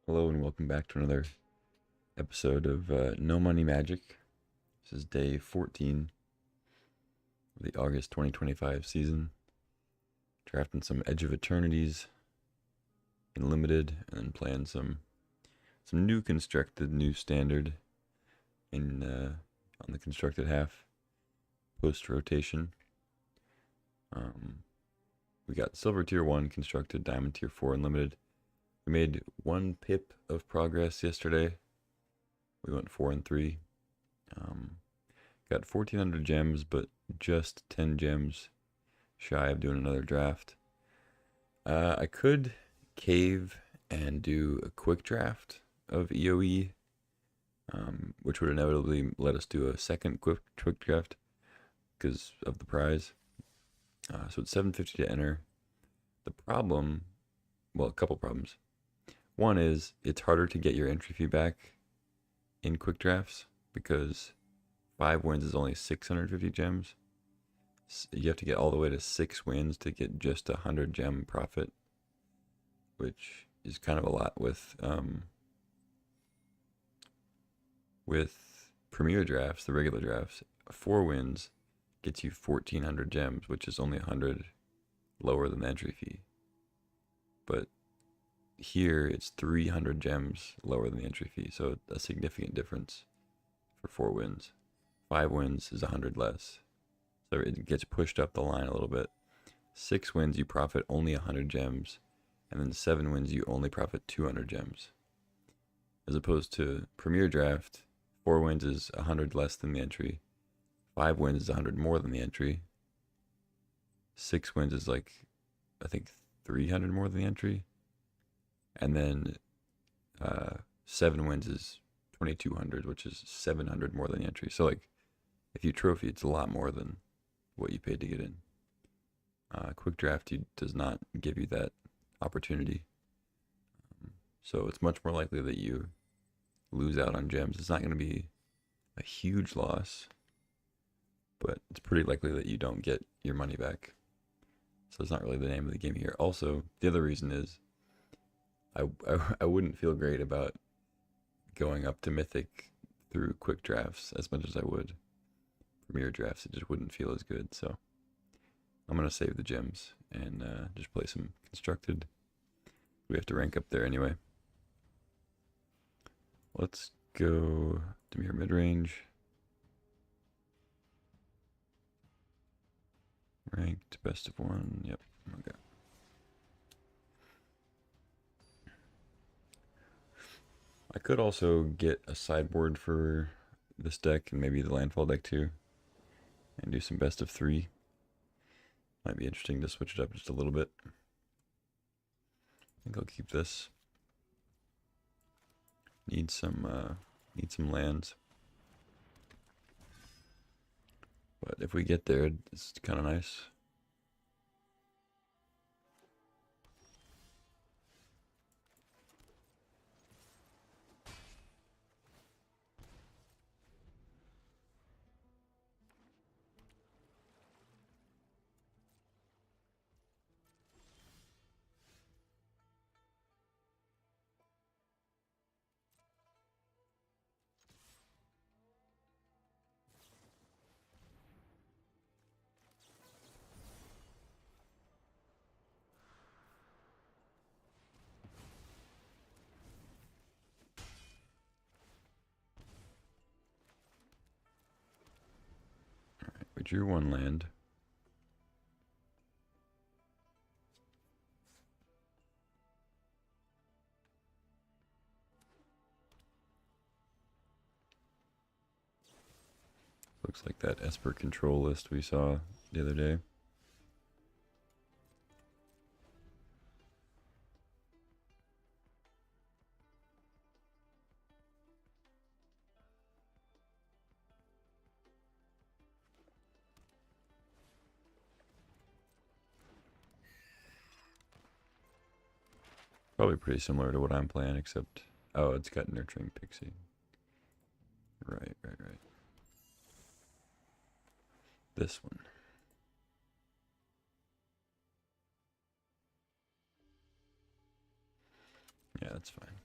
Hello and welcome back to another episode of No Money Magic. This is day 14 of the August 2025 season. Drafting some Edge of Eternities in limited, and then playing some new constructed, new standard in on the constructed half post rotation. We got Silver Tier 1 constructed, Diamond Tier 4 unlimited. We made 1 pip of progress yesterday. We went 4 and 3. Got 1,400 gems, but just 10 gems shy of doing another draft. I could cave and do a quick draft of EOE, which would inevitably let us do a second quick draft because of the prize. So it's 750 to enter. The problem, well, a couple problems. One is it's harder to get your entry fee back in quick drafts because 5 wins is only 650 gems. You have to get all the way to 6 wins to get just 100 gem profit, which is kind of a lot with premier drafts, the regular drafts. 4 wins gets you 1,400 gems, which is only 100 lower than the entry fee. But here it's 300 gems lower than the entry fee, so a significant difference for 4 wins. 5 wins is 100 less, so it gets pushed up the line a little bit. 6 wins you profit only 100 gems, and then 7 wins you only profit 200 gems. As opposed to Premier Draft, 4 wins is 100 less than the entry, 5 wins is 100 more than the entry, 6 wins is like, I think 300 more than the entry, and then 7 wins is 2,200, which is 700 more than the entry. So like, if you trophy, it's a lot more than what you paid to get in. Quick draft does not give you that opportunity, so it's much more likely that you lose out on gems. It's not going to be a huge loss, but it's pretty likely that you don't get your money back. So it's not really the name of the game here. Also, the other reason is I wouldn't feel great about going up to Mythic through quick drafts as much as I would Premier drafts. It just wouldn't feel as good. So I'm going to save the gems and just play some constructed. We have to rank up there anyway. Let's go Demir mid-range. Ranked best of 1. Yep. Okay. I could also get a sideboard for this deck and maybe the landfall deck too, and do some best of 3. Might be interesting to switch it up just a little bit. I think I'll keep this. Need some lands, but if we get there, it's kind of nice. We drew 1 land. Looks like that Esper control list we saw the other day. Probably pretty similar to what I'm playing, except, oh, it's got Nurturing Pixie. Right. This one. Yeah, that's fine.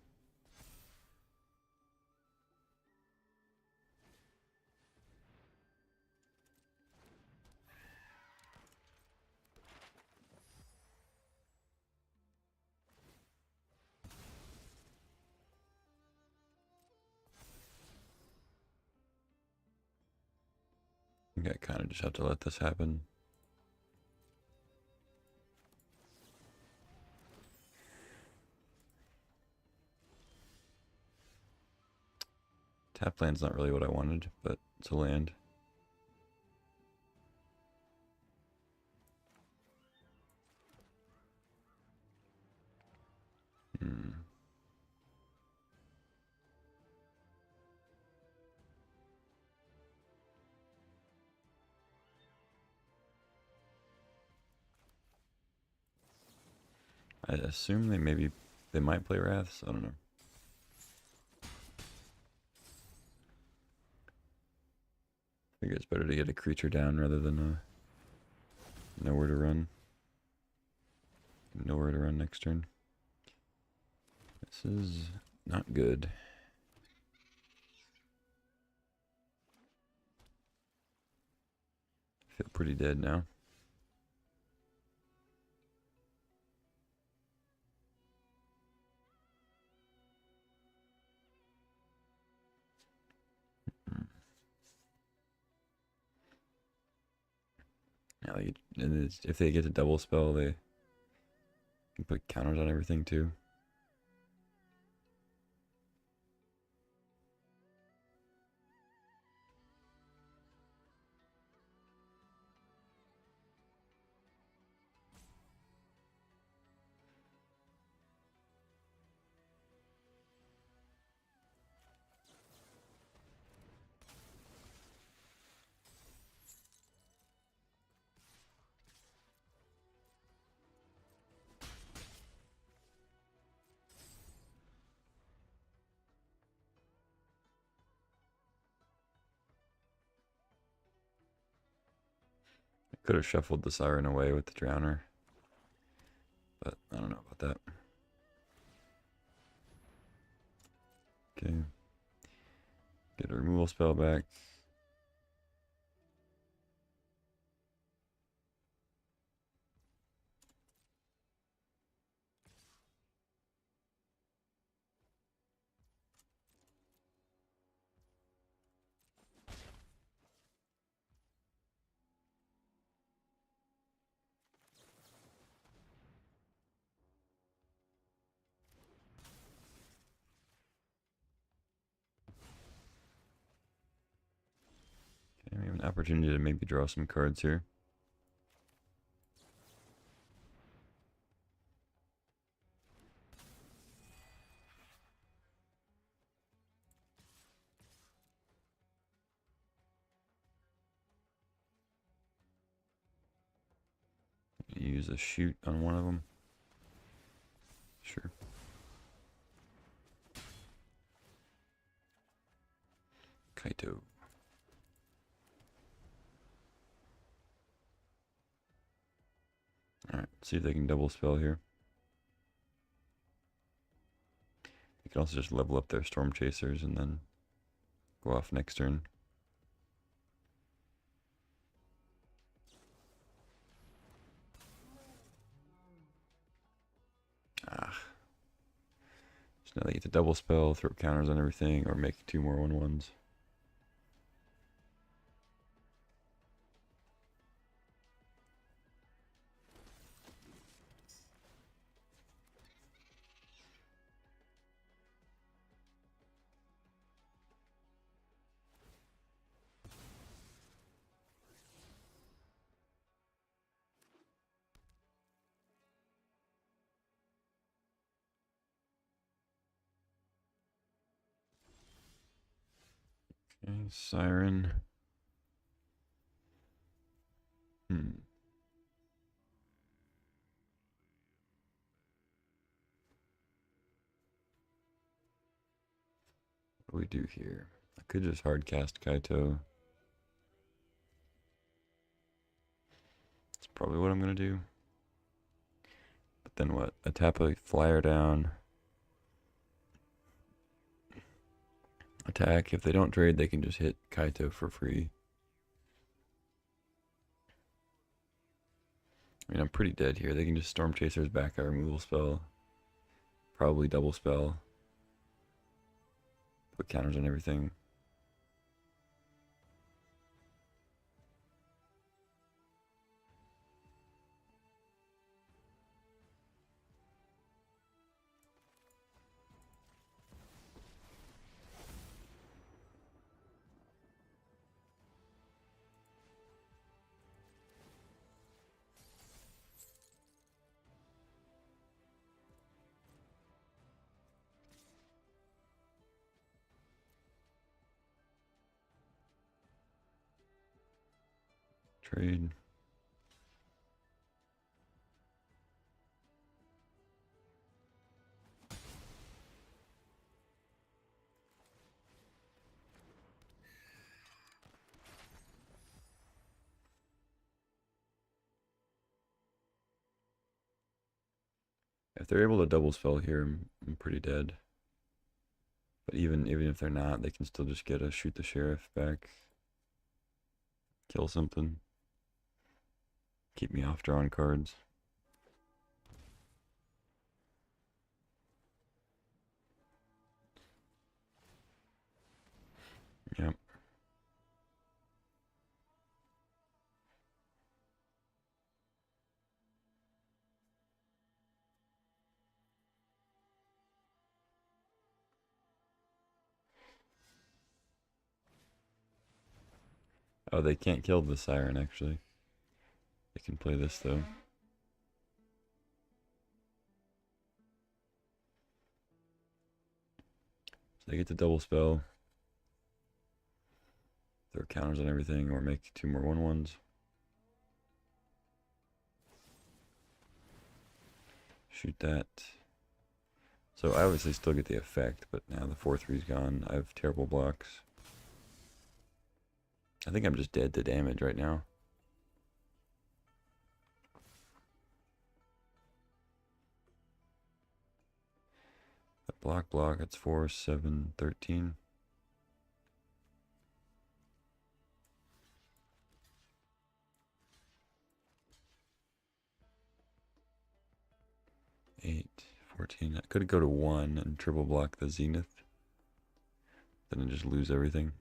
I think I kind of just have to let this happen. Tap land's not really what I wanted, but it's a land. I assume they might play Wraths. I don't know. I think it's better to get a creature down rather than nowhere to run. Nowhere to run next turn. This is not good. I feel pretty dead now. Now if they get to double spell, they can put counters on everything too. Could have shuffled the Siren away with the Drowner, but I don't know about that. Okay. Get a removal spell back. Okay, we have an opportunity to maybe draw some cards here. Use a shoot on one of them. Sure. Kaito. Alright, see if they can double spell here. They can also just level up their Storm Chasers and then go off next turn. So now they get to double spell, throw counters on everything, or make 2 more 1/1s. Okay, Siren. What do we do here? I could just hard cast Kaito. That's probably what I'm gonna do. But then what? I tap a flyer down. Attack. If they don't trade, they can just hit Kaito for free. I mean, I'm pretty dead here. They can just Storm Chasers back our removal spell. Probably double spell. Put counters on everything. Trade. If they're able to double spell here, I'm pretty dead. But even if they're not, they can still just get a shoot the sheriff back. Kill something. Keep me off drawing cards. Yep. Oh, they can't kill the siren, actually. They can play this, though. So they get to double spell. Throw counters on everything, or make 2 more 1/1s. Shoot that. So I obviously still get the effect, but now the 4/3's gone. I have terrible blocks. I think I'm just dead to damage right now. That block, it's 4, 7, 13. Eight, 14. I could go to 1 and triple block the Zenith. Then I just lose everything.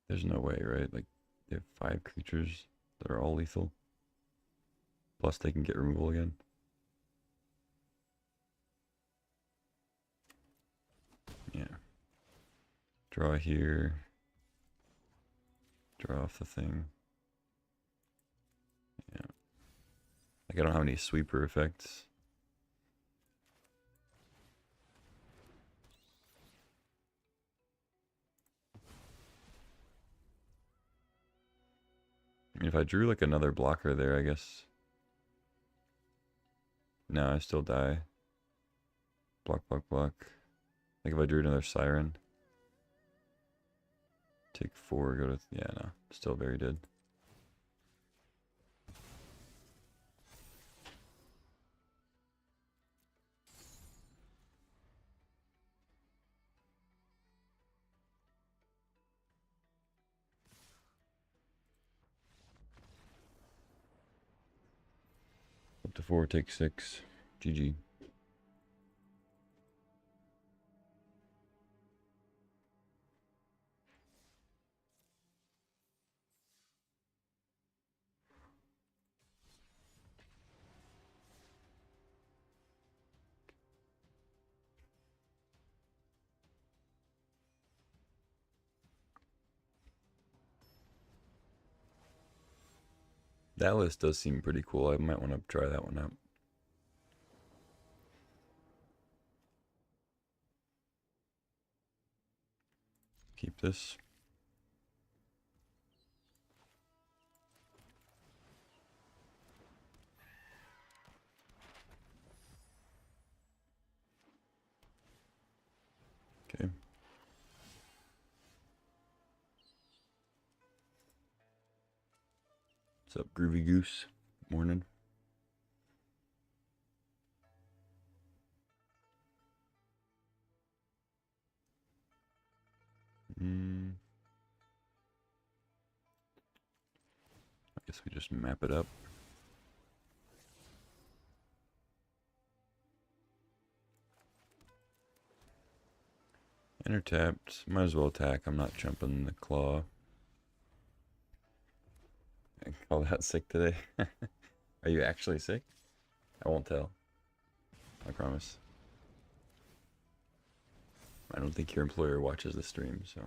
There's no way, right? Like, they have 5 creatures that are all lethal. Plus they can get removal again. Yeah. Draw here. Draw off the thing. Yeah. Like, I don't have any sweeper effects. I mean, if I drew like another blocker there, I guess. No, I still die. Block, block, block. Like if I drew another siren. Take 4, go to... Yeah, no. Still very dead. Up to 4, take 6. GG. That list does seem pretty cool. I might want to try that one out. Keep this. Okay. What's up, Groovy Goose? Morning. I guess we just map it up. Enter tapped. Might as well attack. I'm not jumping the claw. I call that sick today. Are you actually sick? I won't tell. I promise. I don't think your employer watches the stream, so.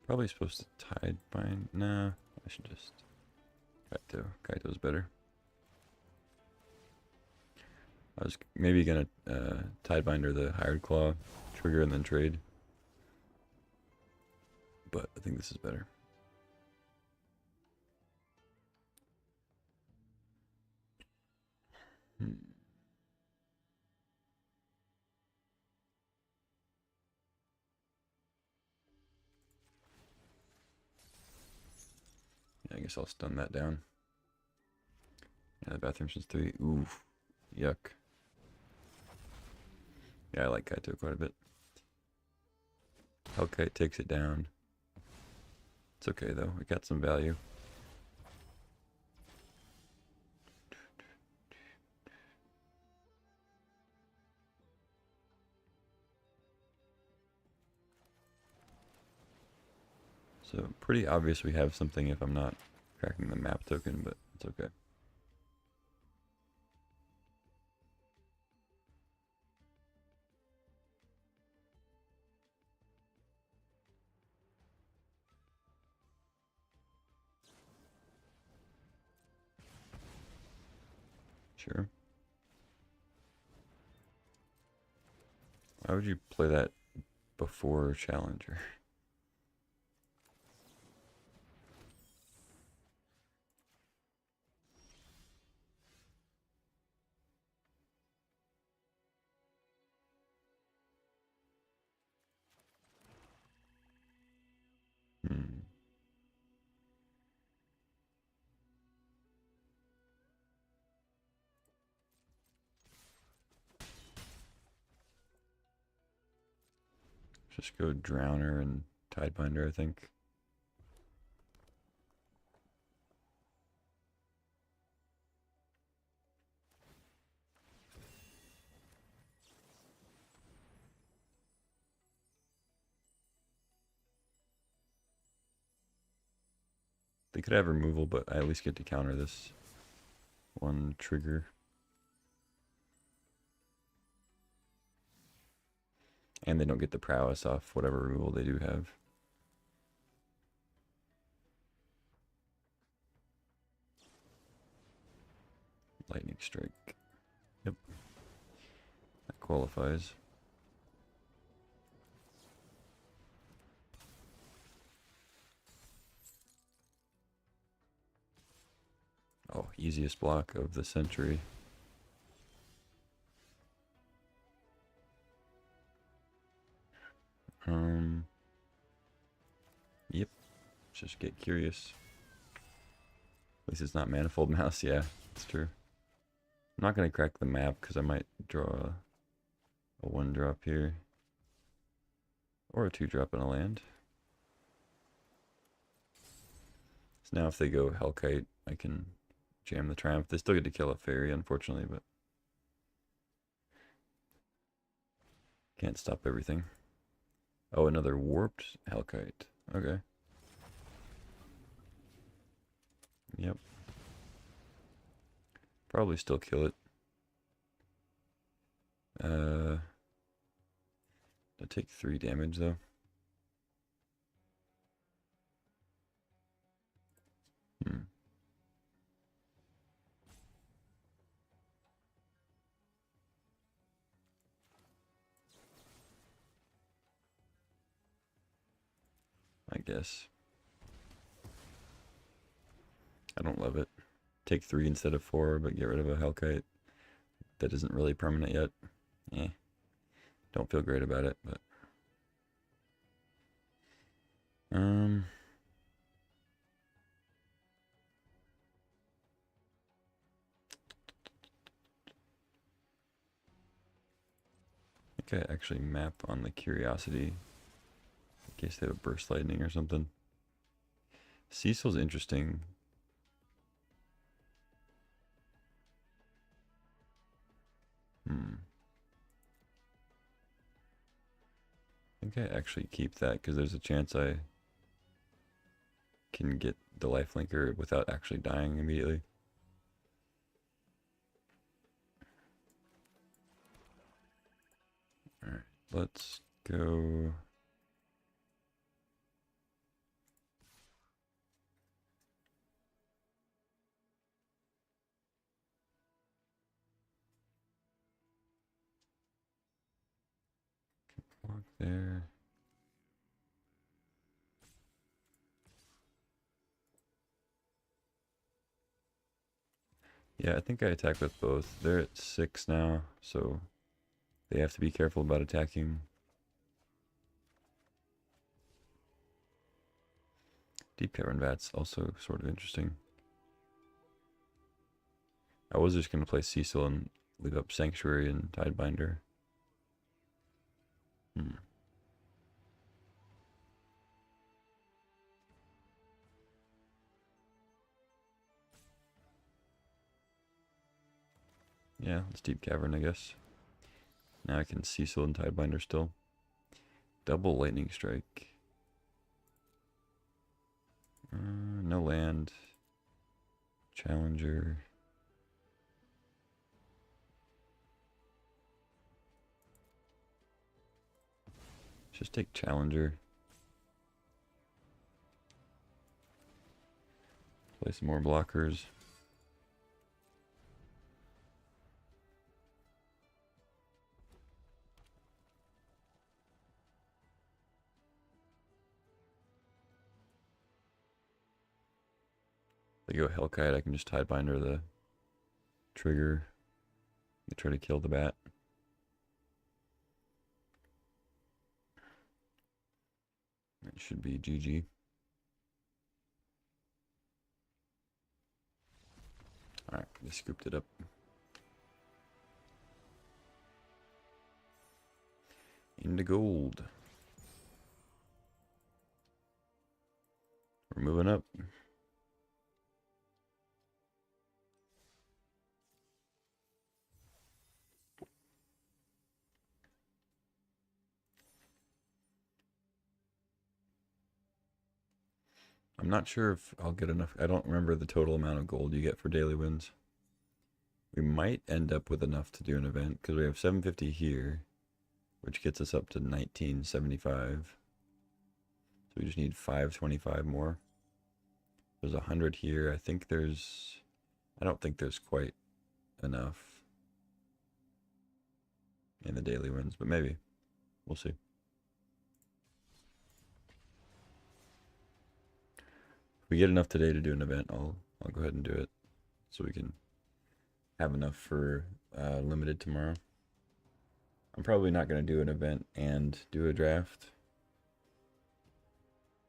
Probably supposed to tide bind. Nah, I should just. Kaito. Kaito's better. I was maybe gonna tide binder the hired claw, trigger, and then trade. But I think this is better. Yeah, I guess I'll stun that down. Yeah, the bathroom since 3. Oof. Yuck. Yeah, I like Kaito quite a bit. Hellkite takes it down. It's okay though, it got some value. So pretty obvious we have something if I'm not tracking the map token, but it's okay. Sure. Why would you play that before Challenger? Just go Drowner and Tidebinder, I think. They could have removal, but I at least get to counter this one trigger. And they don't get the prowess off whatever removal they do have. Lightning Strike. Yep. That qualifies. Oh, easiest block of the century. Yep. Just get curious. At least it's not Manifold Mouse. Yeah, it's true. I'm not gonna crack the map because I might draw a 1-drop here. Or a 2-drop in a land. So now if they go Hellkite, I can jam the Triumph. They still get to kill a fairy, unfortunately, but can't stop everything. Oh, another warped Hellkite. Okay. Yep. Probably still kill it. I take 3 damage though. I guess. I don't love it. Take 3 instead of 4, but get rid of a Hellkite that isn't really permanent yet. Eh. Don't feel great about it, but I think I actually map on the Curiosity in case they have a Burst Lightning or something. Cecil's interesting. I think I actually keep that because there's a chance I can get the lifelinker without actually dying immediately. Alright, let's go. Walk there. Yeah, I think I attack with both. They're at 6 now, so they have to be careful about attacking. Deep Cavern Vat's also sort of interesting. I was just going to play Cecil and leave up Sanctuary and Tidebinder. Yeah, let's Deep Cavern, I guess. Now I can Cecil and Tidebinder still. Double Lightning Strike. No land. Challenger. Just take Challenger. Play some more blockers. They go Hellkite, I can just Tidebinder the trigger. They try to kill the bat. It should be GG. Alright, they scooped it up. Into gold. We're moving up. I'm not sure if I'll get enough. I don't remember the total amount of gold you get for daily wins. We might end up with enough to do an event because we have 750 here, which gets us up to 1975. So we just need 525 more. There's 100 here. I don't think there's quite enough in the daily wins, but maybe. We'll see. If we get enough today to do an event, I'll go ahead and do it so we can have enough for limited tomorrow. I'm probably not going to do an event and do a draft.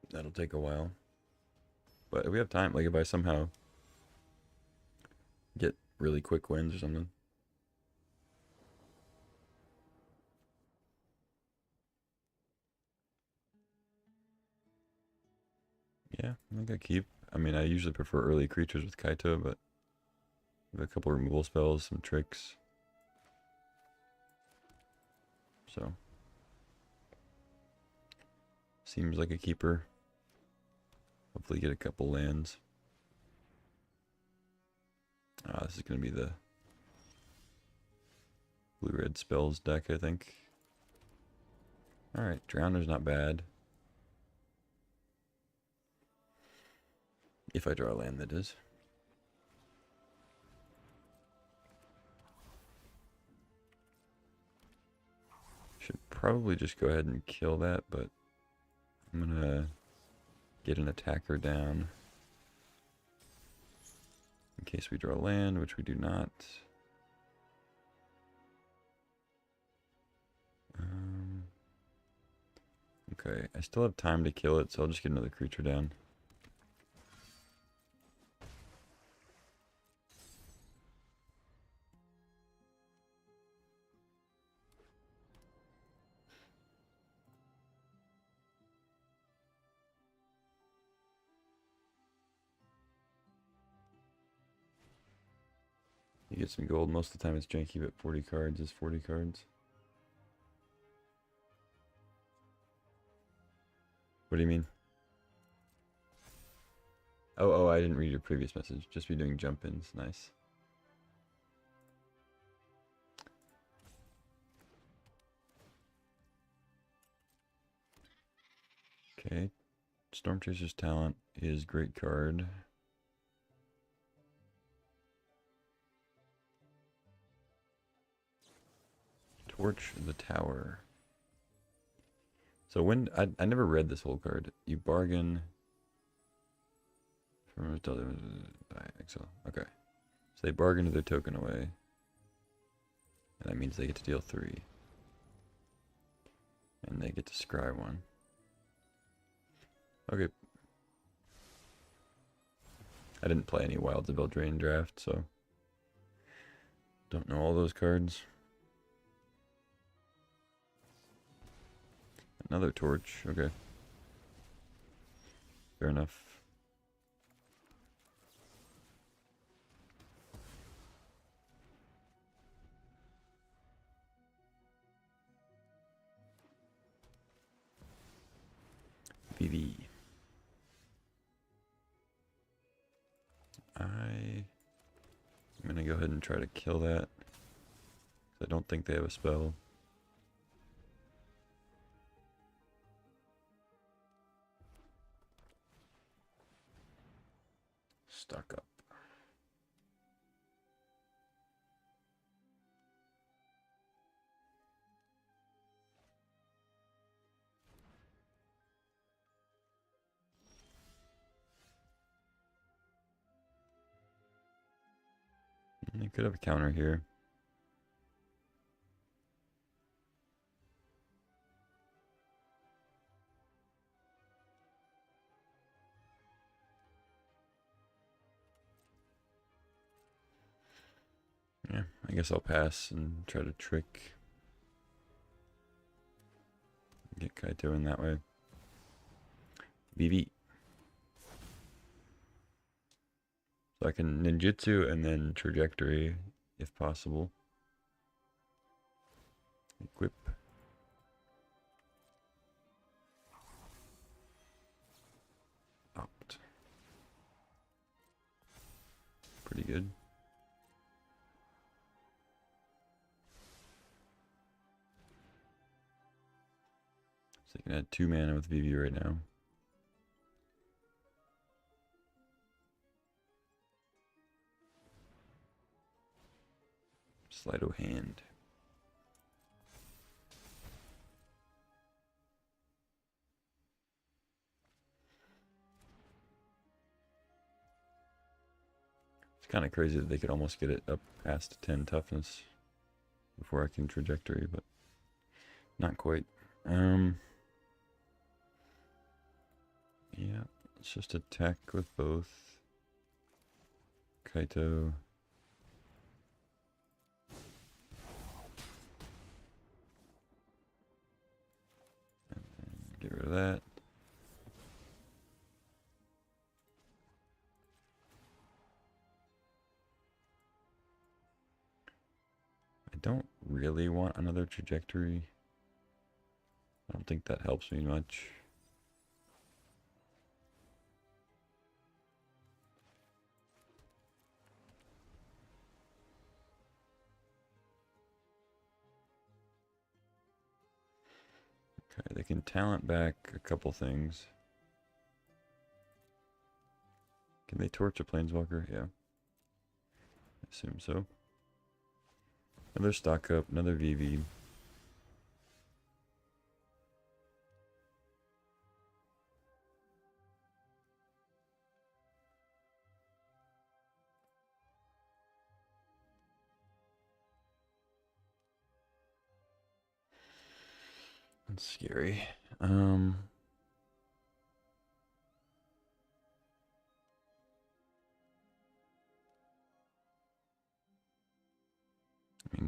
That'll take a while. But if we have time, like if I somehow get really quick wins or something. Yeah, I think I keep. I mean, I usually prefer early creatures with Kaito, but we have a couple removal spells, some tricks. So, seems like a keeper. Hopefully get a couple lands. This is going to be the blue-red spells deck, I think. Alright, Drowner's not bad. If I draw a land, that is. Should probably just go ahead and kill that, but I'm going to get an attacker down in case we draw land, which we do not. Okay, I still have time to kill it, so I'll just get another creature down. You get some gold. Most of the time it's janky, but 40 cards is 40 cards. What do you mean? Oh, I didn't read your previous message. Just be doing jump-ins. Nice. Okay. Storm Chaser's Talent is great card. Torch the Tower. So when I never read this whole card. You bargain from Excel. Okay. So they bargain their token away. And that means they get to deal 3. And they get to scry 1. Okay. I didn't play any Wilds of Eldraine draft, so don't know all those cards. Another torch, okay. Fair enough. VV. I'm gonna go ahead and try to kill that. I don't think they have a spell. Stock up. They could have a counter here. Yeah, I guess I'll pass and try to trick. Get Kaito in that way. VV. So I can ninjutsu and then trajectory if possible. Equip. Opt. Pretty good. So I can add 2 mana with VV right now. Slido hand. It's kind of crazy that they could almost get it up past 10 toughness before I can trajectory, but not quite. Yeah, let's just attack with both. Kaito. And then get rid of that. I don't really want another trajectory. I don't think that helps me much. Okay, they can talent back a couple things. Can they torch a planeswalker? Yeah. I assume so. Another stock up, another VV. That's scary. I mean,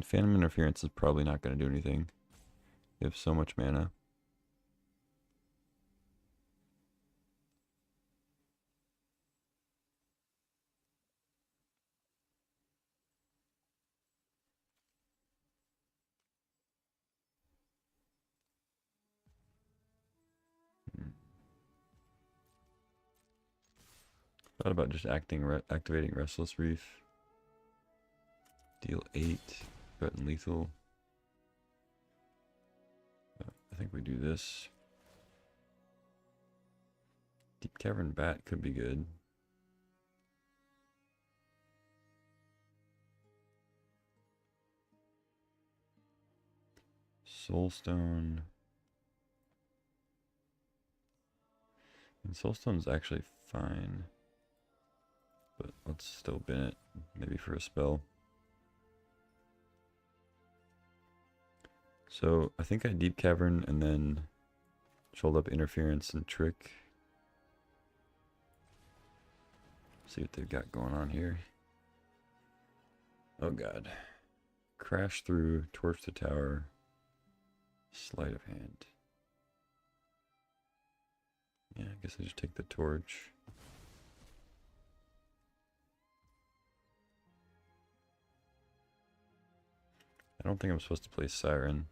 Phantom Interference is probably not going to do anything. You have so much mana. Thought about just activating Restless Reef. Deal 8, threaten lethal. I think we do this. Deep Cavern Bat could be good. Soulstone. And Soulstone's actually fine. But let's still bin it. Maybe for a spell. So I think I Deep Cavern and then Shoulder Up Interference and Trick. See what they've got going on here. Oh god. Crash through, torch the tower, sleight of hand. Yeah, I guess I just take the torch. I don't think I'm supposed to play Siren.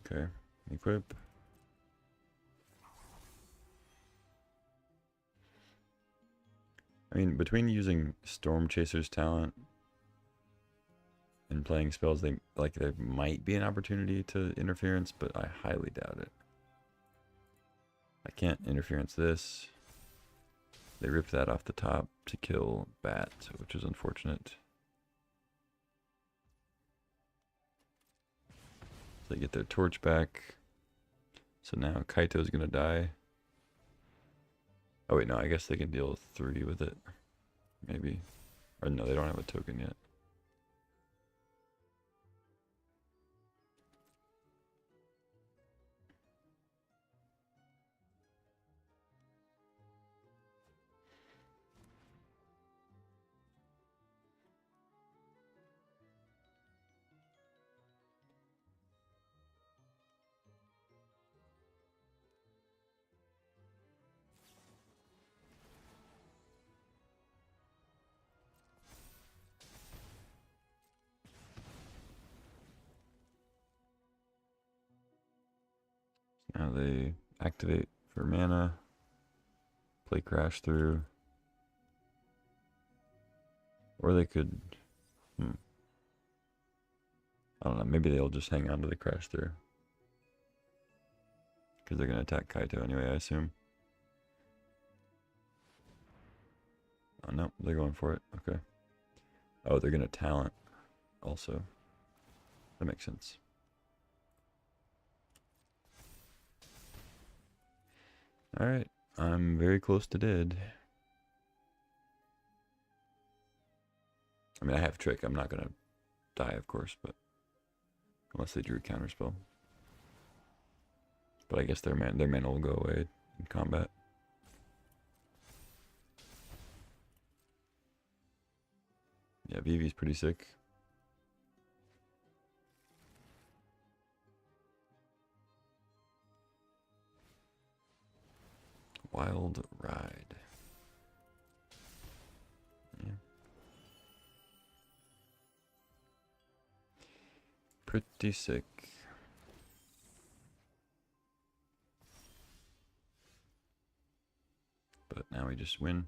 Okay, equip. I mean, between using Storm Chaser's talent and playing spells, there might be an opportunity to interference, but I highly doubt it. I can't interference this. They ripped that off the top to kill Bat, which is unfortunate. So they get their torch back. So now Kaito's gonna die. Oh wait, no, I guess they can deal 3 with it. Maybe. Or no, they don't have a token yet. Now they activate for mana. Play Crash Through. Or they could... I don't know, maybe they'll just hang on to the Crash Through. Because they're going to attack Kaito anyway, I assume. Oh no, they're going for it. Okay. Oh, they're going to talent also. That makes sense. Alright, I'm very close to dead. I mean, I have Trick. I'm not going to die, of course, but... Unless they drew Counterspell. But I guess their mana will go away in combat. Yeah, Vivi's pretty sick. Wild Ride. Yeah. Pretty sick. But now we just win.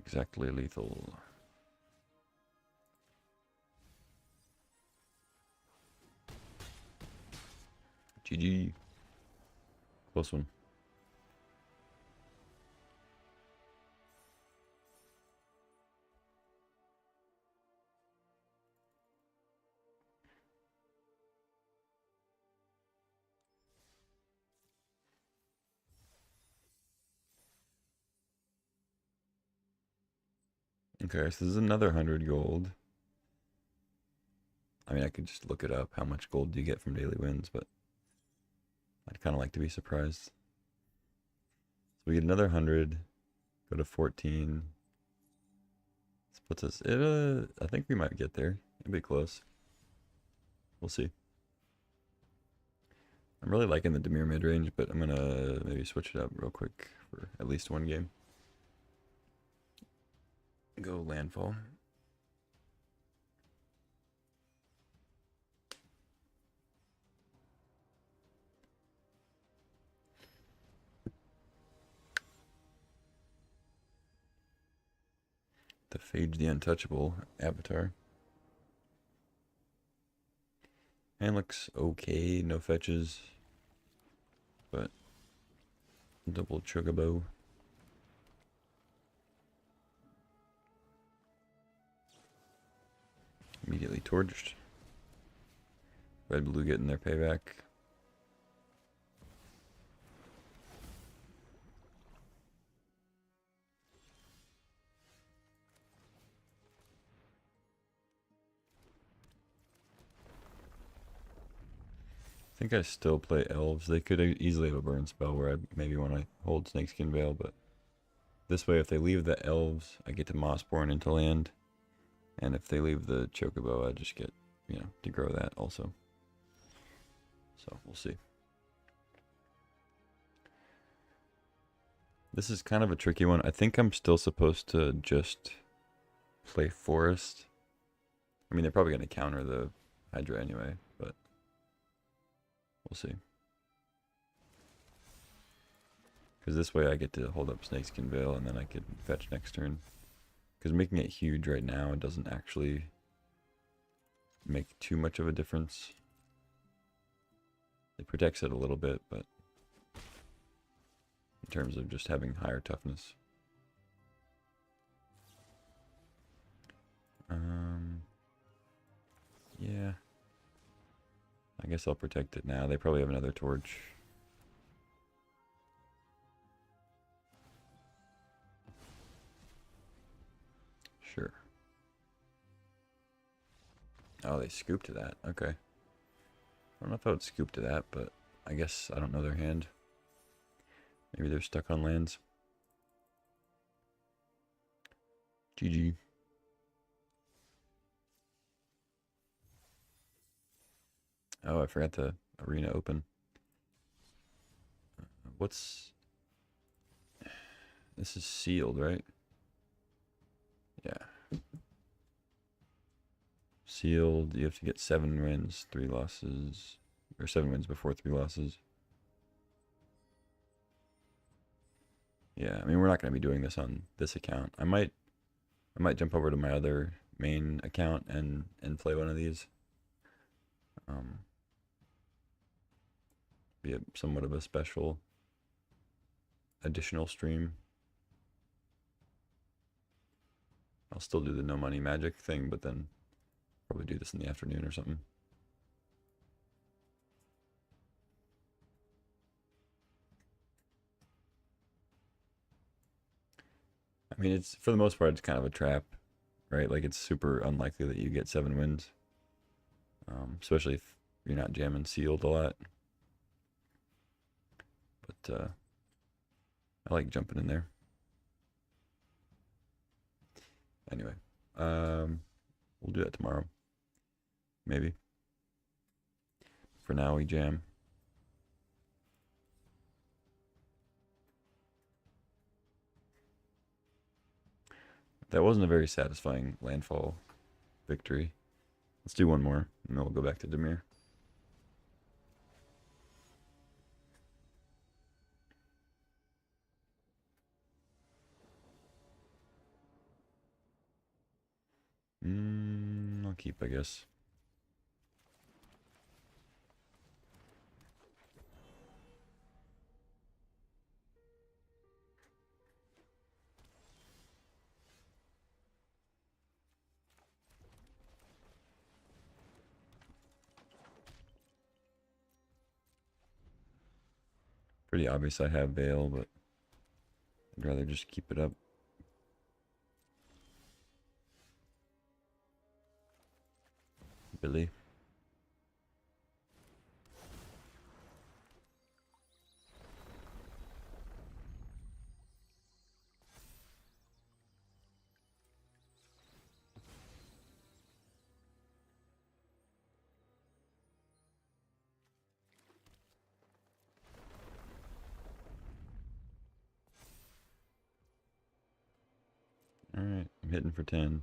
exactly lethal. GG. Close one. Okay, so this is another 100 gold. I mean, I could just look it up. How much gold do you get from daily wins? But I'd kind of like to be surprised. So we get another 100. Go to 14. This puts us. I think we might get there. It'll be close. We'll see. I'm really liking the Demir mid range, but I'm gonna maybe switch it up real quick for at least one game. Go landfall. The Phage the Untouchable avatar. And looks okay, no fetches. But double Chocobo. Immediately torched. Red blue getting their payback. I think I still play elves. They could easily have a burn spell where I maybe want to hold Snakeskin Veil, but this way if they leave the elves, I get to Mossborn into land. And if they leave the Chocobo, I just get, to grow that also. So we'll see. This is kind of a tricky one. I think I'm still supposed to just play Forest. I mean, they're probably going to counter the Hydra anyway, but we'll see. Because this way I get to hold up Snakeskin Veil and then I could fetch next turn. Because making it huge right now doesn't actually make too much of a difference. It protects it a little bit, but in terms of just having higher toughness. Yeah. I guess I'll protect it now. They probably have another torch. Sure. Oh, they scooped to that. Okay. I don't know if I would scoop to that, but I guess I don't know their hand. Maybe they're stuck on lands. GG. Oh, I forgot the arena open. What's... This is sealed, right? Yeah. Sealed, you have to get 7 wins, 3 losses. Or 7 wins before 3 losses. Yeah, I mean, we're not going to be doing this on this account. I might jump over to my other main account and play one of these. Be somewhat of a special additional stream. I'll still do the no money magic thing, but then probably do this in the afternoon or something. I mean, it's for the most part, it's kind of a trap, right? Like it's super unlikely that you get 7 wins, especially if you're not jamming sealed a lot. But I like jumping in there. Anyway, we'll do that tomorrow. Maybe. For now, we jam. That wasn't a very satisfying landfall victory. Let's do one more, and then we'll go back to Demir. keep, I guess. Pretty obvious I have Veil, but I'd rather just keep it up. Billy. Alright, I'm hitting for 10.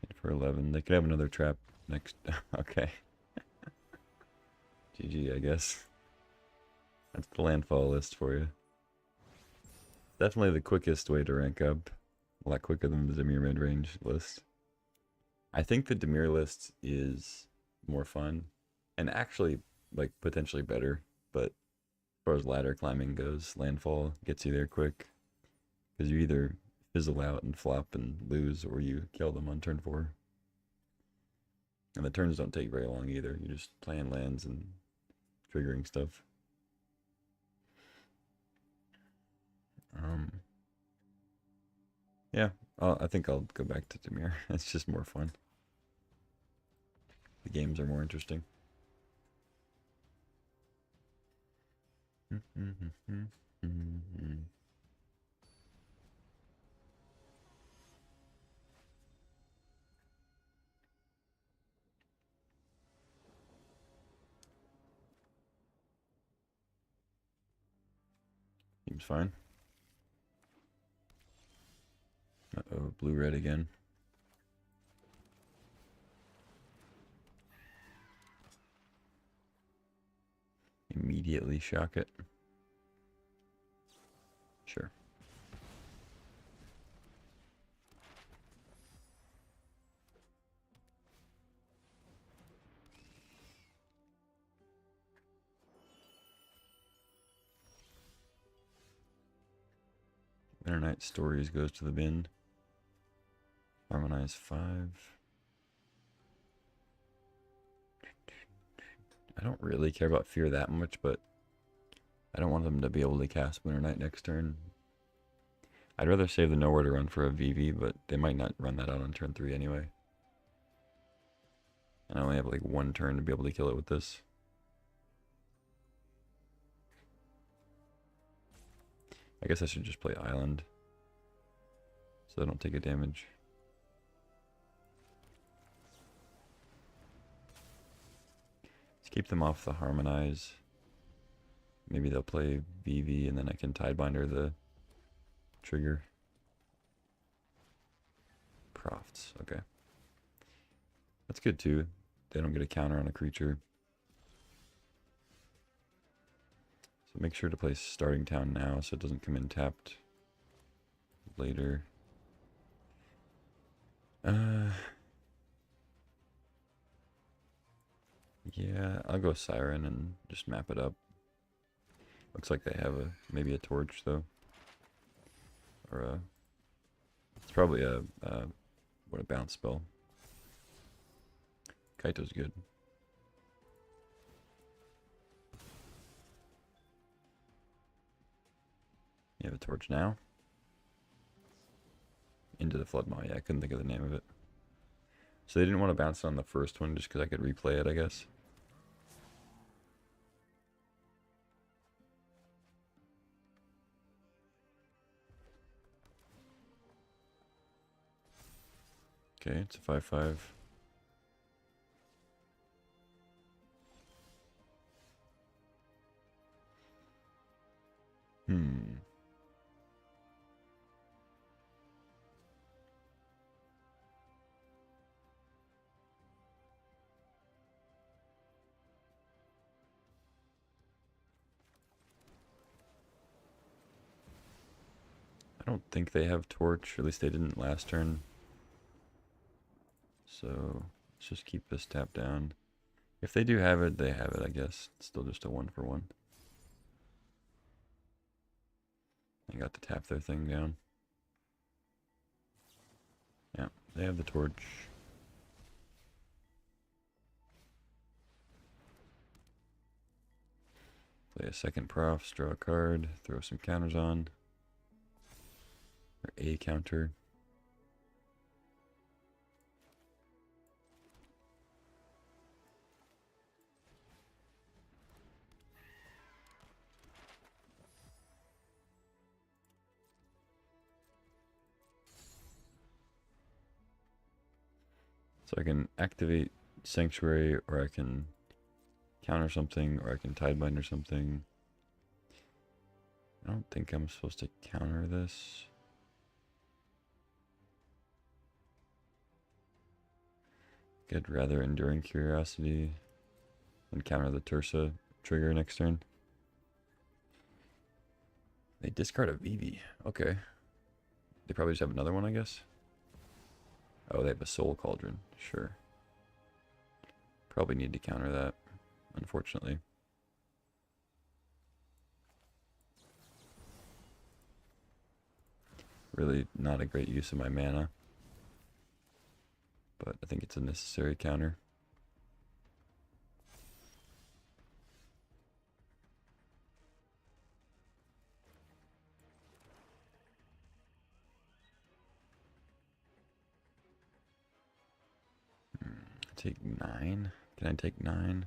Hit for 11. They could have another trap next. Okay. GG, I guess. That's the landfall list for you. Definitely the quickest way to rank up. A lot quicker than the Dimir mid-range list. I think the Dimir list is more fun and actually like potentially better, but as far as ladder climbing goes, landfall gets you there quick because you either fizzle out and flop and lose, or you kill them on turn 4. And the turns don't take very long either. You're just playing lands and triggering stuff. Yeah, I think I'll go back to Dimir. It's just more fun. The games are more interesting. Seems fine. Uh-oh, blue-red again. Immediately shock it. Sure. Internet Stories goes to the bin. Harmonize 5. I don't really care about Fear that much, but I don't want them to be able to cast Winter Night next turn. I'd rather save the Nowhere to run for a VV, but they might not run that out on turn 3 anyway. And I only have like 1 turn to be able to kill it with this. I guess I should just play Island so I don't take a damage. Let's keep them off the Harmonize. Maybe they'll play VV and then I can Tidebinder the trigger. Crofts, okay. That's good too. They don't get a counter on a creature. So make sure to play Starting Town now so it doesn't come in tapped later. Yeah, I'll go Siren and just map it up. Looks like they have maybe a torch though. Or it's probably a bounce spell. Kaito's good. You have a torch now? Into the Flood Maw. Yeah, I couldn't think of the name of it. So they didn't want to bounce it on the first one just because I could replay it, I guess. Okay, it's a 5/5. don't think they have torch, or at least they didn't last turn. So let's just keep this tap down. If they do have it, they have it, I guess. It's still just a 1-for-1. I got to tap their thing down. Yeah, they have the torch. Play a second prof, draw a card, throw some counters on. Or a counter. So I can activate Sanctuary, or I can counter something, or I can Tidebind or something. I don't think I'm supposed to counter this. I'd rather Enduring Curiosity and counter the Tursa trigger next turn. They discard a Vivi. Okay. They probably just have another one, I guess. Oh, they have a Soul Cauldron. Sure. Probably need to counter that, unfortunately. Really not a great use of my mana. But I think it's a necessary counter. Take 9? Can I take 9?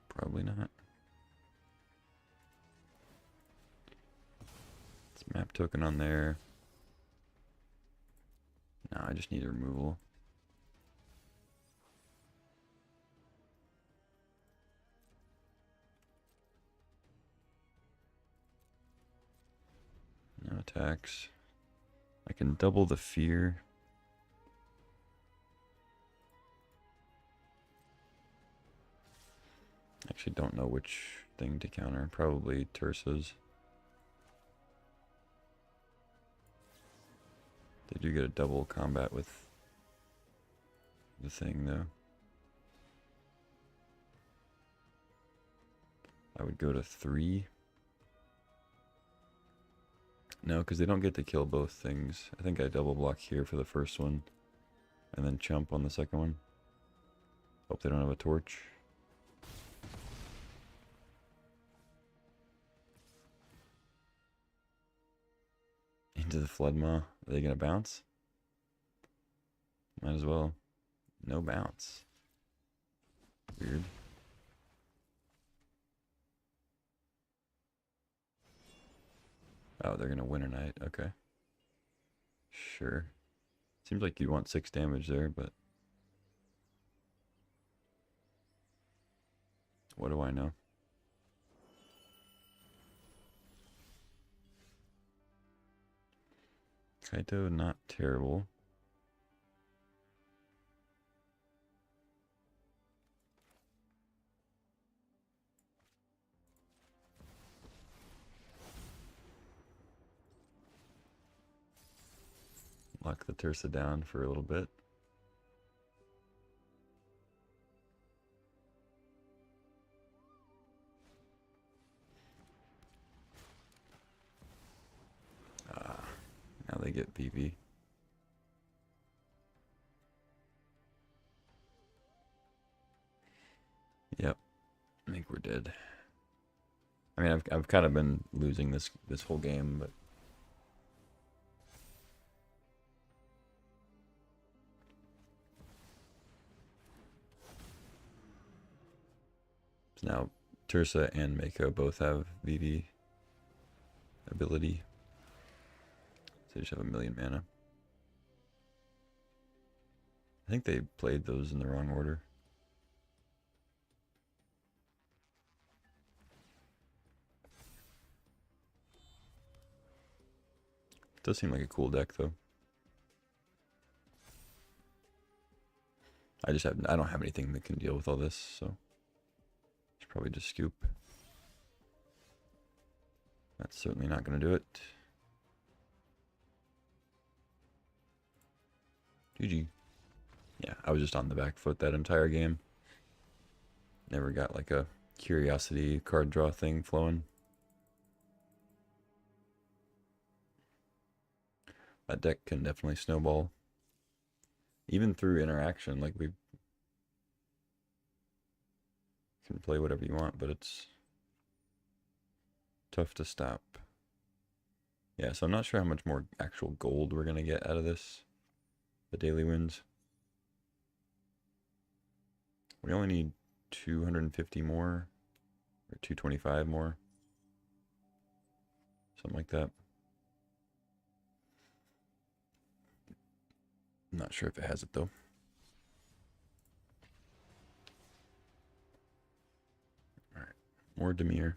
Probably not. It's map token on there. No, I just need a removal. No attacks. I can double the fear. Actually don't know which thing to counter. Probably Tursa's. They do get a double combat with the thing though. I would go to 3. No, because they don't get to kill both things. I think I double block here for the first one. And then chump on the second one. Hope they don't have a torch. Into the Flood Maw. Are they going to bounce? Might as well. No bounce. Weird. Oh, they're going to Winter Knight. Okay. Sure. Seems like you want 6 damage there, but... what do I know? Kaito, not terrible. Lock the Tursa down for a little bit. Now they get PP. Yep, I think we're dead. I mean, I've kind of been losing this whole game, but now Tursa and Mako both have VV ability. So they just have 1,000,000 mana. I think they played those in the wrong order. It does seem like a cool deck though. I don't have anything that can deal with all this, so it's probably just scoop. That's certainly not going to do it. GG. Yeah, I was just on the back foot that entire game. Never got like a curiosity card draw thing flowing. That deck can definitely snowball. Even through interaction, like we can play whatever you want, but it's tough to stop. Yeah, so I'm not sure how much more actual gold we're going to get out of this. The daily wins. We only need 250 more, or 225 more. Something like that. I'm not sure if it has it though. Alright, more Demir.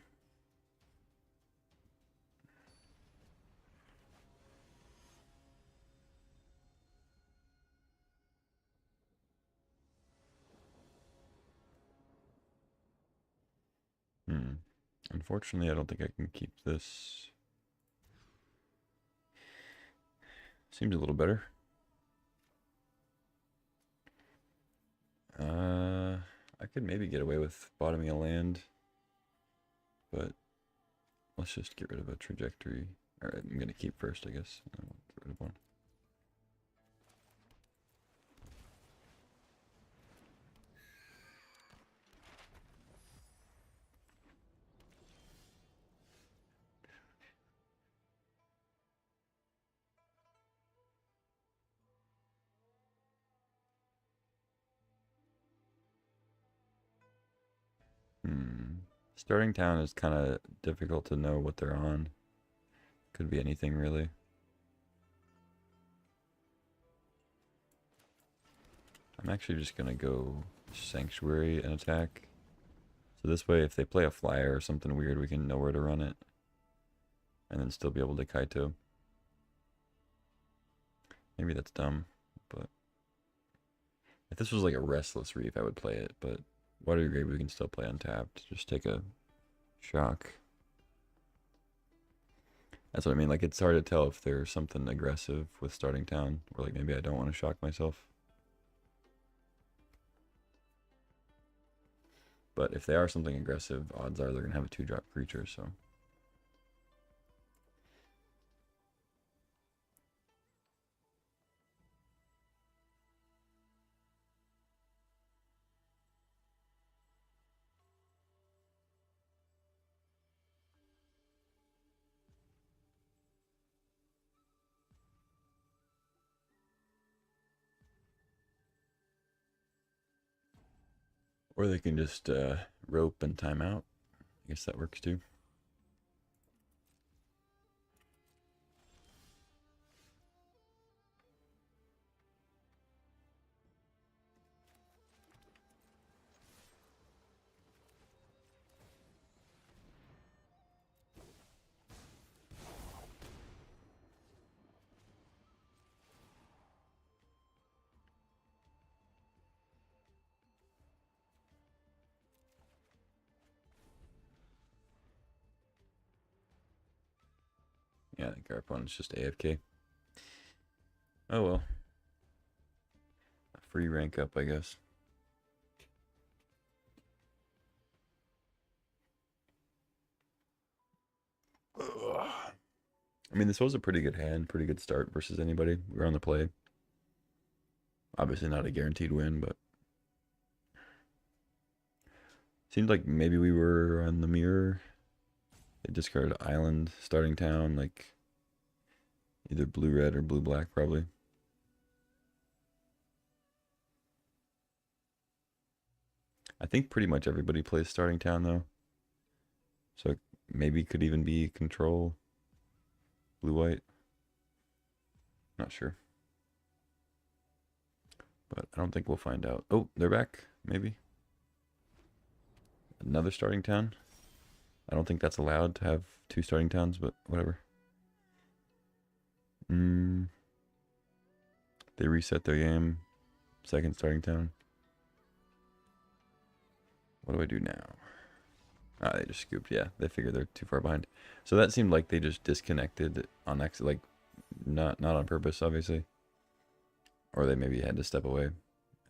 Unfortunately, I don't think I can keep this. Seems a little better. I could maybe get away with bottoming a land, but let's just get rid of a trajectory. Alright, I'm gonna keep first, I guess. I won't get rid of one. Starting town is kind of difficult to know what they're on. Could be anything really. I'm actually just gonna go Sanctuary and attack. So this way, if they play a flyer or something weird, we can know where to run it. And then still be able to Kaito. Maybe that's dumb, but... If this was like a Restless Reef, I would play it, but... Watery Grave we can still play untapped. Just take a shock. That's what I mean, like it's hard to tell if there's something aggressive with starting town, or like maybe I don't want to shock myself. But if they are something aggressive, odds are they're going to have a 2-drop creature, so... Or they can just rope and time out. I guess that works too. Yeah, I think our opponent's just AFK. Oh well. A free rank up, I guess. Ugh. I mean, this was a pretty good hand, pretty good start versus anybody. We were on the play. Obviously not a guaranteed win, but... Seemed like maybe we were on the mirror. They discarded Island, starting town, like... Either blue-red or blue-black, probably. I think pretty much everybody plays starting town, though. So maybe could even be control. Blue-white. Not sure. But I don't think we'll find out. Oh, they're back, maybe. Another starting town. I don't think that's allowed to have 2 starting towns, but whatever. They reset their game. Second starting town. What do I do now? Ah, they just scooped. Yeah, they figured they're too far behind. So that seemed like they just disconnected on accident, like not on purpose, obviously. Or they maybe had to step away and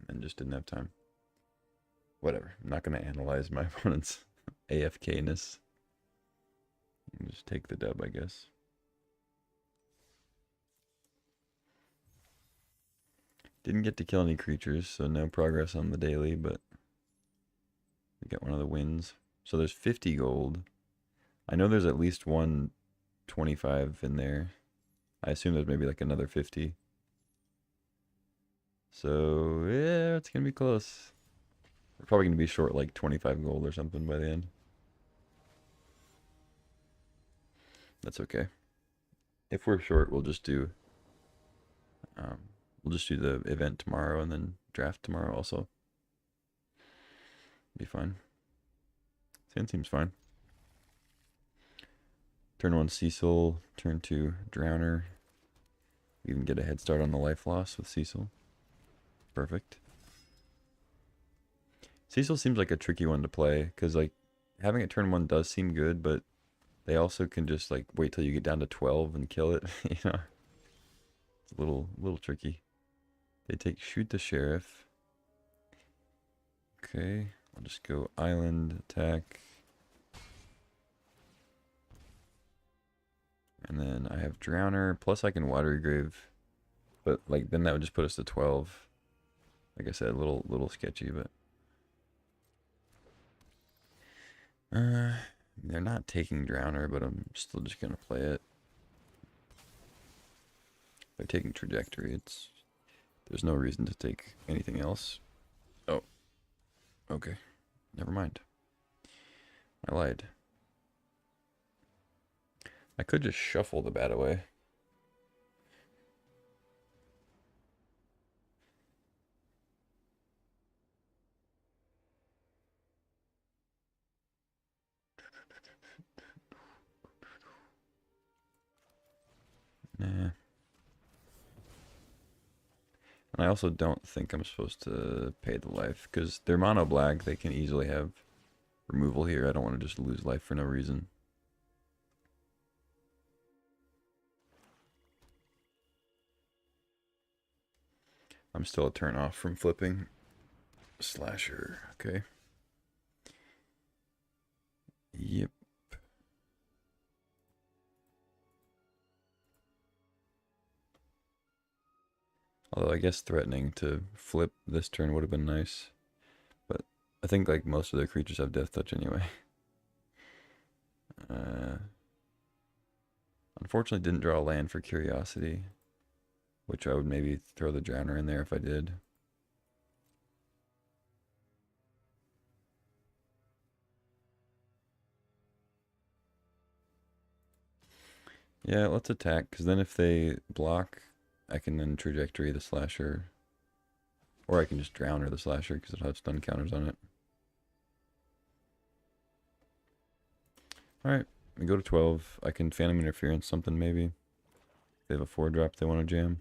then just didn't have time. Whatever. I'm not going to analyze my opponent's AFK-ness. Just take the dub, I guess. Didn't get to kill any creatures, so no progress on the daily, but we got one of the wins. So there's 50 gold. I know there's at least 125 in there. I assume there's maybe like another 50. So, yeah, it's going to be close. We're probably going to be short like 25 gold or something by the end. That's okay. If we're short, we'll just do the event tomorrow and then draft tomorrow also. Be fine. Sand seems fine. Turn 1 Cecil, turn 2 Drowner. We even get a head start on the life loss with Cecil. Perfect. Cecil seems like a tricky one to play, because like having it turn 1 does seem good, but they also can just like wait till you get down to 12 and kill it. You know, it's a little tricky. They take shoot the sheriff. Okay, I'll just go island attack. And then I have Drowner, plus I can Watery Grave. But like then that would just put us to 12. Like I said, a little sketchy, but they're not taking Drowner, but I'm still just gonna play it. They're taking Trajectory. There's no reason to take anything else. Oh, okay, never mind. I lied. I could just shuffle the bat away. Nah. And I also don't think I'm supposed to pay the life, because they're mono black. They can easily have removal here. I don't want to just lose life for no reason. I'm still a turn off from flipping. Slasher, okay. Yep. Although I guess threatening to flip this turn would have been nice. But I think like most of their creatures have death touch anyway. Unfortunately didn't draw a land for Curiosity, which I would maybe throw the Drowner in there if I did. Yeah, let's attack, because then if they block, I can then Trajectory the Slasher. Or I can just Drowner the Slasher, because it'll have stun counters on it. Alright, we go to 12. I can Phantom Interference something maybe. If they have a 4-drop they want to jam.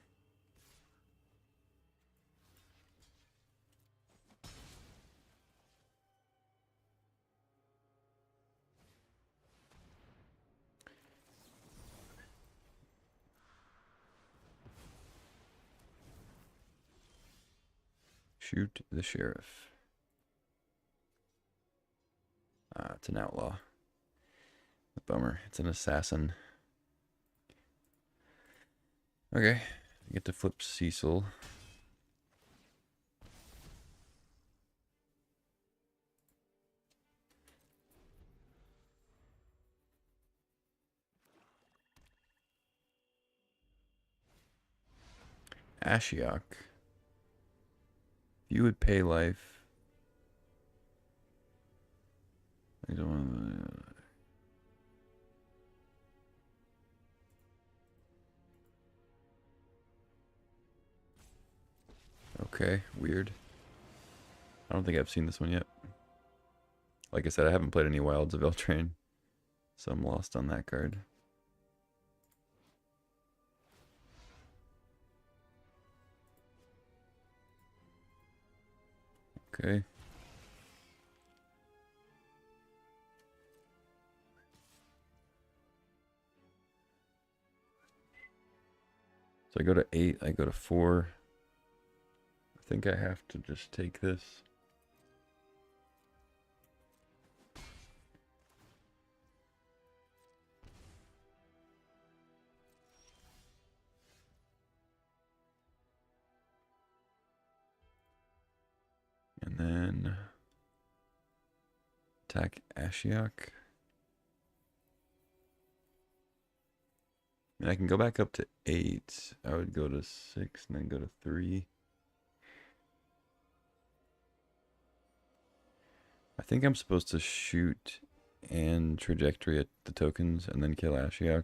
Shoot the Sheriff. Ah, it's an outlaw. A bummer. It's an assassin. Okay. I get to flip Cecil. Ashiok. If you would pay life. I don't want to. Okay, weird. I don't think I've seen this one yet. Like I said, I haven't played any Wilds of Eltrain, so I'm lost on that card. Okay. So I go to 8, I go to 4. think I have to just take this. And then attack Ashiok. And I can go back up to 8. I would go to 6 and then go to 3. I think I'm supposed to shoot and trajectory at the tokens and then kill Ashiok.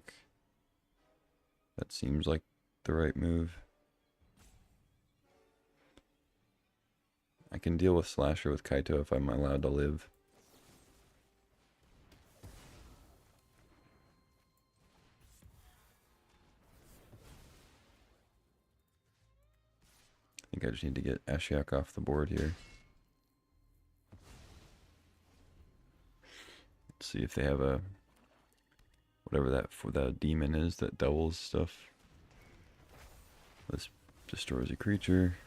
That seems like the right move. I can deal with Slasher with Kaito if I'm allowed to live. I think I just need to get Ashiok off the board here. Let's see if they have a whatever that for that demon is that doubles stuff. This destroys a creature.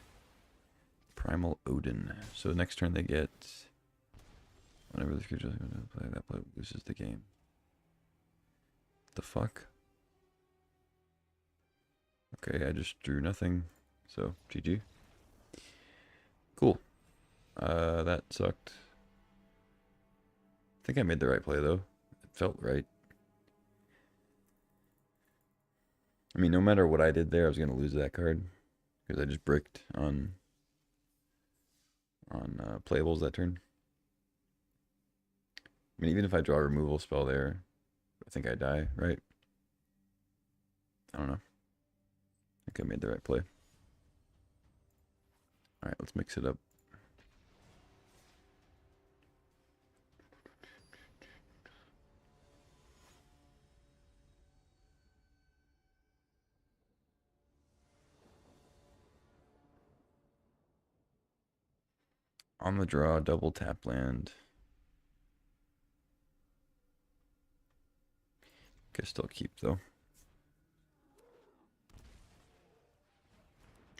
Primal Odin. So next turn they get whenever this creature is going to play that play loses the game. The fuck? Okay, I just drew nothing. So GG. Cool. That sucked. I think I made the right play though. It felt right. I mean, no matter what I did there, I was gonna lose that card because I just bricked on playables that turn. I mean, even if I draw a removal spell there, I think I die, right? I don't know. I think I made the right play. Alright, let's mix it up. On the draw, double tap land. Guess still keep though.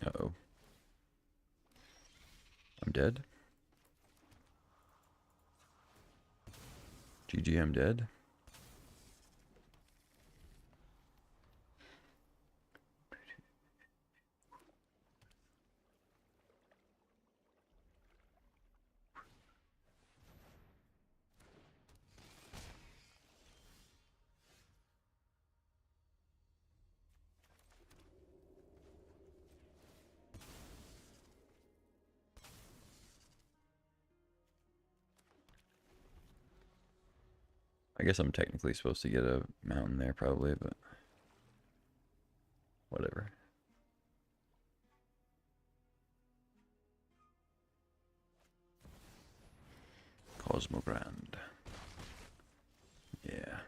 Uh-oh. I'm dead. GG, I'm dead. I guess I'm technically supposed to get a mountain there probably, but whatever. Cosmogrand. Yeah.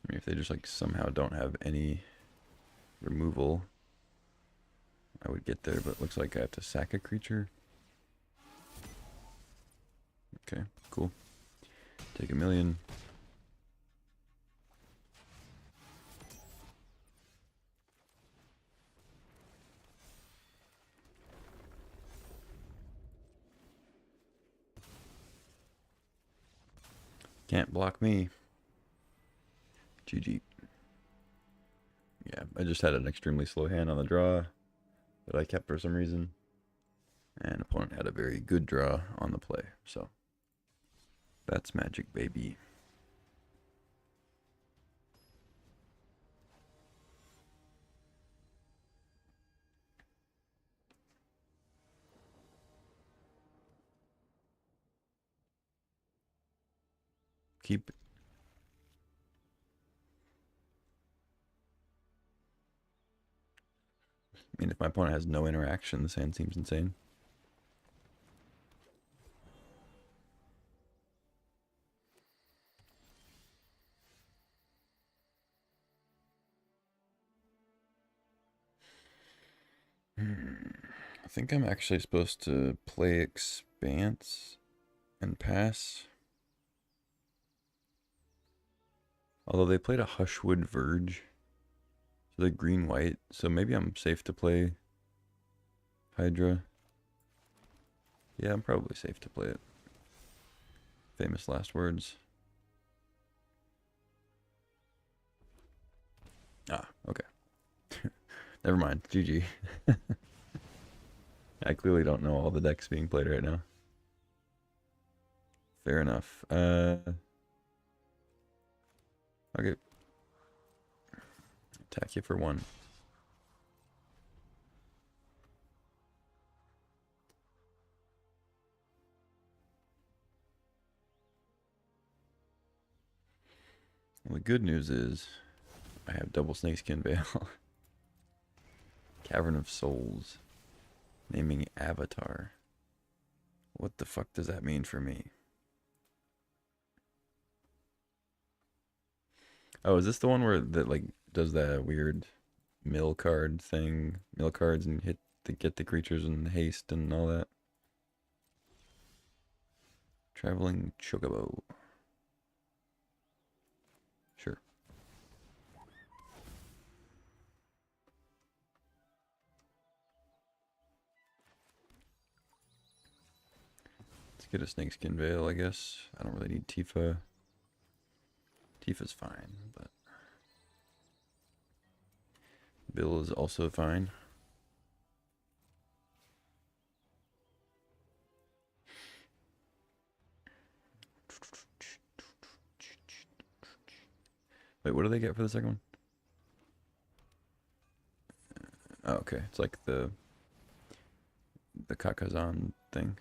I mean, if they just like somehow don't have any removal, I would get there, but it looks like I have to sack a creature. Okay, cool. Take a million. Can't block me. GG. Yeah, I just had an extremely slow hand on the draw that I kept for some reason. And opponent had a very good draw on the play. So that's magic, baby. Keep. I mean, if my opponent has no interaction, this hand seems insane. think I'm actually supposed to play Expanse and pass. Although they played a Hushwood Verge. So they're green-white. So maybe I'm safe to play Hydra. Yeah, I'm probably safe to play it. Famous last words. Ah, okay. Never mind. GG. I clearly don't know all the decks being played right now. Fair enough. Okay. Attack you for 1. Well, the good news is I have double Snakeskin Veil. Cavern of Souls. Naming Avatar. What the fuck does that mean for me? Oh, is this the one where that like does that weird mill card thing? Mill cards and hit to get the creatures and haste and all that. Traveling Chocobo. Sure. Let's get a Snakeskin Veil, I guess. I don't really need Tifa. Tifa's fine, but Bill is also fine. Wait, what do they get for the second one? Oh, okay. It's like the Kakazan thing.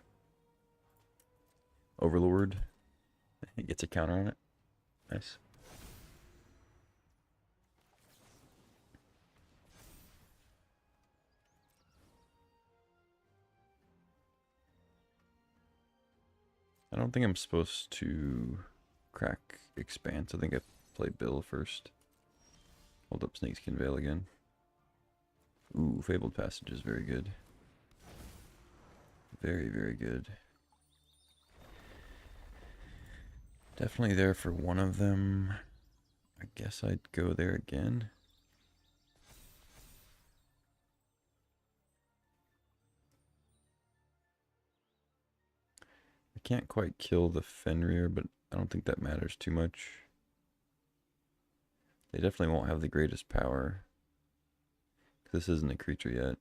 Overlord. He gets a counter on it. Nice. I don't think I'm supposed to crack Expanse. I think I play Bill first. Hold up Snakeskin Veil again. Ooh, Fabled Passage is very good. Very, very good. Definitely there for one of them. I guess I'd go there again. I can't quite kill the Fenrir, but I don't think that matters too much. They definitely won't have the greatest power. This isn't a creature yet.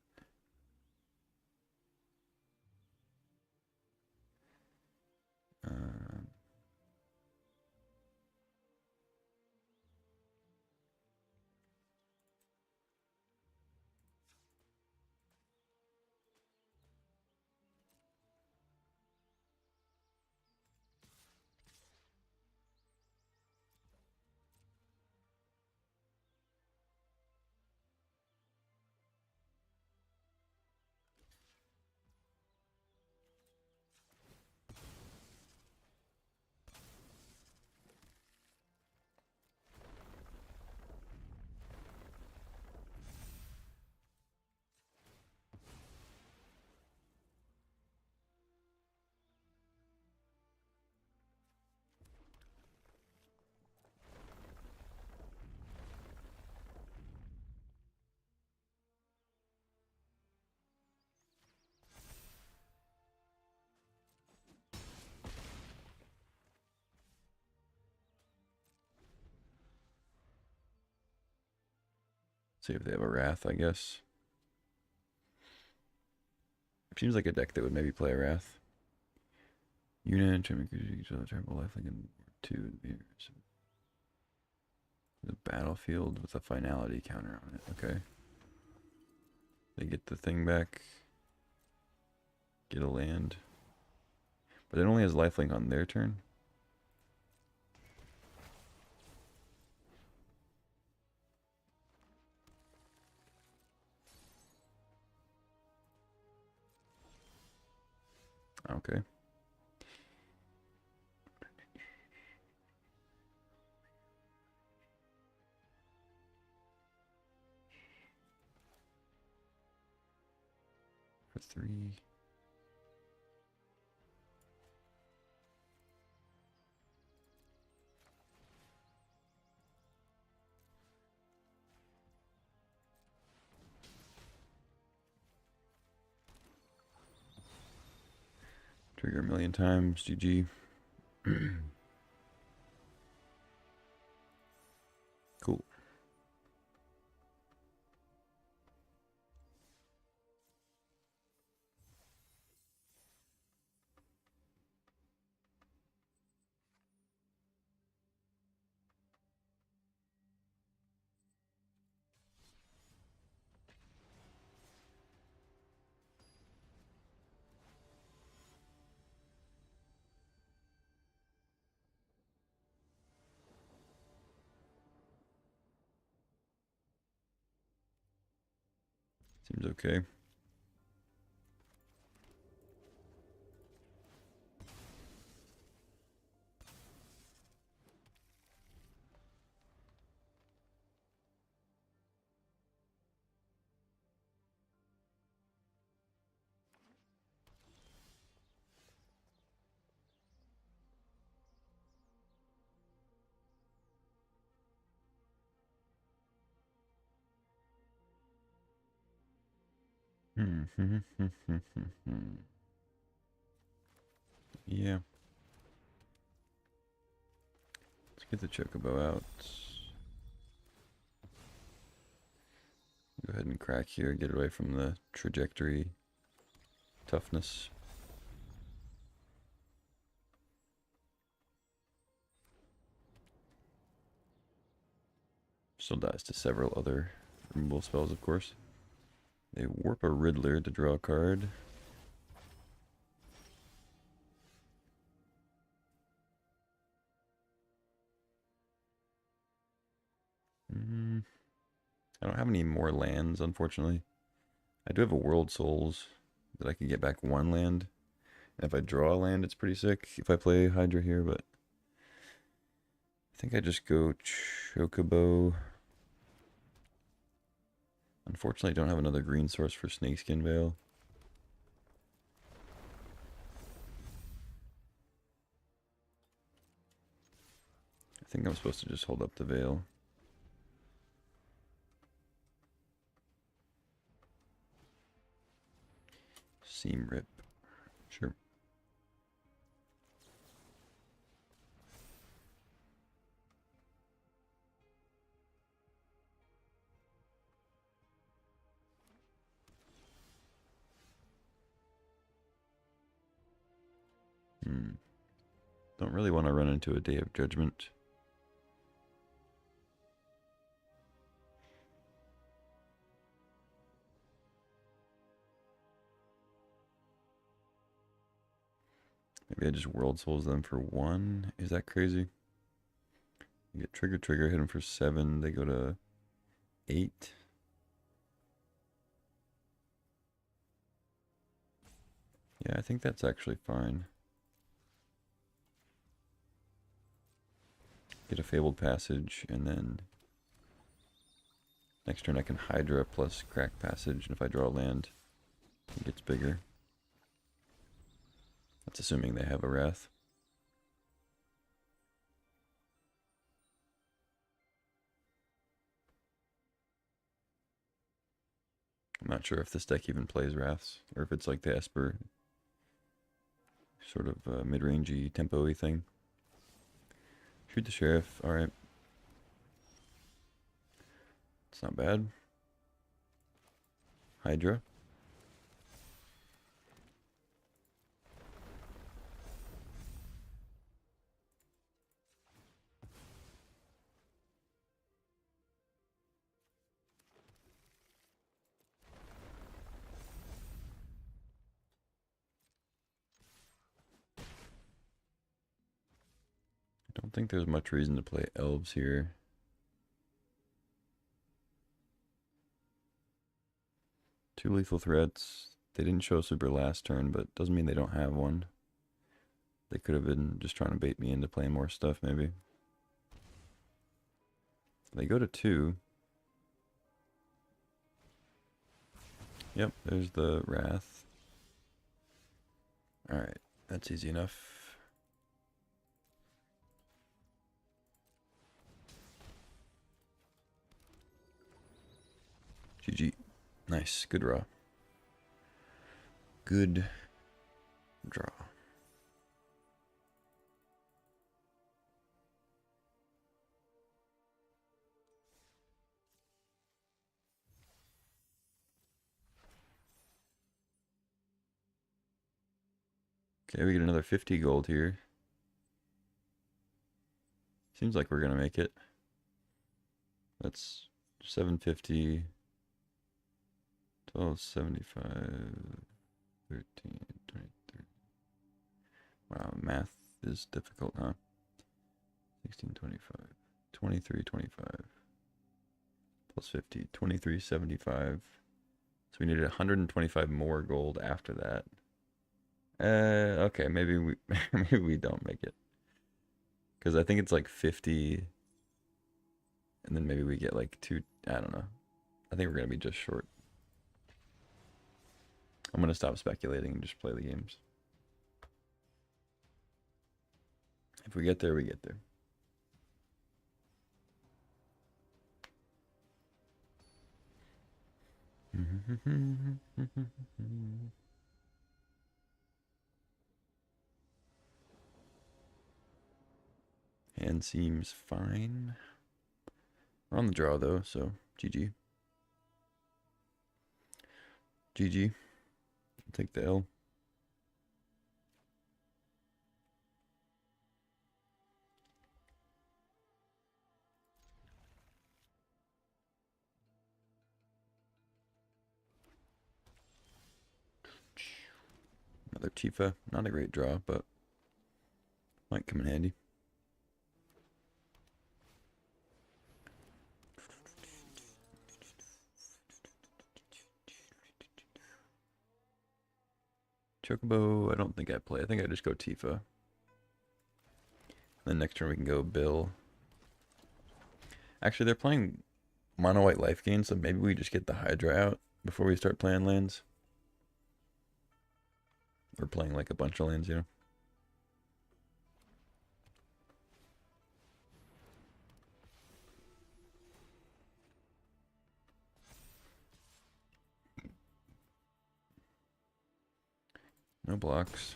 Um, See if they have a Wrath, I guess. Seems like a deck that would maybe play a Wrath. Unit, enchantment creature, each other terrible life like in 2. The battlefield with a finality counter on it. Okay. They get the thing back. Get a land. But it only has lifelink on their turn. Okay. For 3. Trigger a million times. GG. Cool. Seems okay. Yeah. Let's get the chocobo out. Go ahead and crack here, get away from the trajectory toughness. Still dies to several other removal spells, of course. They warp a Riddler to draw a card. I don't have any more lands, unfortunately. I do have a World Souls that I can get back 1 land. And if I draw a land, it's pretty sick if I play Hydra here, but I think I just go Chocobo. Unfortunately, I don't have another green source for Snakeskin Veil. I think I'm supposed to just hold up the Veil. Seam Rip. Sure. Don't really want to run into a Day of Judgment. Maybe I just World Souls them for 1. Is that crazy? You get Trigger, hit them for 7. They go to 8. Yeah, I think that's actually fine. Get a Fabled Passage, and then next turn I can Hydra plus Crack Passage, and if I draw a land, it gets bigger. That's assuming they have a Wrath. I'm not sure if this deck even plays Wraths, or if it's like the Esper sort of mid-rangey, tempo-y thing. Shoot the Sheriff, alright. It's not bad. Hydra. I don't think there's much reason to play Elves here. Two lethal threats. They didn't show super last turn, but doesn't mean they don't have one. They could have been just trying to bait me into playing more stuff, maybe. They go to 2. Yep, there's the Wrath. Alright, that's easy enough. GG. Nice. Good draw. Good draw. Okay, we get another 50 gold here. Seems like we're gonna make it. That's 750, 1275, 13, 23. Wow, math is difficult, huh? 1625, 2325, plus 50, 2375. So we needed 125 more gold after that. Okay, maybe we maybe we don't make it. Because I think it's like 50, and then maybe we get like two, I don't know. I think we're going to be just short. I'm going to stop speculating and just play the games. If we get there, we get there. Hand seems fine. We're on the draw though, so GG. GG. I'll take the L. Another Tifa. Not a great draw, but might come in handy. Chocobo, I don't think I play. I think I just go Tifa. Then next turn we can go Bill. Actually, they're playing mono white life gain, so maybe we just get the Hydra out before we start playing lands. We're playing like a bunch of lands, you know? No blocks.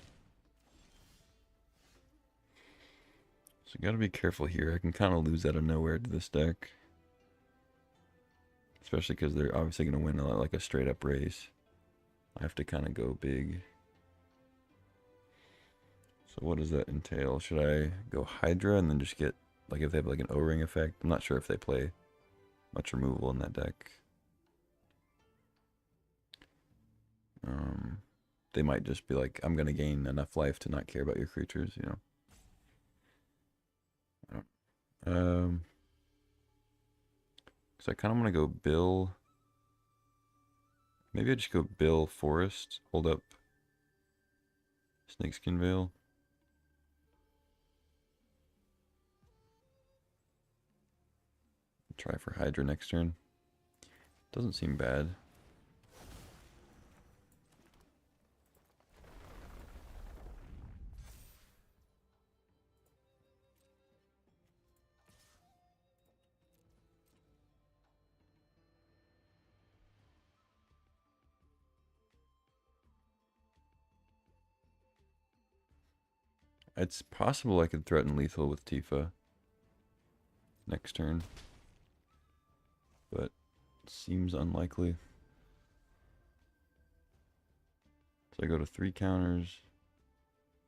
So you gotta be careful here. I can kind of lose out of nowhere to this deck. Especially because they're obviously going to win like a straight up race. I have to kind of go big. So what does that entail? Should I go Hydra and then just get, like if they have like an O-ring effect? I'm not sure if they play much removal in that deck. They might just be like, I'm going to gain enough life to not care about your creatures, you know? I don't, so I kind of want to go Bill. Maybe I just go Bill Forest, hold up Snakeskin Veil. Try for Hydra next turn. Doesn't seem bad. It's possible I could threaten lethal with Tifa next turn, but it seems unlikely. So I go to 3 counters,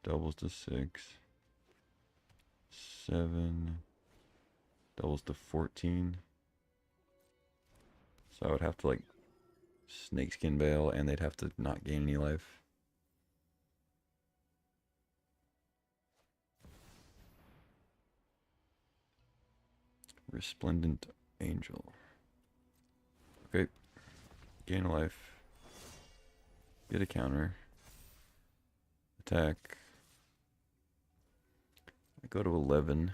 doubles to 6, 7, doubles to 14. So I would have to like Snakeskin Veil, and they'd have to not gain any life. Resplendent Angel. Okay. Gain a life. Get a counter. Attack. I go to 11.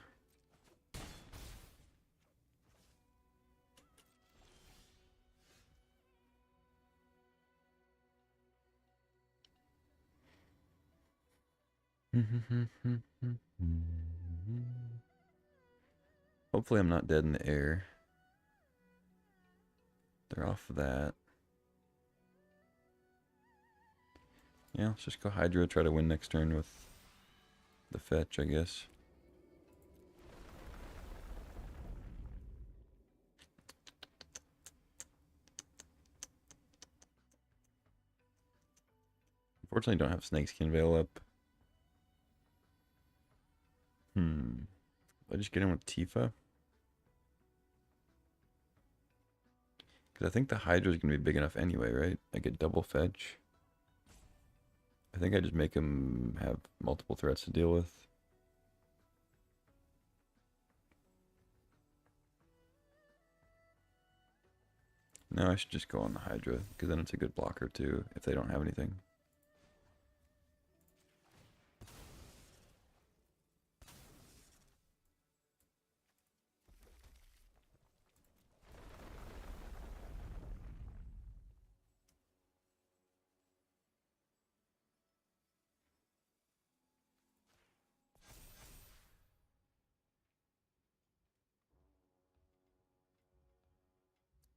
Hopefully I'm not dead in the air. They're off of that. Yeah, let's just go Hydra, try to win next turn with the fetch, I guess. Unfortunately, don't have Snakeskin Veil up. I just get in with Tifa? Because I think the Hydra is going to be big enough anyway, right? I get double fetch. I think I just make him have multiple threats to deal with. No, I should just go on the Hydra, because then it's a good blocker too, if they don't have anything.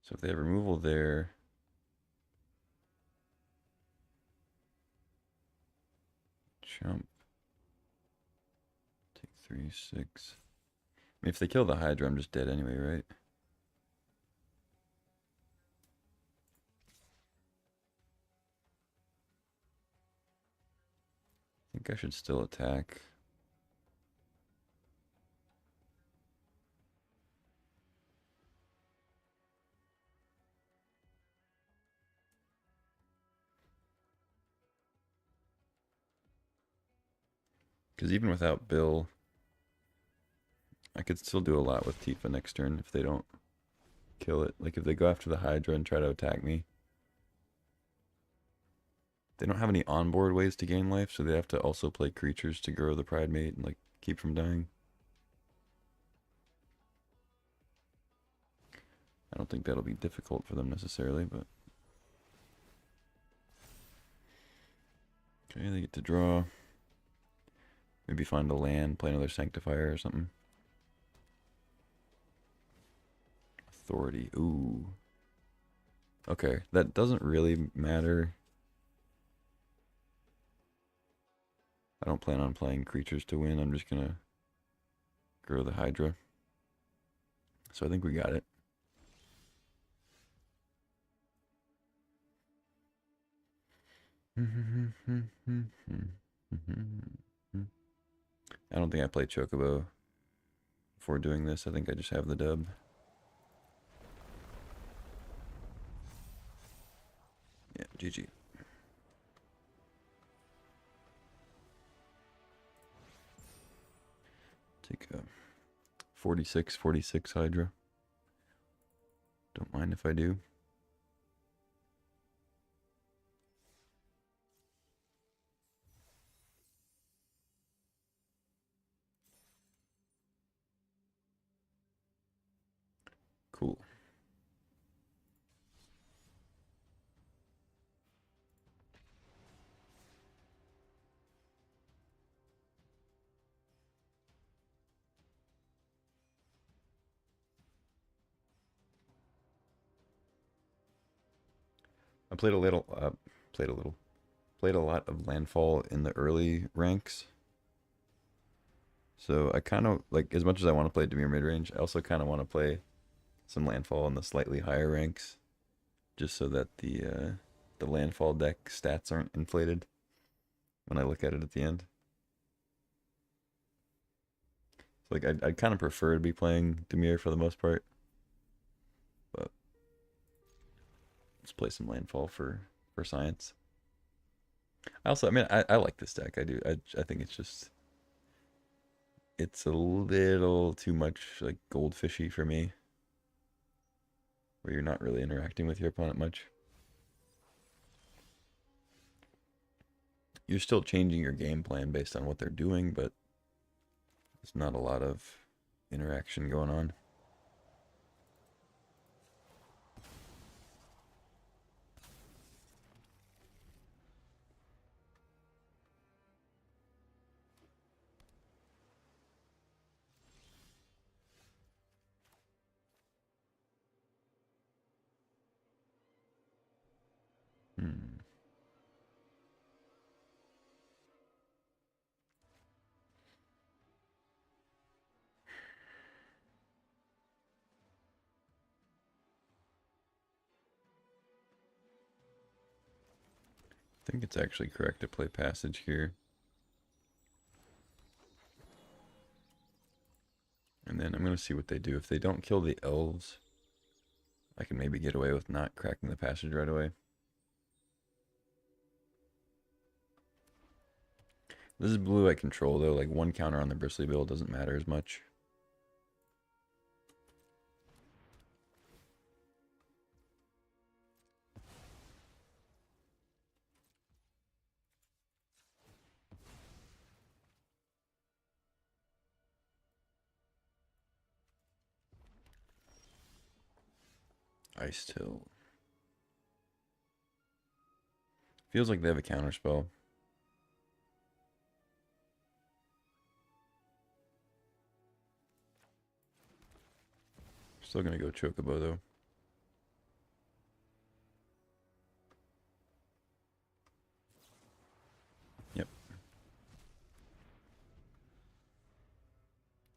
So if they have removal there, jump, take 3, 6. I mean, if they kill the Hydra, I'm just dead anyway, right? I think I should still attack. Because even without Bill, I could still do a lot with Tifa next turn if they don't kill it. Like if they go after the Hydra and try to attack me. They don't have any onboard ways to gain life, so they have to also play creatures to grow the Pride Mate and like keep from dying. I don't think that'll be difficult for them necessarily, but... Okay, they get to draw. Maybe find a land, play another Sanctifier or something. Authority, ooh. Okay, that doesn't really matter. I don't plan on playing creatures to win. I'm just gonna grow the Hydra. So I think we got it. I don't think I played Chocobo before doing this. I think I just have the dub. Yeah, GG. Take a 46 Hydra. Don't mind if I do. Cool. I played a little, played a lot of Landfall in the early ranks. So I kind of, like, as much as I want to play Dimir midrange, I also kind of want to play some Landfall in the slightly higher ranks, just so that the Landfall deck stats aren't inflated when I look at it at the end. So, like, I'd kind of prefer to be playing Dimir for the most part, but let's play some Landfall for science. I also, I mean, I like this deck. I do. I think it's just, it's a little too much like goldfishy for me, where you're not really interacting with your opponent much. You're still changing your game plan based on what they're doing, but there's not a lot of interaction going on. think it's actually correct to play Passage here. And then I'm going to see what they do. If they don't kill the elves, I can maybe get away with not cracking the Passage right away. This is blue I control, though. Like, one counter on the Bristly Bill doesn't matter as much. Ice Till. Feels like they have a counter spell. Still gonna go Chocobo though. Yep.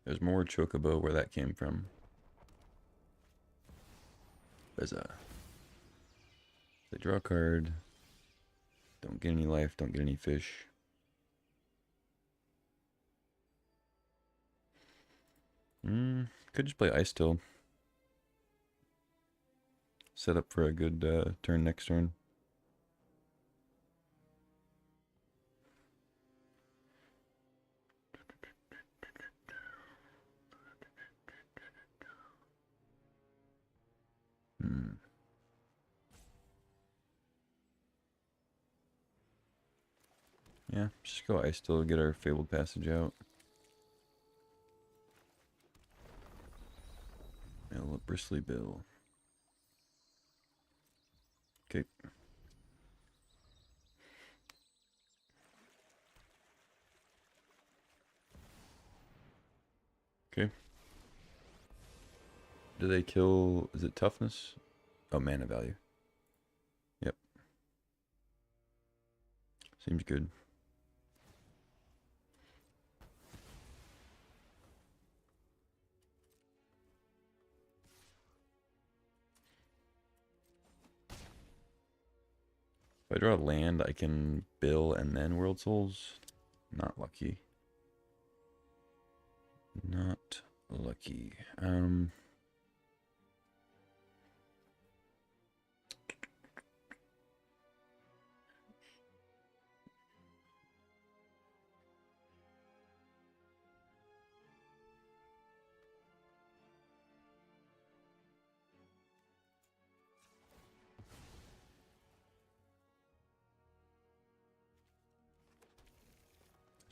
There's more Chocobo where that came from. There's a... They draw a card. Don't get any life, don't get any fish. Could just play Ice Till. Set up for a good turn next turn. Yeah, just go Ice Till, get our Fabled Passage out. Mill a Bristly Bill. Okay. Okay. Do they kill... Is it toughness? Oh, mana value. Yep. Seems good. If I draw land, I can bill and then World Souls. Not lucky. Not lucky.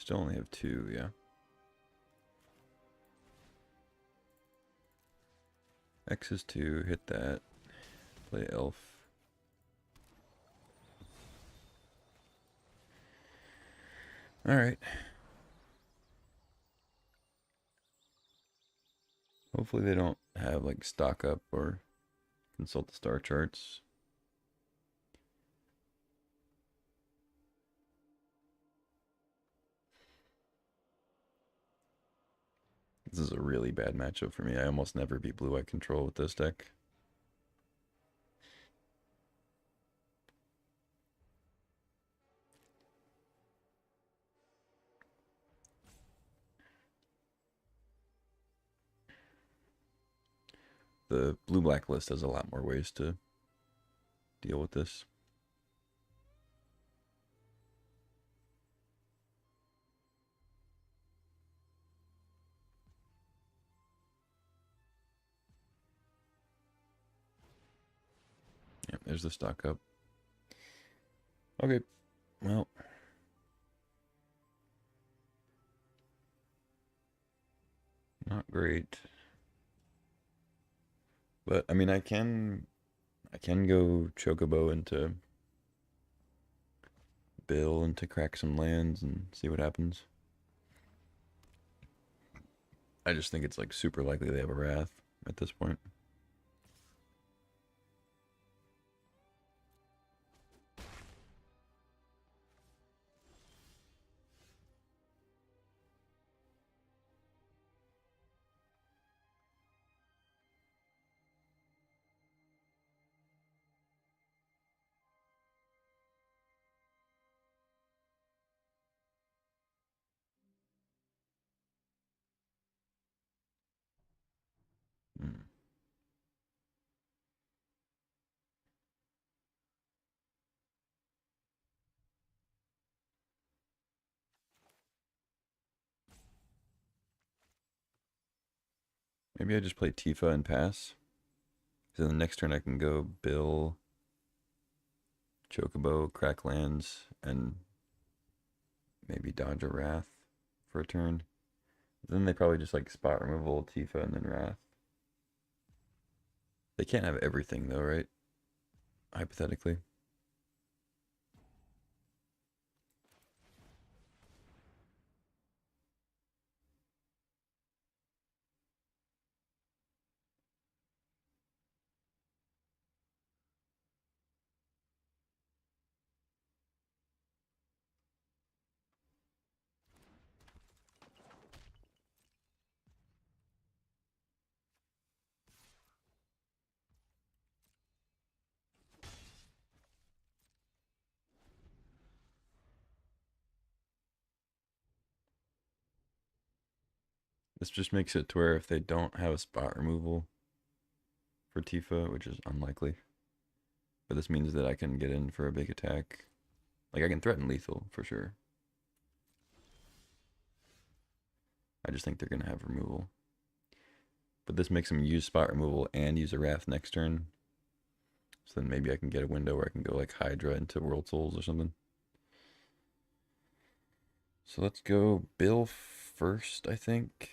Still only have 2, yeah. X is 2, hit that. Play Elf. Alright. Hopefully they don't have like stock up or consult the star charts. This is a really bad matchup for me. I almost never beat blue-white control with this deck. The blue-black list has a lot more ways to deal with this. Yep, there's the stock up. Okay, well. Not great. But, I mean, I can go Chocobo into Bill and to crack some lands and see what happens. I just think it's like super likely they have a Wrath at this point. Maybe I just play Tifa and pass. So the next turn I can go Bill, Chocobo, Cracklands, and maybe dodge a Wrath for a turn. Then they probably just like spot removal, Tifa, and then Wrath. They can't have everything though, right? Hypothetically. This just makes it to where if they don't have a spot removal for Tifa, which is unlikely, but this means that I can get in for a big attack. Like I can threaten lethal for sure. I just think they're gonna have removal. But this makes them use spot removal and use a Wrath next turn. So then maybe I can get a window where I can go like Hydra into World Souls or something. So let's go Bill first, I think.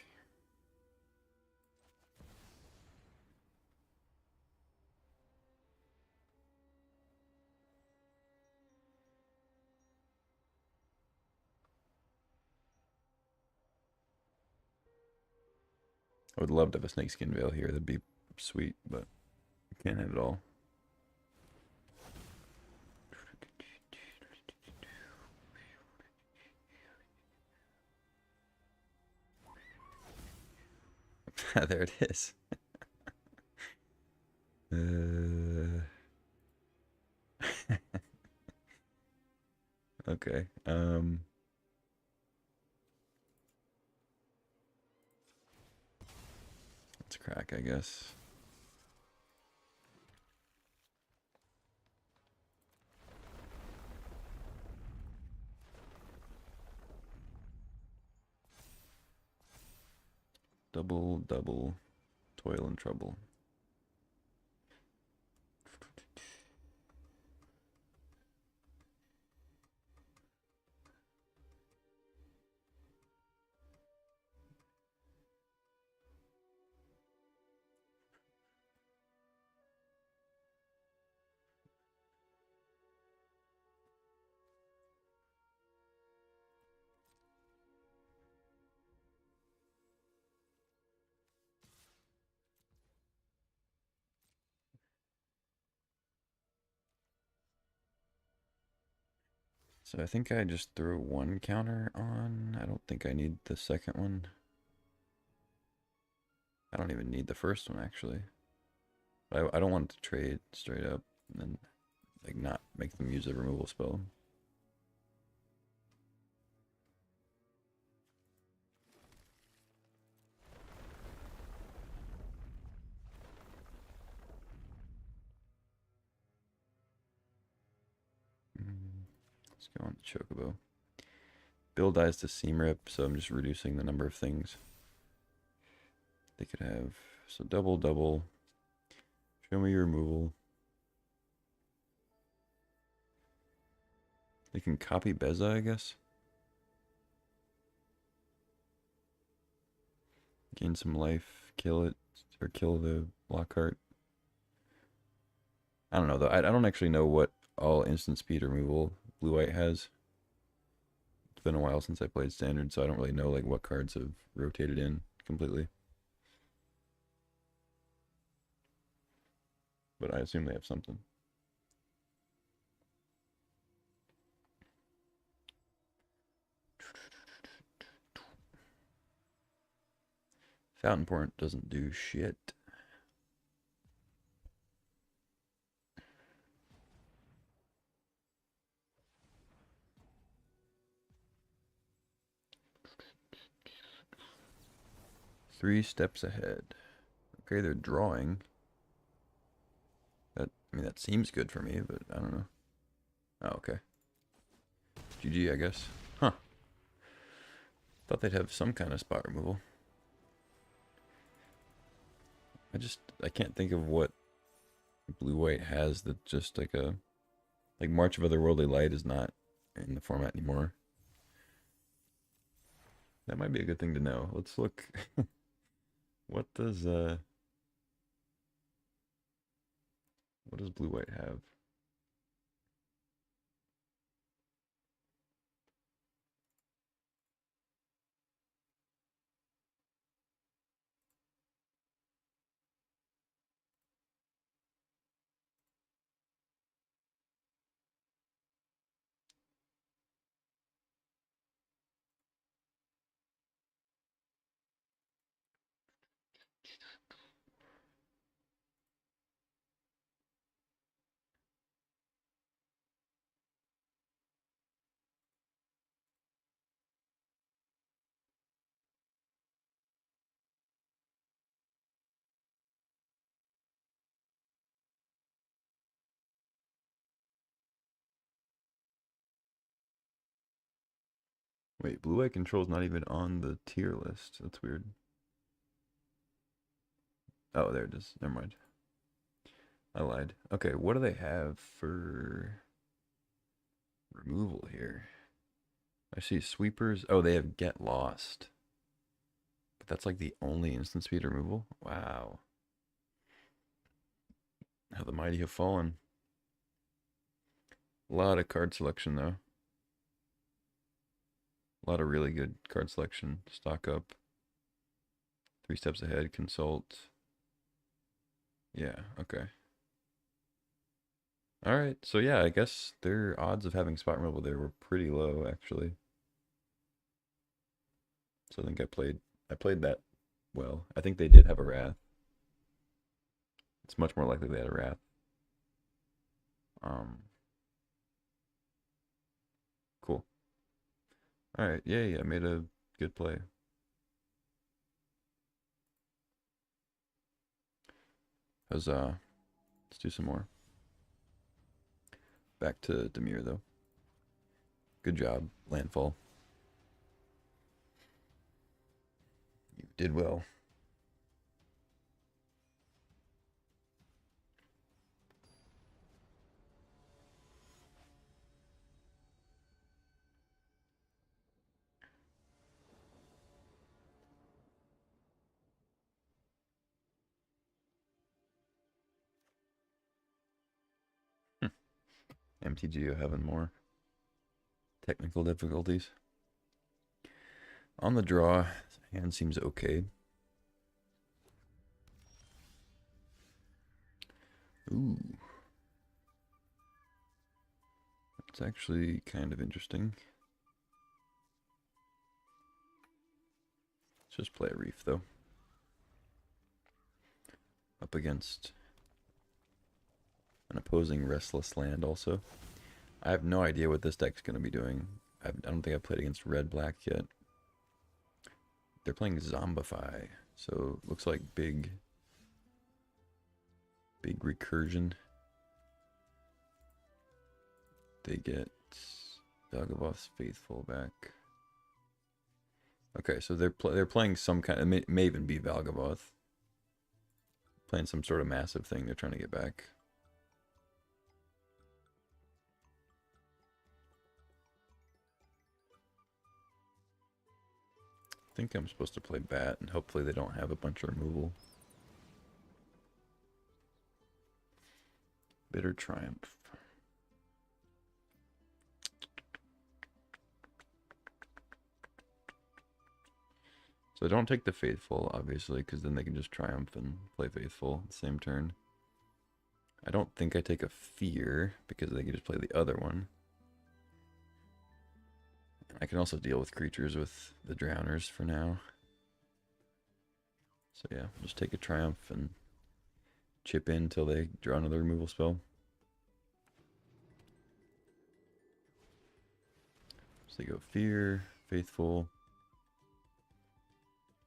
I would love to have a Snakeskin Veil here. That'd be sweet, but I can't have it all. There it is. Okay. Let's crack, I guess. Double, double, toil and trouble. So I think I just threw one counter on. I don't think I need the second one. I don't even need the first one, actually. I don't want to trade straight up and then like not make them use a removal spell. Let's go on the Chocobo. Bill dies to Seam Rip, so I'm just reducing the number of things they could have. So double, double. Show me your removal. They can copy Beza, I guess. Gain some life, kill it, or kill the Lockhart. I don't know though. I don't actually know what all instant speed removal blue-white has. It's been a while since I played Standard, so I don't really know like what cards have rotated in completely. But I assume they have something. Fountain Point doesn't do shit. Three steps ahead. Okay, they're drawing. That seems good for me, but I don't know. Oh, okay. GG, I guess. Huh. Thought they'd have some kind of spot removal. I can't think of what blue-white has that just like March of Otherworldly Light is not in the format anymore. That might be a good thing to know. Let's look. What does blue-white have? Wait, blue-white control's not even on the tier list. That's weird. Oh, there it is. Never mind. I lied. Okay, what do they have for removal here? I see sweepers. Oh, they have get lost. But that's like the only instant speed removal? Wow. How the mighty have fallen. A lot of card selection, though. A lot of really good card selection. Stock up. 3 steps ahead. Consult. Yeah, okay. Alright, so yeah, I guess their odds of having spot removal there were pretty low, actually. So I think I played that well. I think they did have a Wrath. It's much more likely they had a Wrath. Cool. Alright, yay, I made a good play. Huzzah. Let's do some more. Back to Demir, though. Good job, Landfall. You did well. MTG having more technical difficulties. On the draw, hand seems okay. Ooh. That's actually kind of interesting. Let's just play a Reef, though. Up against an opposing Restless Land, also. I have no idea what this deck's going to be doing. I don't think I've played against red-black yet. They're playing Zombify, so looks like big recursion. They get Valgavoth's Faithful back. Okay, so they're playing some kind of, it may even be Valgavoth. Playing some sort of massive thing they're trying to get back. I think I'm supposed to play Bat, and hopefully they don't have a bunch of removal. Bitter Triumph. So don't take the Faithful, obviously, because then they can just Triumph and play Faithful at the same turn. I don't think I take a Fear, because they can just play the other one. I can also deal with creatures with the Drowners for now. So yeah, just take a Triumph and chip in until they draw another removal spell. So they go Fear, Faithful.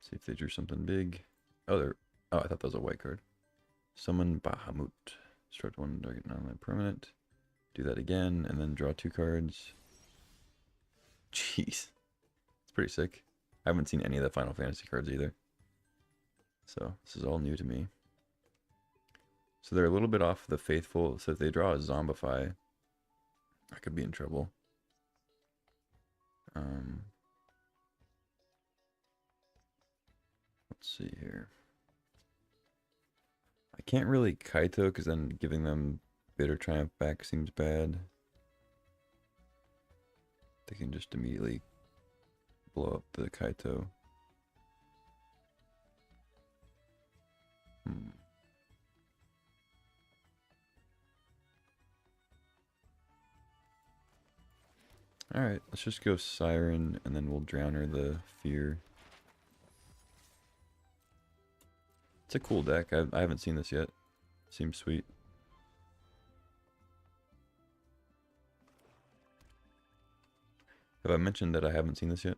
See if they drew something big. Oh, I thought that was a white card. Summon Bahamut. Start one target non-land permanent. Do that again, and then draw 2 cards. Jeez. It's pretty sick. I haven't seen any of the Final Fantasy cards either. So, this is all new to me. So they're a little bit off the faithful. So if they draw a Zombify, I could be in trouble. Let's see here. I can't really Kaito because then giving them Bitter Triumph back seems bad. They can just immediately blow up the Kaito. Alright, let's just go Siren and then we'll Drowner the Fear. It's a cool deck. I haven't seen this yet. Seems sweet. Have I mentioned that I haven't seen this yet?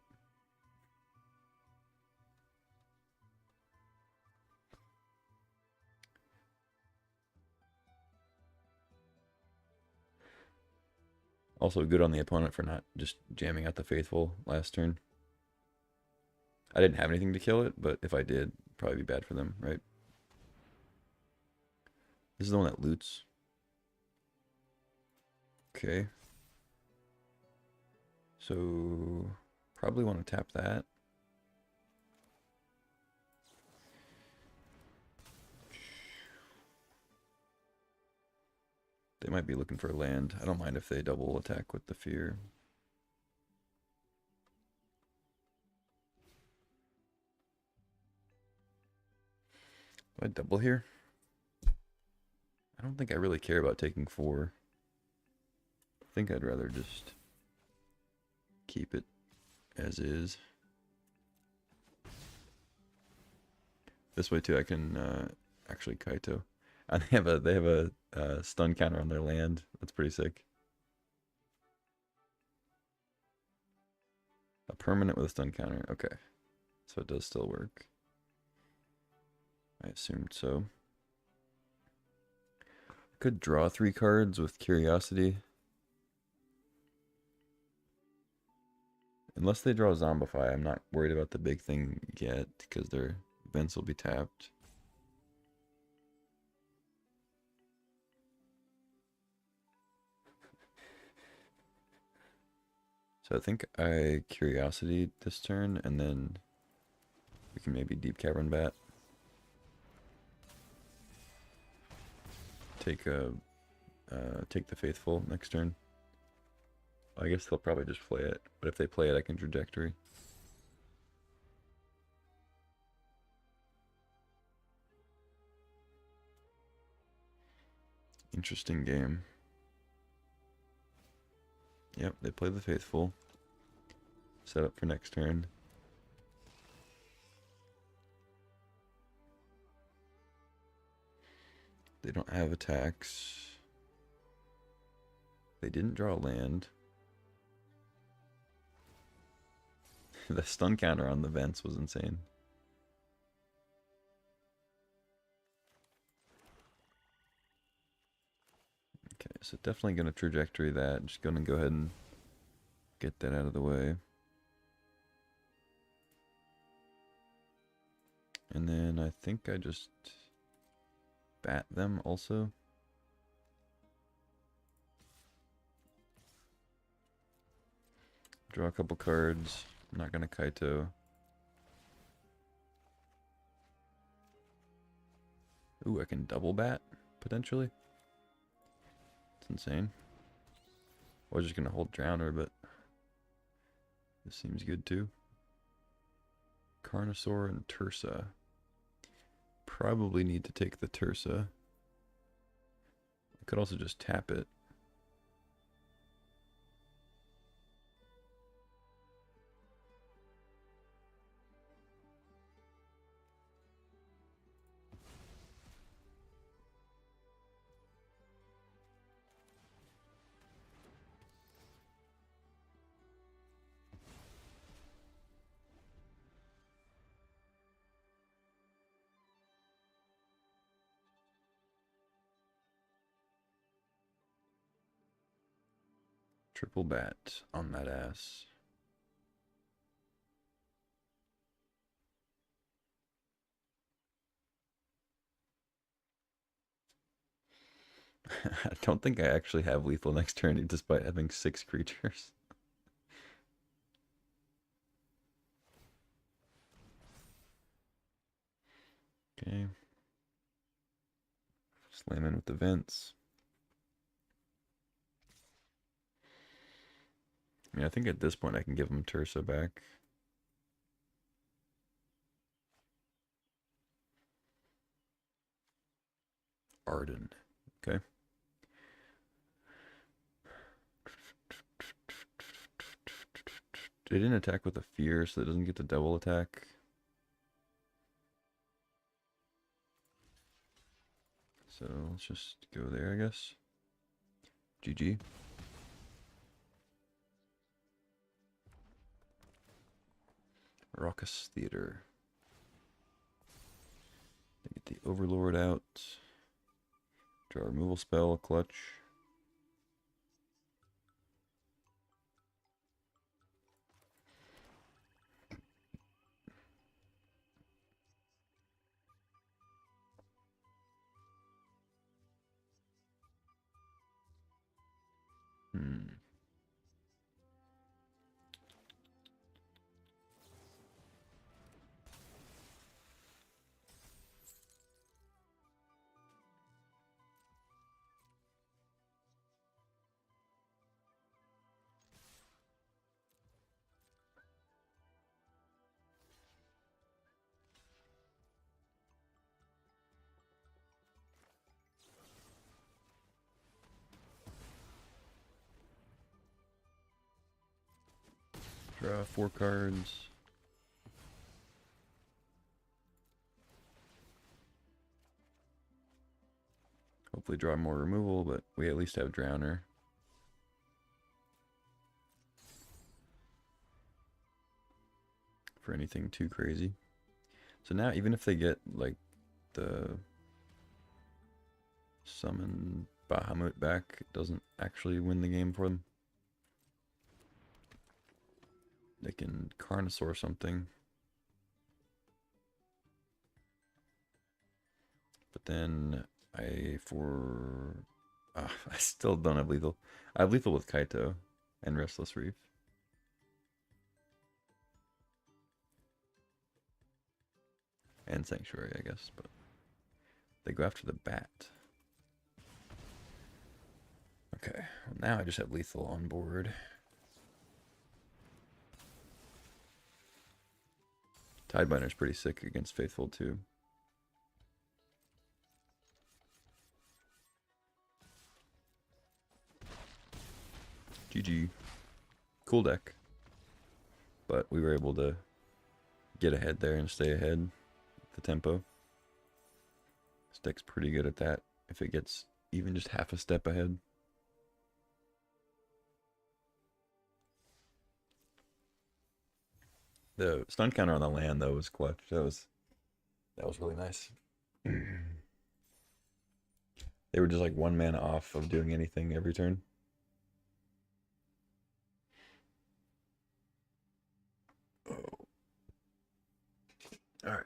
Also good on the opponent for not just jamming out the Faithful last turn. I didn't have anything to kill it, but if I did, it'd probably be bad for them, right? This is the one that loots. Okay. So, probably want to tap that. They might be looking for land. I don't mind if they double attack with the Fear. Do I double here? I don't think I really care about taking 4. I think I'd rather just keep it as is. This way too, I can actually Kaito. And they have a stun counter on their land. That's pretty sick. A permanent with a stun counter. Okay, so it does still work. I assumed so. Could draw 3 cards with Curiosity. Unless they draw Zombify, I'm not worried about the big thing yet because their events will be tapped. So I think I Curiosity this turn and then we can maybe Deep Cavern Bat. Take the Faithful next turn. I guess they'll probably just play it, but if they play it, I can Trajectory. Interesting game. Yep, they play the Faithful. Set up for next turn. They don't have attacks. They didn't draw land. The stun counter on the vents was insane. Okay, so definitely going to Trajectory that. Just going to go ahead and get that out of the way. And then I think I just bat them also. Draw a couple cards. I'm not going to Kaito. Ooh, I can double bat, potentially. It's insane. I was just going to hold Drowner, but this seems good too. Carnosaur and Tursa. Probably need to take the Tursa. I could also just tap it. Triple bat on that ass. I don't think I actually have lethal next turn, despite having 6 creatures. Okay. Slam in with the vents. I mean, I think at this point I can give him Tersa back. Arden. Okay. They didn't attack with a fear, so it doesn't get the double attack. So let's just go there, I guess. GG. Raucous Theater. Get the Overlord out. Draw a removal spell, clutch. Draw 4 cards. Hopefully draw more removal, but we at least have Drowner. For anything too crazy. So now even if they get like the summon Bahamut back, it doesn't actually win the game for them. They can Carnosaur something. But then I still don't have lethal. I have lethal with Kaito and Restless Reef. And Sanctuary, I guess, but they go after the bat. Okay, well now I just have lethal on board. Tidebinder's pretty sick against Faithful too. GG. Cool deck. But we were able to get ahead there and stay ahead with the tempo. This deck's pretty good at that if it gets even just half a step ahead. The stun counter on the land though was clutch. That was really nice. They were just like 1 mana off of doing anything every turn. Oh. Alright.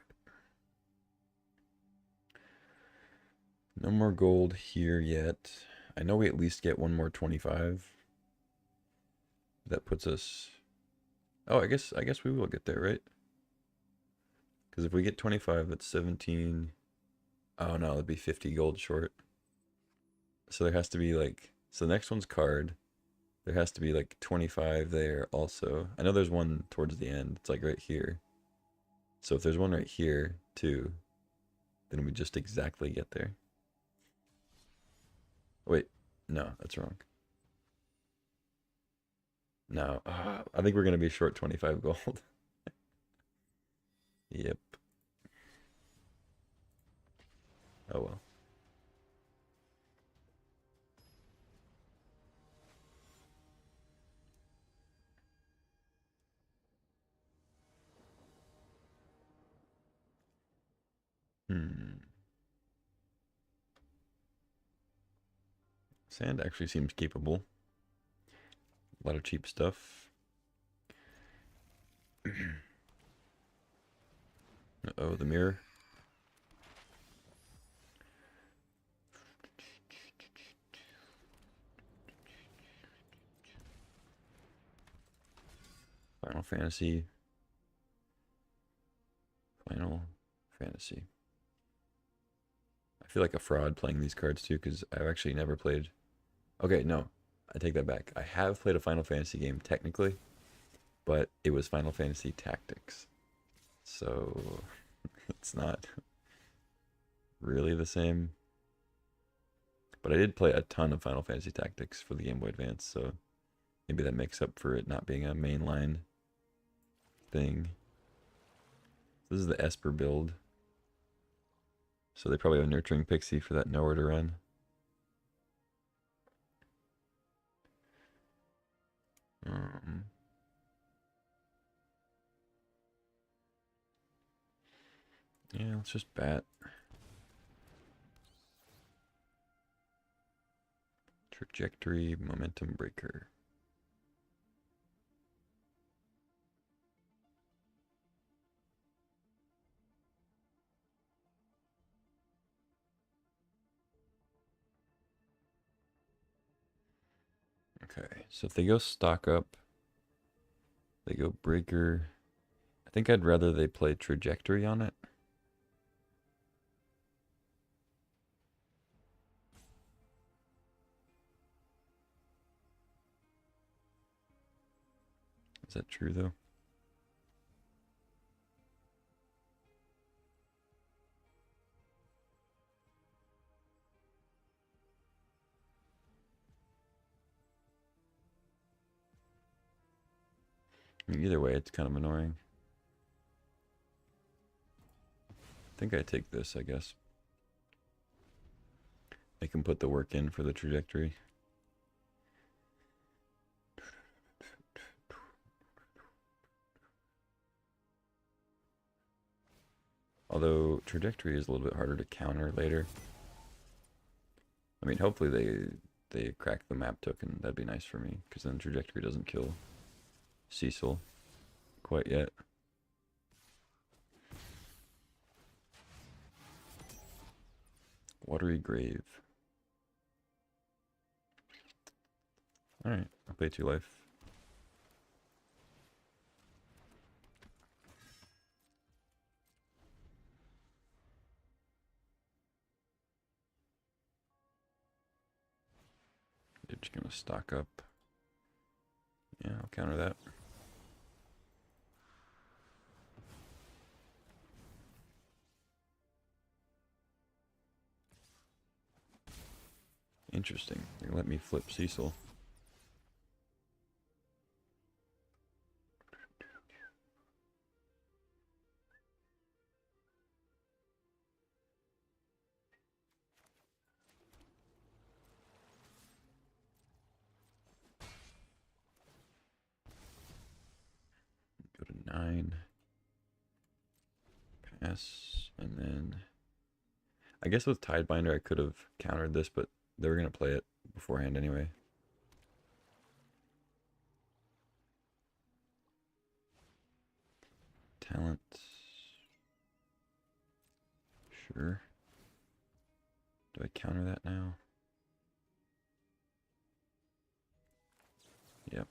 No more gold here yet. I know we at least get 1 more 25. That puts us... Oh, I guess we will get there, right? Because if we get 25, that's 17. Oh no, that'd be 50 gold short. So there has to be like... So the next one's card. There has to be like 25 there also. I know there's one towards the end. It's like right here. So if there's one right here too, then we just exactly get there. Wait, no, that's wrong. No, I think we're going to be short 25 gold. Yep. Oh well. Sand actually seems capable. A lot of cheap stuff. Uh-oh, the mirror. Final Fantasy. Final Fantasy. I feel like a fraud playing these cards too, because I've actually never played. Okay, no, I take that back. I have played a Final Fantasy game technically, but it was Final Fantasy Tactics. So it's not really the same. But I did play a ton of Final Fantasy Tactics for the Game Boy Advance, so maybe that makes up for it not being a mainline thing. This is the Esper build. So they probably have a Nurturing Pixie for that Nowhere to Run. Yeah, let's just bat. Trajectory, Momentum Breaker. Okay, so if they go stock up, they go Breaker. I think I'd rather they play Trajectory on it. Is that true though? I mean, either way, it's kind of annoying. I think I take this, I guess. I can put the work in for the Trajectory. Although Trajectory is a little bit harder to counter later. I mean, hopefully they crack the map token. That'd be nice for me, because then Trajectory doesn't kill Cecil quite yet. Watery Grave. Alright, I'll pay 2 life. They're just gonna stock up. Yeah, I'll counter that. Interesting. They let me flip Cecil. Go to 9. Pass. And then I guess with Tidebinder I could have countered this, but they were gonna play it beforehand anyway. Talent. Sure. Do I counter that now? Yep.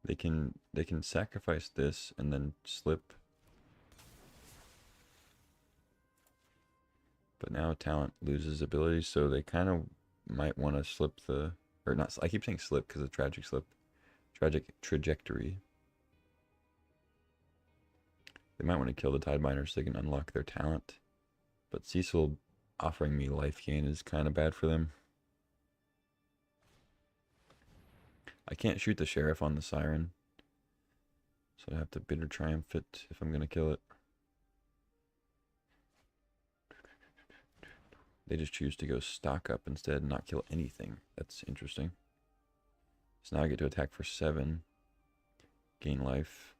They can sacrifice this and then slip. But now talent loses ability, so they kind of might want to slip the, or not, I keep saying slip because of tragic slip. Tragic trajectory. They might want to kill the Tidebinder so they can unlock their talent. But Cecil offering me life gain is kind of bad for them. I can't shoot the Sheriff on the Siren. So I have to Bitter Triumph it if I'm going to kill it. They just choose to go stock up instead and not kill anything. That's interesting. So now I get to attack for 7. Gain life.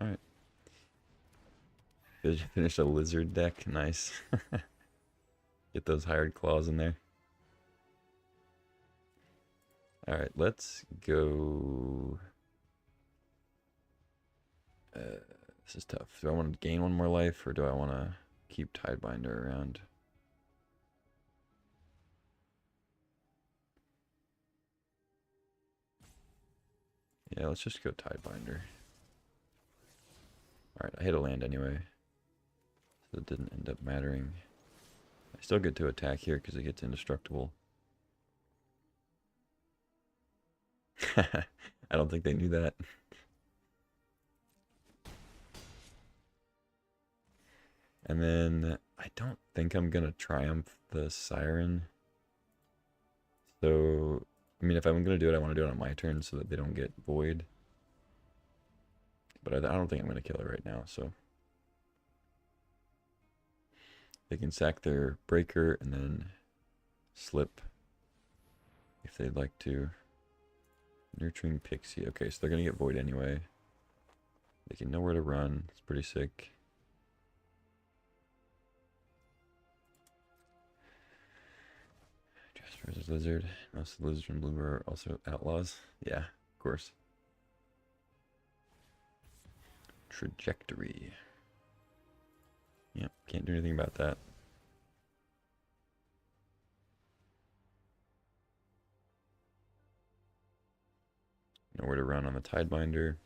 Alright. Finish a lizard deck. Nice. Get those hired claws in there. Alright, let's go... This is tough. Do I want to gain one more life, or do I want to keep Tidebinder around? Yeah, let's just go Tidebinder. Alright, I hit a land anyway. So it didn't end up mattering. I still get to attack here because it gets indestructible. I don't think they knew that. And then I don't think I'm going to Triumph the Siren. So, I mean, if I'm going to do it, I want to do it on my turn so that they don't get void. But I don't think I'm going to kill it right now, so. They can sack their breaker and then slip if they'd like to. Nurturing Pixie. Okay, so they're going to get void anyway. They can know where to run. It's pretty sick. Jasper versus Lizard. Most of the Lizard and Blue are also outlaws. Yeah, of course. Trajectory. Yep, can't do anything about that. Nowhere to run on the Tidebinder.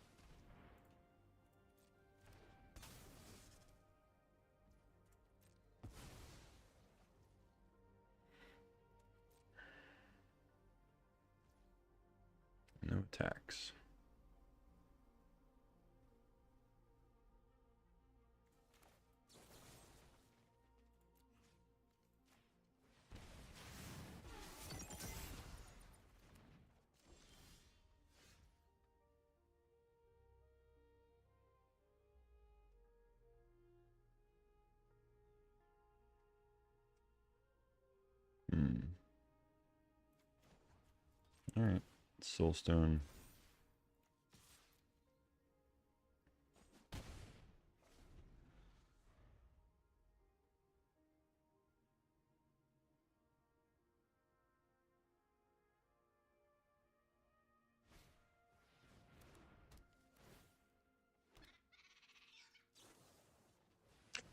No attacks. Alright. Soulstone.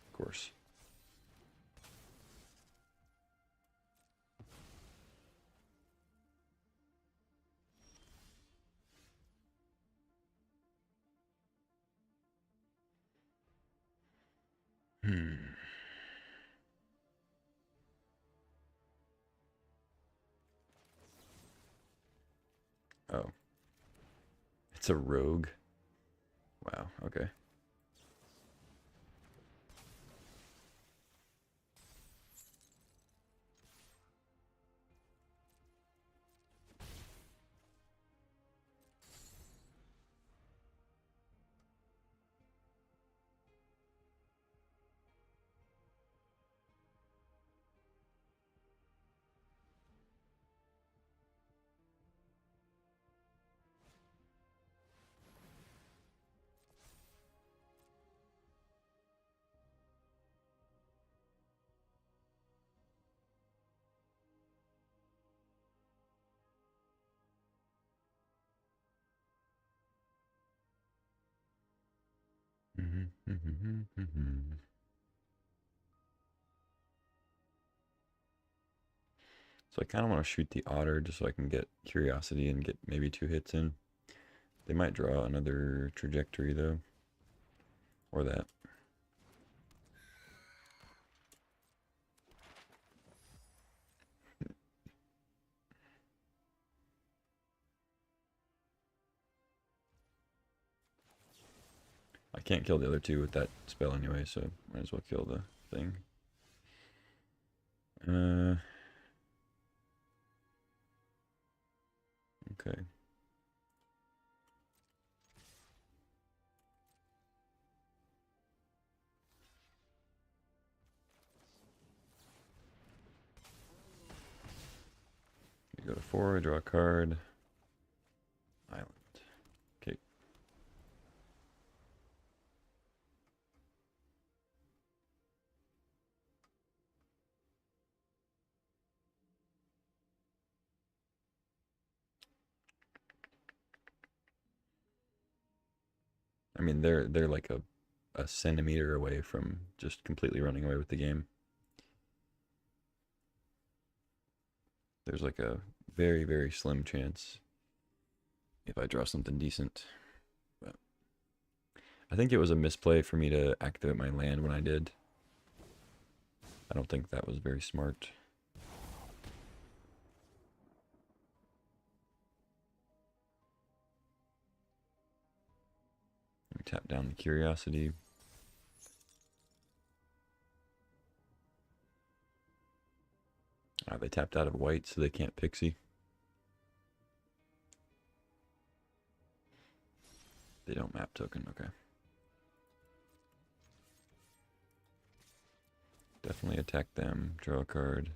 Of course. Oh. It's a rogue. Wow, okay. So I kind of want to shoot the otter just so I can get curiosity and get maybe 2 hits in. They might draw another trajectory though. Or that. I can't kill the other 2 with that spell anyway, so might as well kill the thing. Okay. You go to 4, draw a card. Island. Okay. I mean, they're like a a centimeter away from just completely running away with the game. There's like a very, very slim chance if I draw something decent. But I think it was a misplay for me to activate my land when I did. I don't think that was very smart. Let me tap down the Curiosity. They tapped out of white, so they can't Pixie. They don't map token, okay. Definitely attack them. Draw a card.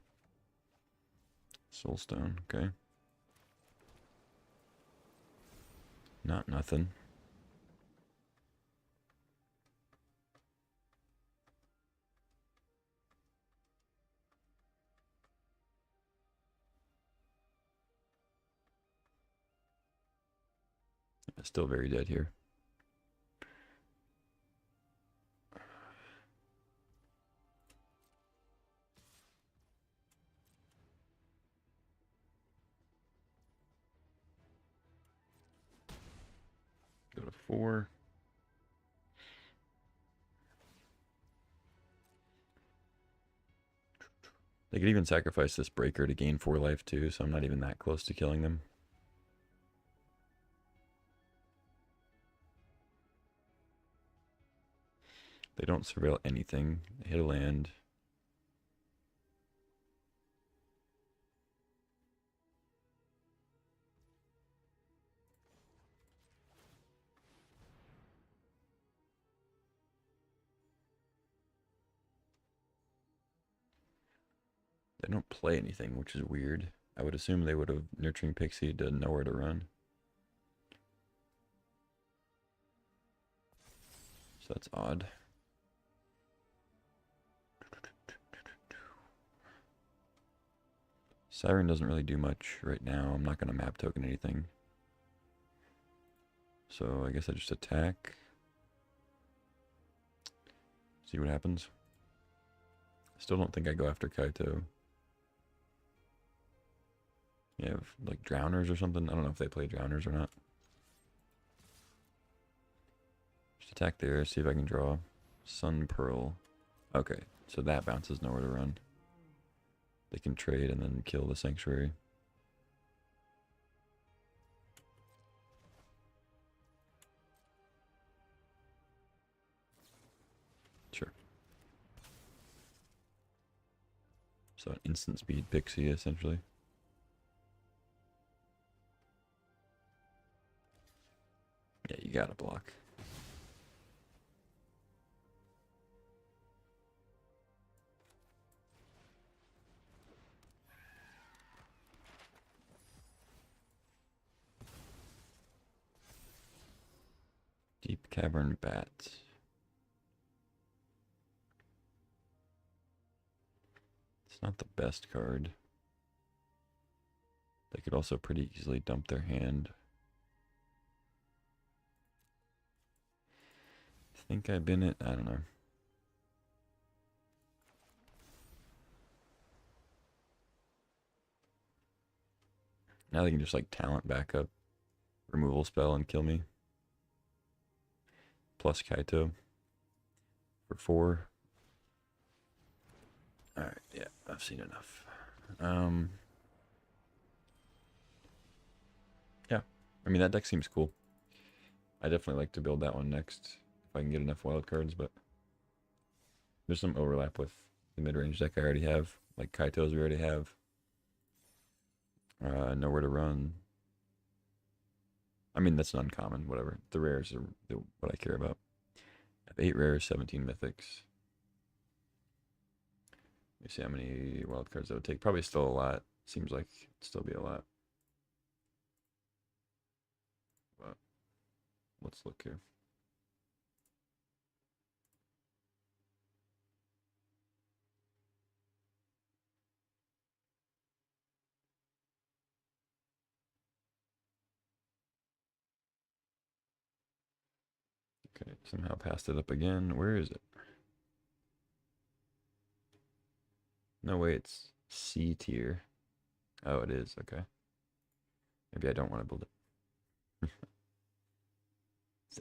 Soulstone, okay. Not nothing. Still very dead here. Go to 4. They could even sacrifice this breaker to gain 4 life too, so I'm not even that close to killing them. They don't surveil anything. They hit a land. They don't play anything, which is weird. I would assume they would have Nurturing Pixie to nowhere to run. So that's odd. Siren doesn't really do much right now. I'm not going to map token anything. So I guess I just attack. See what happens. Still don't think I go after Kaito. You have like Drowners or something. I don't know if they play Drowners or not. Just attack there, see if I can draw Sun Pearl. Okay, so that bounces nowhere to run. They can trade and then kill the Sanctuary. Sure. So an instant speed Pixie, essentially. Yeah, you gotta block. Deep Cavern Bat. It's not the best card. They could also pretty easily dump their hand. Think I've been it? I don't know. Now they can just like talent backup, removal spell, and kill me. Plus Kaito for 4. Alright, yeah, I've seen enough. Yeah, I mean, that deck seems cool. I definitely like to build that one next if I can get enough wild cards, but there's some overlap with the mid-range deck I already have, like Kaito's we already have. Nowhere to run. I mean, that's an uncommon, whatever. The rares are what I care about. I have 8 rares, 17 mythics. Let me see how many wild cards that would take. Probably still a lot. Seems like it'd still be a lot. But let's look here. Okay, somehow passed it up again. Where is it? No way, it's C tier. Oh, it is. Okay. Maybe I don't want to build it.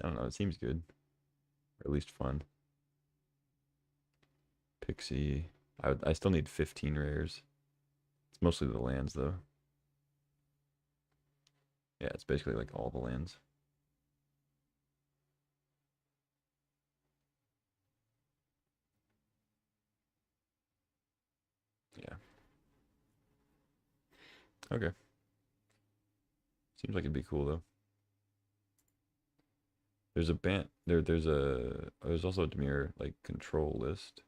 I don't know. It seems good. Or at least fun. Pixie. I still need 15 rares. It's mostly the lands, though. Yeah, it's basically like all the lands. Yeah. Okay. Seems like it'd be cool, though. There's a band there's also a Demir like control list.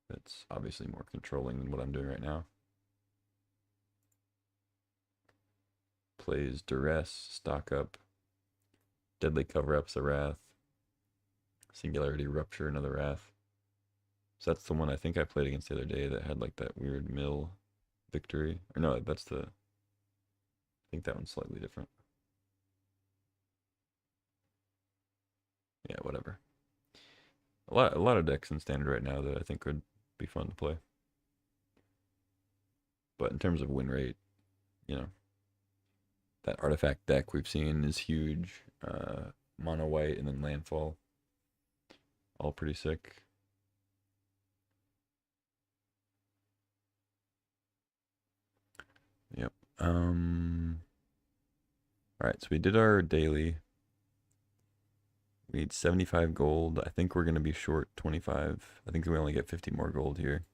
That's obviously more controlling than what I'm doing right now. Plays Duress, Stock Up, Deadly Cover-Up's a Wrath, Singularity Rupture, another Wrath. So that's the one I think I played against the other day that had like that weird mill victory. Or no, that's the, I think that one's slightly different. Yeah, whatever. A lot of decks in standard right now that I think would be fun to play. But in terms of win rate, you know, that artifact deck we've seen is huge. Mono white and then landfall. All pretty sick. Yep. Alright, so we did our daily. We need 75 gold. I think we're going to be short 25. I think we only get 50 more gold here.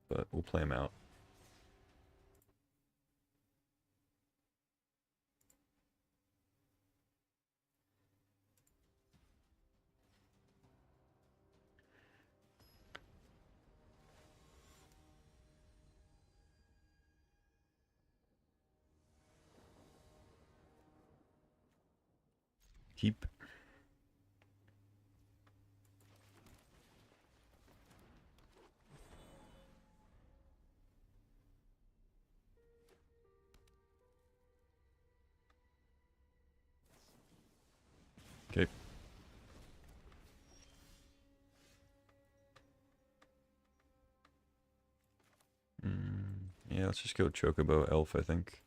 But we'll play them out. Keep. Okay. Yeah, let's just go Chocobo Elf, I think.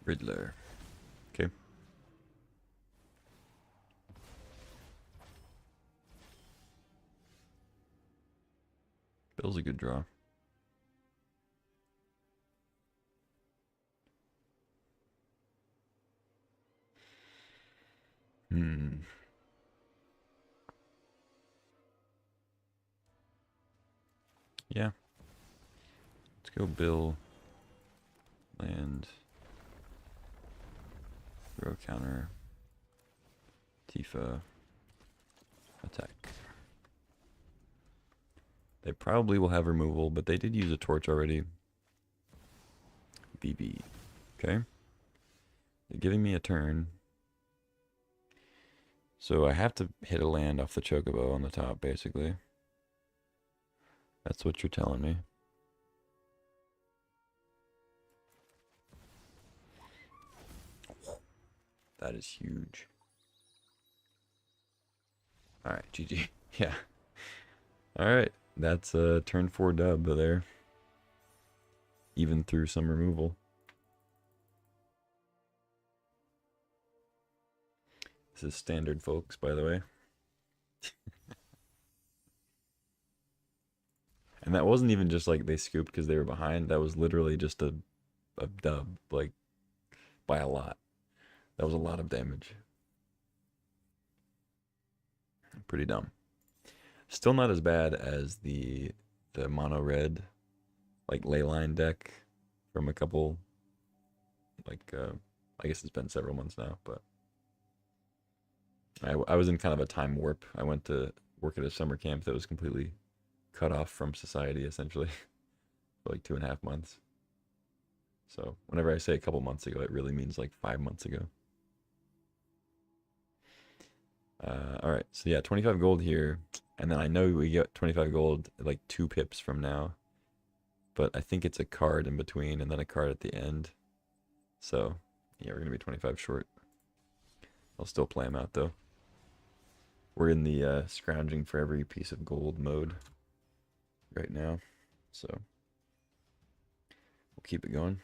Riddler. Okay. Bill's a good draw. Yeah. Let's go Bill. Land. Throw counter. Tifa. Attack. They probably will have removal, but they did use a torch already. VV. Okay. They're giving me a turn. So I have to hit a land off the Chocobo on the top, basically. That's what you're telling me. That is huge. Alright, GG. Yeah. Alright, that's a turn 4 dub there. Even through some removal. This is standard, folks, by the way. And that wasn't even just like they scooped because they were behind. That was literally just a dub, like, by a lot. That was a lot of damage. Pretty dumb. Still not as bad as the mono red, like, leyline deck from a couple, like, I guess it's been several months now, but I was in kind of a time warp. I went to work at a summer camp that was completely cut off from society, essentially, for like 2.5 months. So whenever I say a couple months ago, it really means like 5 months ago. All right, so yeah, 25 gold here, and then I know we get 25 gold like 2 pips from now, but I think it's a card in between and then a card at the end. So yeah, we're gonna be 25 short. I'll still play them out though. We're in the scrounging for every piece of gold mode right now, so we'll keep it going.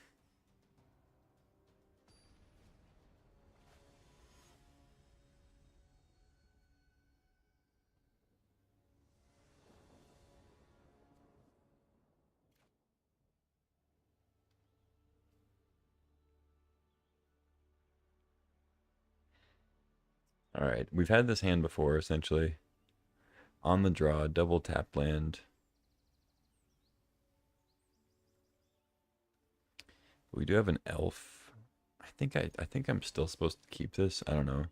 All right, we've had this hand before, essentially. On the draw, double tap land. We do have an elf. I think I'm still supposed to keep this. I don't know.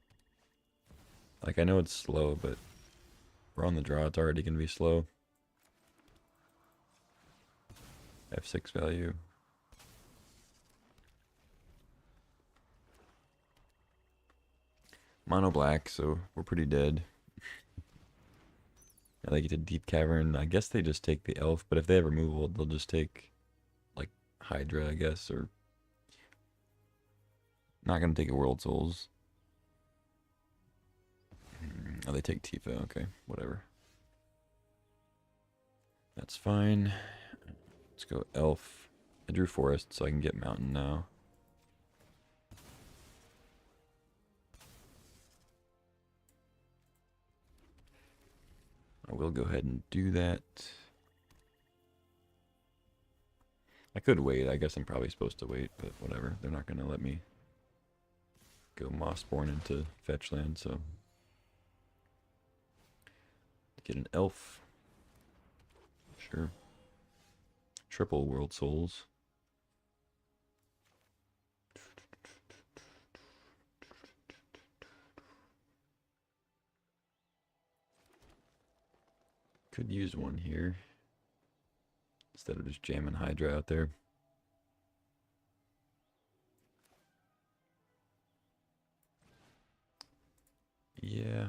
Like I know it's slow, but we're on the draw. It's already gonna be slow. F6 value. Mono black, so we're pretty dead. Yeah, they get to deep cavern. I guess they just take the elf, but if they have removal, they'll just take like Hydra, I guess, or not gonna take a World Souls. Oh, they take Tifa. Okay, whatever. That's fine. Let's go elf. I drew forest, so I can get mountain now. I will go ahead and do that. I could wait. I guess I'm probably supposed to wait, but whatever. They're not going to let me go Mossborn into fetch land, so get an elf. Sure. Triple World Souls. Could use one here instead of just jamming Hydra out there. Yeah.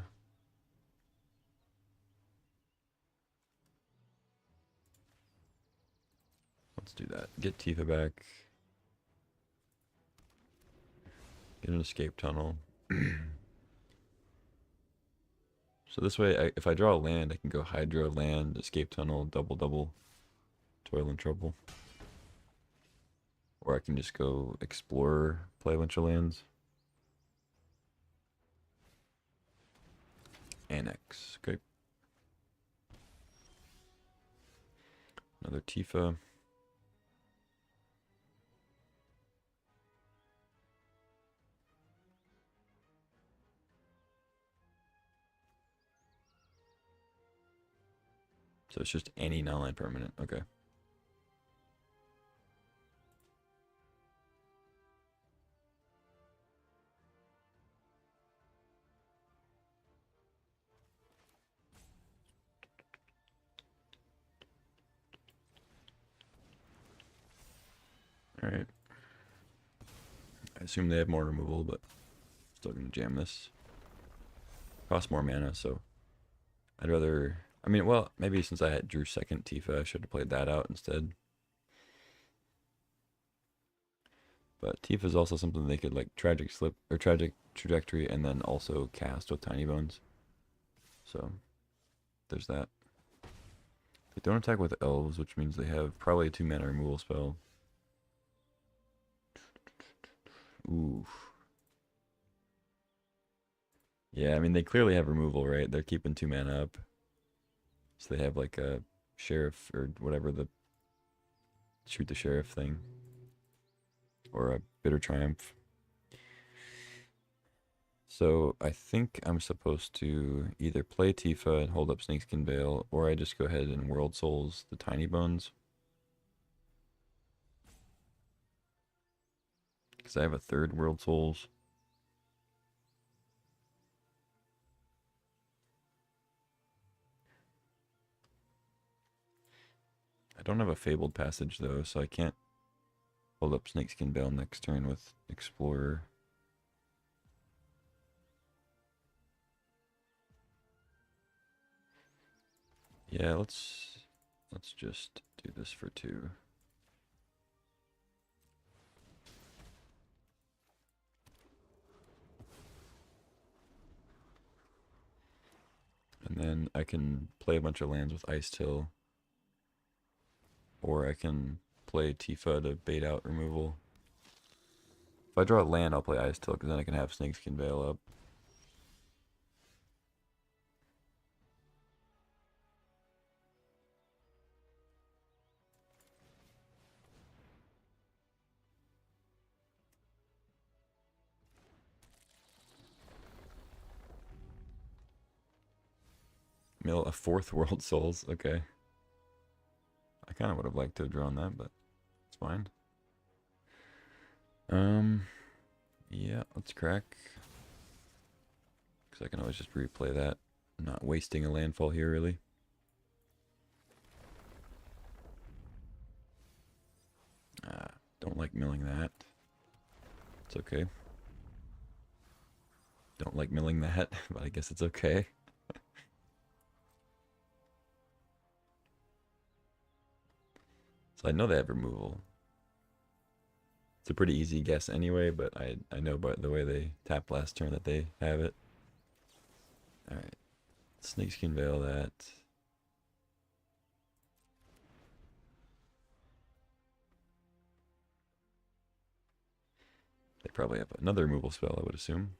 Let's do that. Get Tifa back. Get an escape tunnel. So this way, if I draw a land, I can go Hydra, land, escape tunnel, double, double, toil and trouble. Or I can just go Explorer, play a bunch of lands. Annex, okay. Another Tifa. So it's just any non-land permanent, okay. Alright. I assume they have more removal, but still gonna jam this. Costs more mana, so I'd rather... I mean, well, maybe since I drew second Tifa, I should have played that out instead. But Tifa is also something they could like Tragic Slip or Tragic Trajectory and then also cast with Tiny Bones. So there's that. They don't attack with elves, which means they have probably a 2-mana removal spell. Ooh. Yeah, I mean they clearly have removal, right? They're keeping 2 mana up. So they have like a sheriff or whatever, the shoot the sheriff thing. Or a bitter triumph. So I think I'm supposed to either play Tifa and hold up Snakeskin Veil, or I just go ahead and World Souls the Tiny Bones. Because I have a third World Souls. I don't have a Fabled Passage though, so I can't hold up Snakeskin Veil next turn with Explorer. Yeah, let's just do this for 2. And then I can play a bunch of lands with Ice Till, or I can play Tifa to bait out removal. If I draw a land, I'll play Ice Till, because then I can have Snakeskin Veil up. Mill a 4th World Souls, okay. I kind of would have liked to have drawn that, but it's fine. Yeah, let's crack. Because I can always just replay that. I'm not wasting a landfall here, really. Don't like milling that. It's okay. Don't like milling that, but I guess it's okay. So I know they have removal. It's a pretty easy guess anyway, but I know by the way they tap last turn that they have it. Alright. Snakeskin Veil that. They probably have another removal spell, I would assume.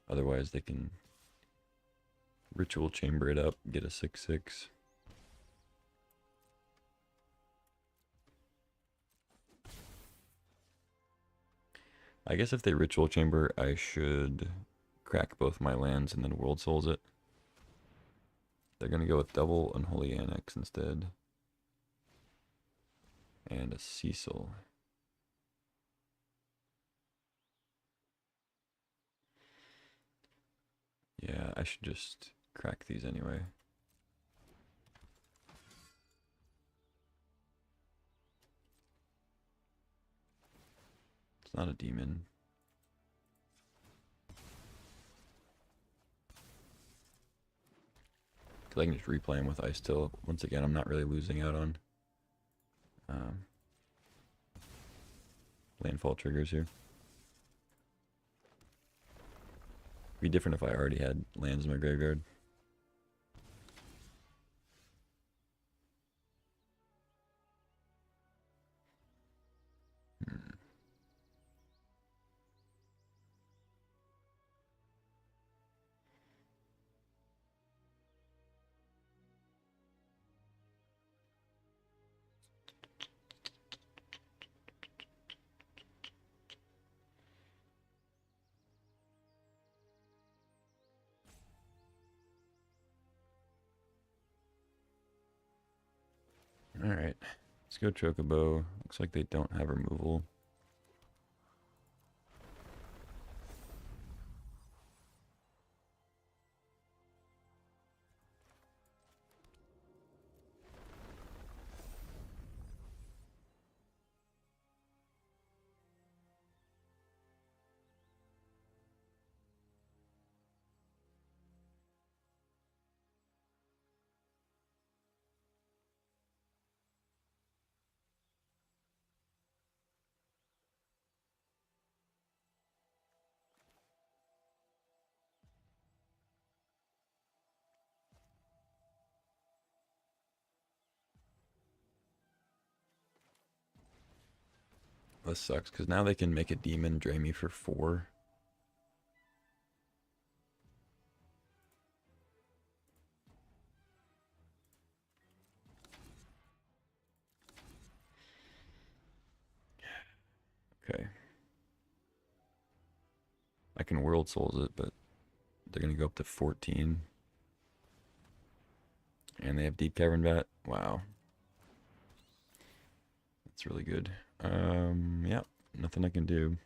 Otherwise they can Ritual Chamber it up, get a 6/6. I guess if they Ritual Chamber, I should crack both my lands and then World Souls it. They're going to go with double Unholy Annex instead. And a Cecil. Yeah, I should just crack these anyway. It's not a demon. Because I can just replay him with Ice Till. Once again, I'm not really losing out on landfall triggers here. Be different if I already had lands in my graveyard. Alright, let's go Chocobo. Looks like they don't have removal. This sucks, because now they can make a demon drain me for 4. Okay. I can World Souls it, but they're going to go up to 14. And they have Deep Cavern Vat. Wow. That's really good. Yeah, nothing I can do.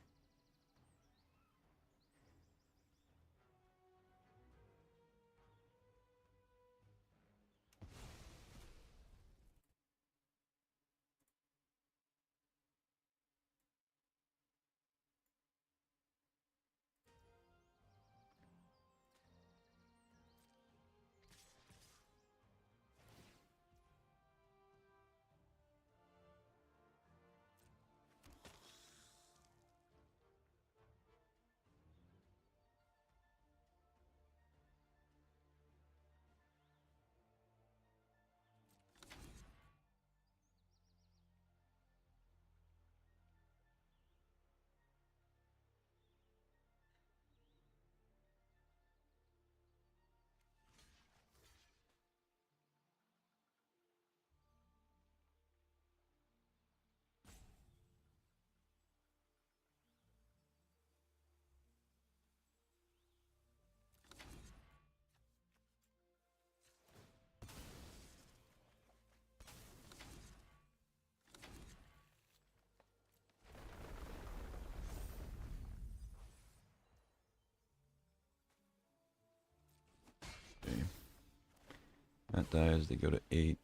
That dies, they go to 8.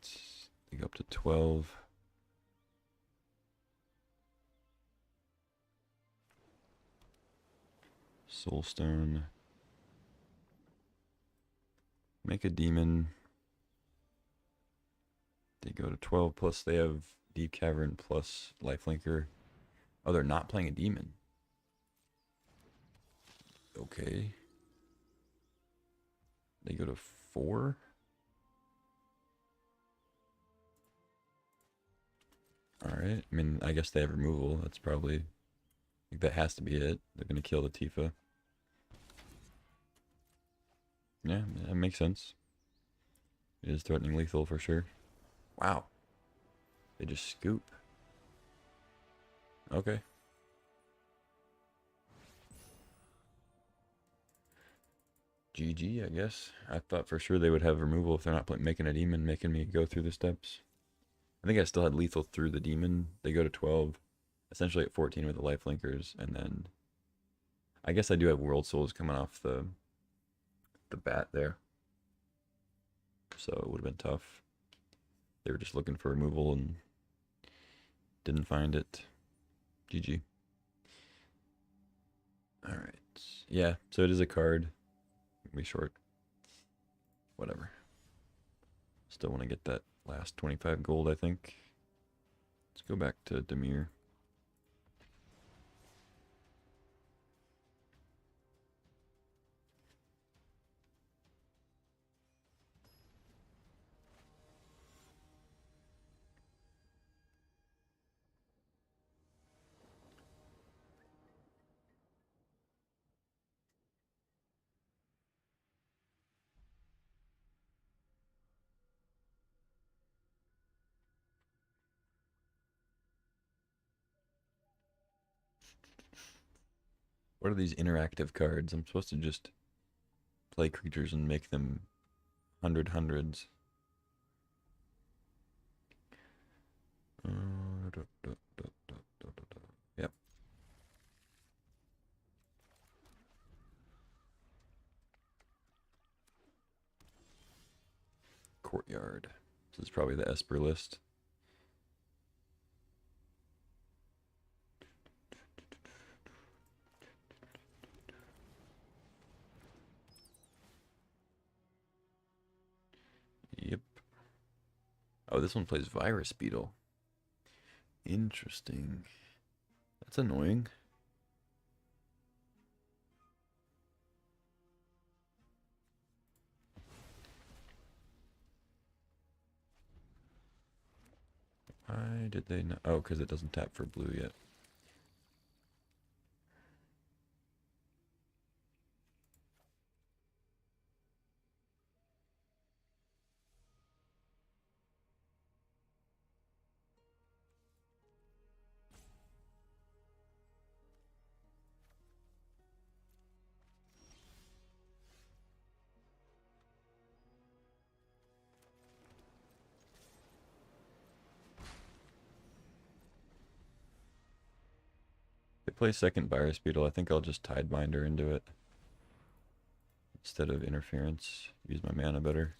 They go up to 12. Soulstone. Make a demon. They go to 12, plus they have Deep Cavern plus Lifelinker. Oh, they're not playing a demon. Okay. They go to 4. Alright. I mean, I guess they have removal. That's probably... Like, that has to be it. They're going to kill the Tifa. Yeah, that makes sense. It is threatening lethal for sure. Wow. They just scoop. Okay. GG, I guess. I thought for sure they would have removal if they're not making a demon, making me go through the steps. I think I still had lethal through the demon. They go to 12, essentially at 14 with the life linkers, and then I guess I do have World Souls coming off the bat there. So it would have been tough. They were just looking for removal and didn't find it. GG. Alright. Yeah, so it is a card. Be short. Whatever. Still want to get that last 25 gold, I think. Let's go back to Demir. What are these interactive cards? I'm supposed to just play creatures and make them hundreds. Yep. Courtyard. This is probably the Esper list. Yep. Oh, this one plays Virus Beetle. Interesting. That's annoying. Why did they not? Oh, because it doesn't tap for blue yet. They play second Virus Beetle. I think I'll just Tidebinder into it instead of interference. Use my mana better.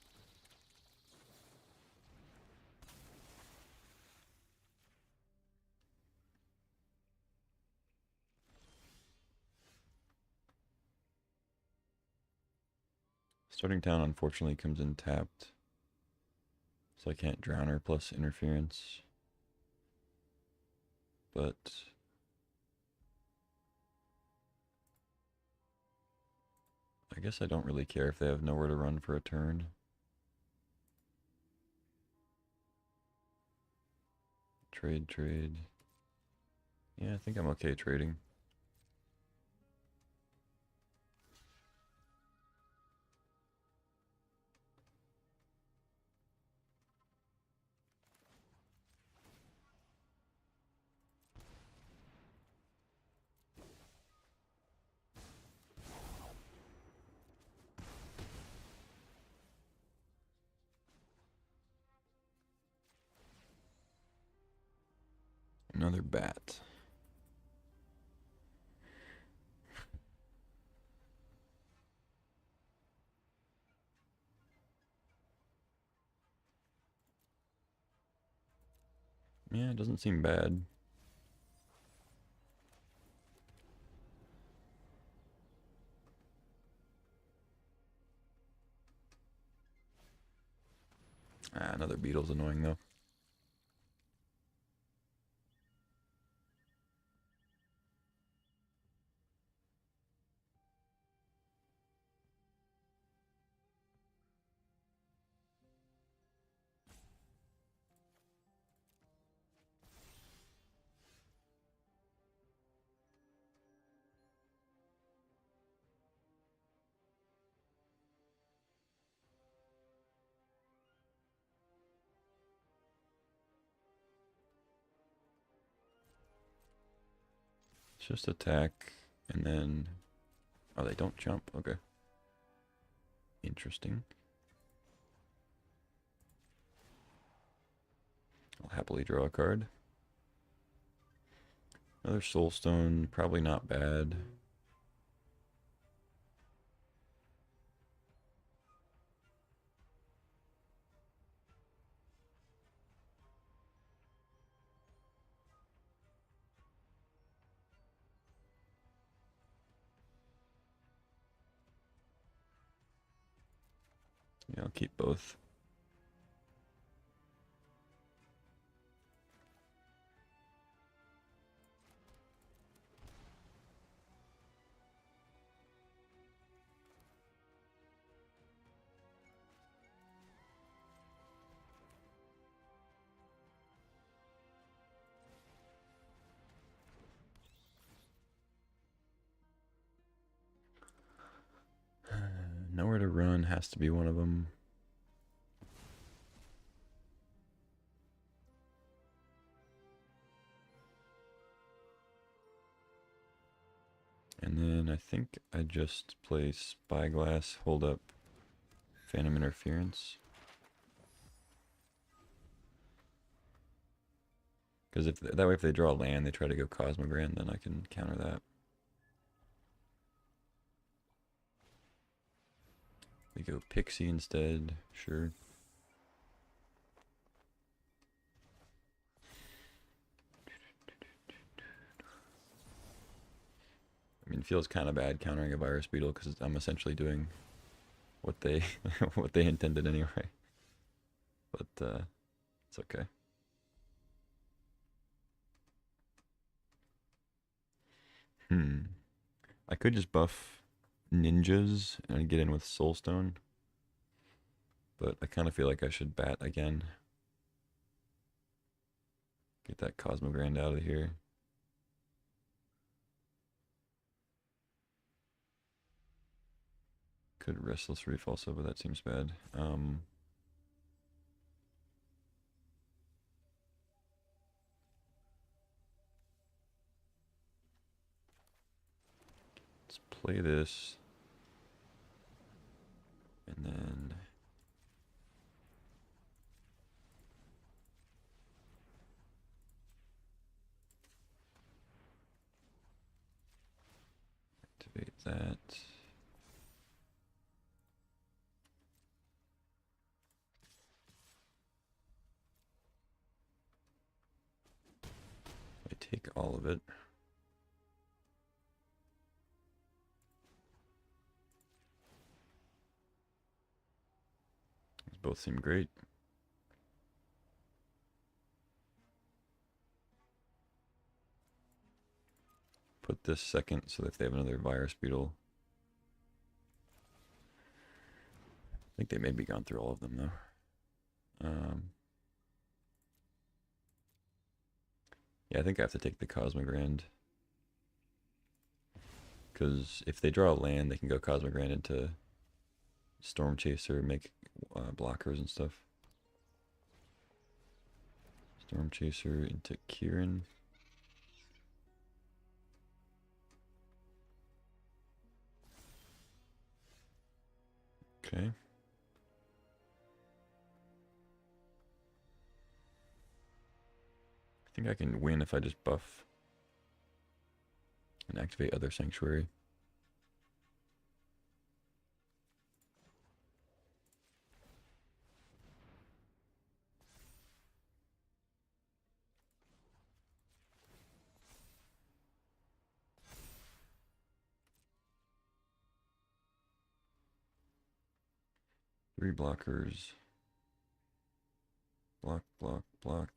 Starting Town unfortunately comes in tapped, so I can't drown her plus interference. But I guess I don't really care if they have nowhere to run for a turn. Trade. Yeah, I think I'm okay trading. Another bat. Yeah, it doesn't seem bad. Ah, another beetle's annoying though. It's just attack, and then... Oh, they don't jump. Okay. Interesting. I'll happily draw a card. Another soulstone, probably not bad. Yeah, I'll keep both. Nowhere to run has to be one of them. And then I think I just play Spyglass, hold up Phantom Interference. Because if that way, if they draw a land, they try to go Cosmogrand, then I can counter that. We go Pixie instead, sure. I mean, it feels kind of bad countering a Virus Beetle because I'm essentially doing what they what they intended anyway. But it's okay. I could just buff ninjas and get in with Soulstone, but I kind of feel like I should bat again. Get that Cosmogrand out of here. Could Restless Reef also, but that seems bad. Let's play this. And then... activate that. I take all of it. These both seem great. Put this second so that if they have another Virus Beetle. I think they may be gone through all of them though. Yeah, I think I have to take the Cosmogrand. Because if they draw a land, they can go Cosmogrand into Storm Chaser, make blockers and stuff. Storm Chaser into Kieran. Okay. I think I can win if I just buff and activate other Sanctuary. 3 blockers. Block, block, block.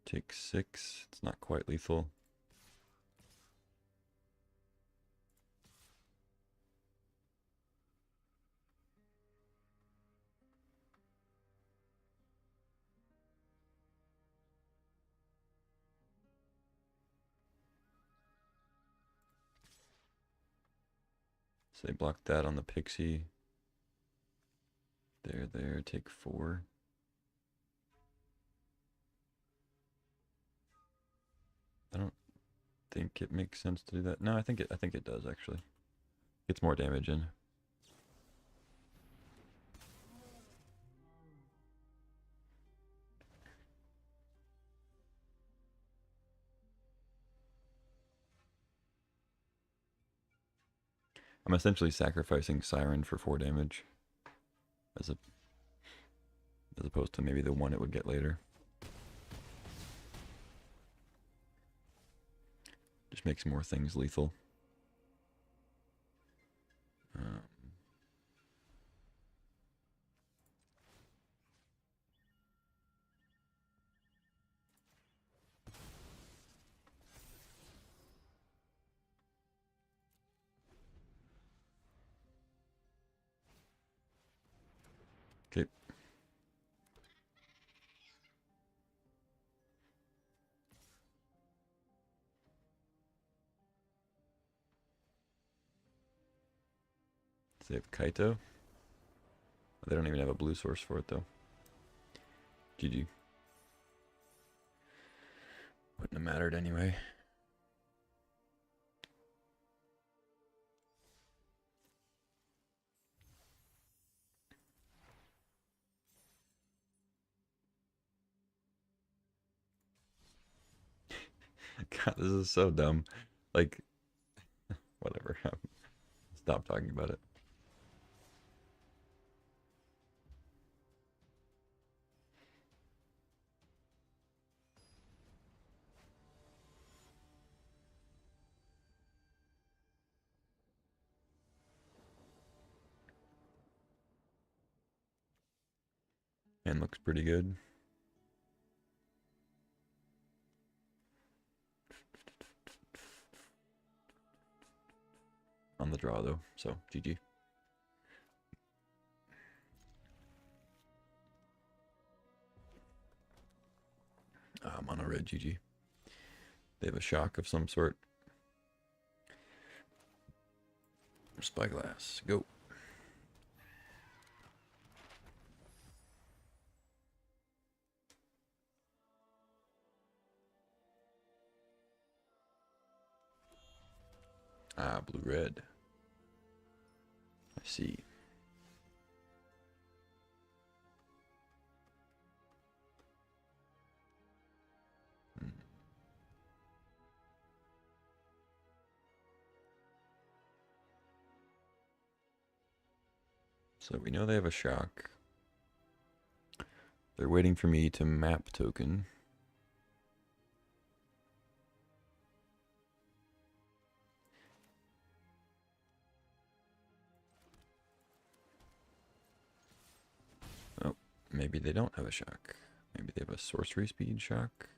Take 6. It's not quite lethal. So they block that on the pixie. There, take 4. I don't think it makes sense to do that. No, I think it does actually. Gets more damage in. I'm essentially sacrificing Siren for 4 damage. As opposed to maybe the 1 it would get later. Just makes more things lethal. Okay. They have Kaito. They don't even have a blue source for it though. GG. Wouldn't have mattered anyway. God, this is so dumb. Like, whatever. Stop talking about it. And looks pretty good. On the draw though, so GG. Mono red GG. They have a shock of some sort. Spyglass, go. Blue red. I see. So we know they have a shock. They're waiting for me to map token. Oh, maybe they don't have a shock. Maybe they have a sorcery speed shock.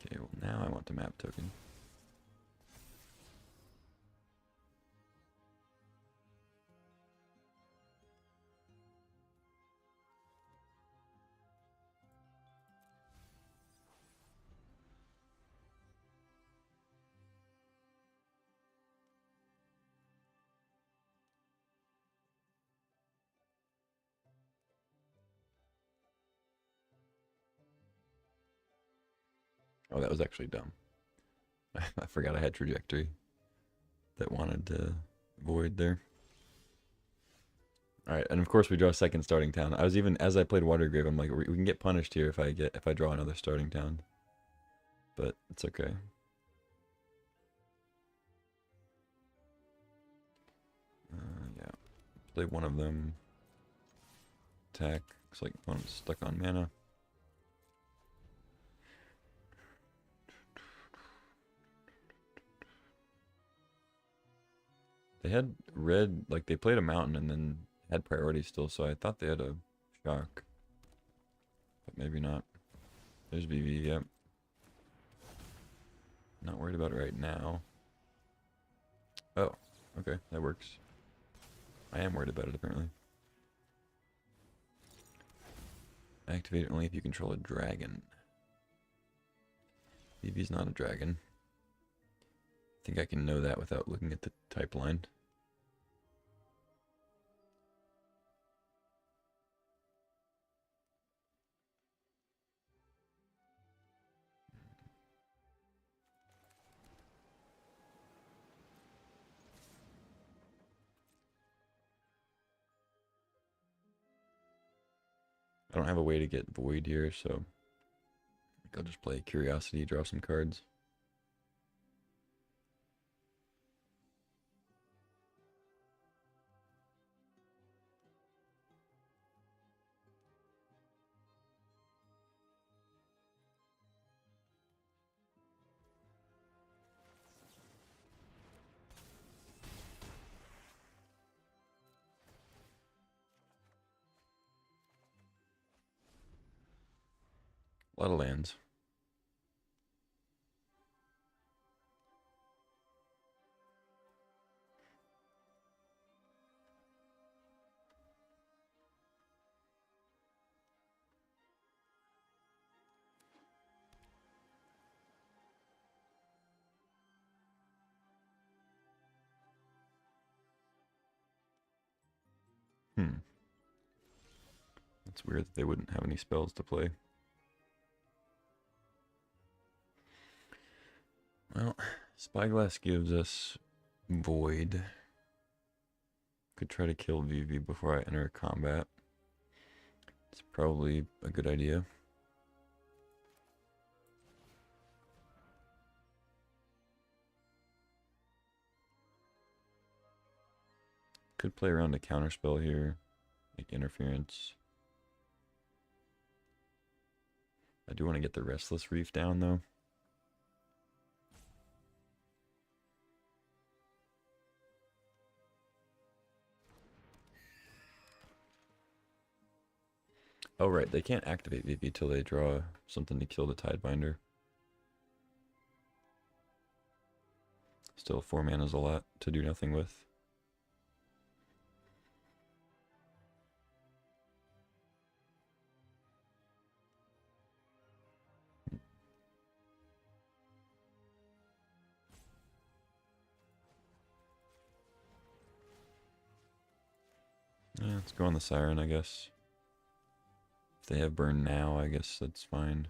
Okay, well now I want to map token. Oh, that was actually dumb. I forgot I had trajectory that wanted to void there. All right, and of course we draw a second starting town. I was even, as I played Watergrave, I'm like, we can get punished here if I draw another starting town. But it's okay. Yeah, play one of them. Attack. Looks like one stuck on mana. They had red, like they played a mountain and then had priority still, so I thought they had a shock. But maybe not. There's VV, yep. Not worried about it right now. Oh, okay, that works. I am worried about it apparently. Activate it only if you control a dragon. VV's not a dragon. I think I can know that without looking at the type line. I don't have a way to get void here, so I'll just play curiosity, draw some cards. A lot of lands. It's weird that they wouldn't have any spells to play. Well, Spyglass gives us Void. Could try to kill VV before I enter combat. It's probably a good idea. Could play around a counterspell here, like interference. I do want to get the Restless Reef down though. Oh right, they can't activate VV till they draw something to kill the Tidebinder. Still, 4 mana is a lot to do nothing with. Yeah, let's go on the Siren, I guess. If they have burn now, I guess that's fine.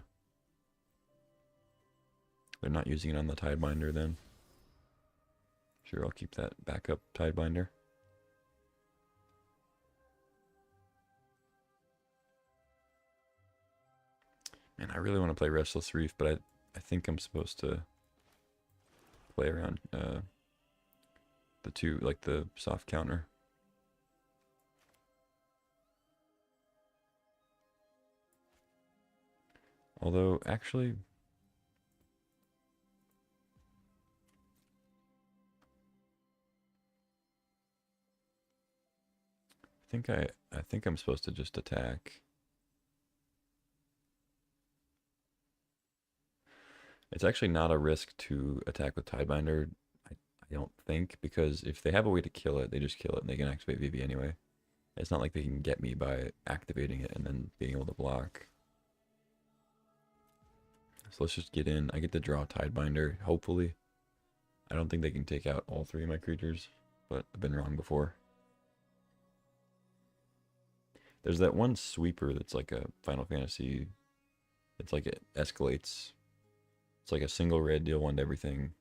They're not using it on the Tidebinder then. Sure, I'll keep that backup Tidebinder. Man, I really want to play Restless Reef, but I think I'm supposed to play around the two, like the soft counter. Although, actually, I think I'm supposed to just attack. It's actually not a risk to attack with Tidebinder, I don't think, because if they have a way to kill it, they just kill it and they can activate VV anyway. It's not like they can get me by activating it and then being able to block. So let's just get in. I get to draw Tidebinder, hopefully. I don't think they can take out all 3 of my creatures, but I've been wrong before. There's that one sweeper that's like a Final Fantasy. It's like it escalates. It's like a single red, deal 1 to everything.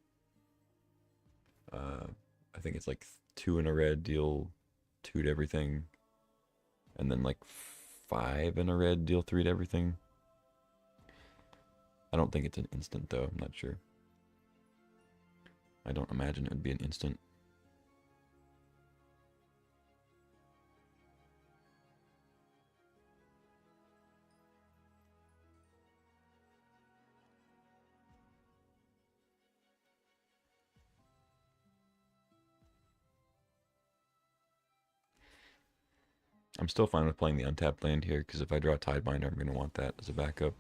I think it's like 2 in a red, deal 2 to everything. And then like 5 in a red, deal 3 to everything. I don't think it's an instant though, I'm not sure. I don't imagine it would be an instant. I'm still fine with playing the untapped land here, because if I draw Tidebinder, I'm going to want that as a backup.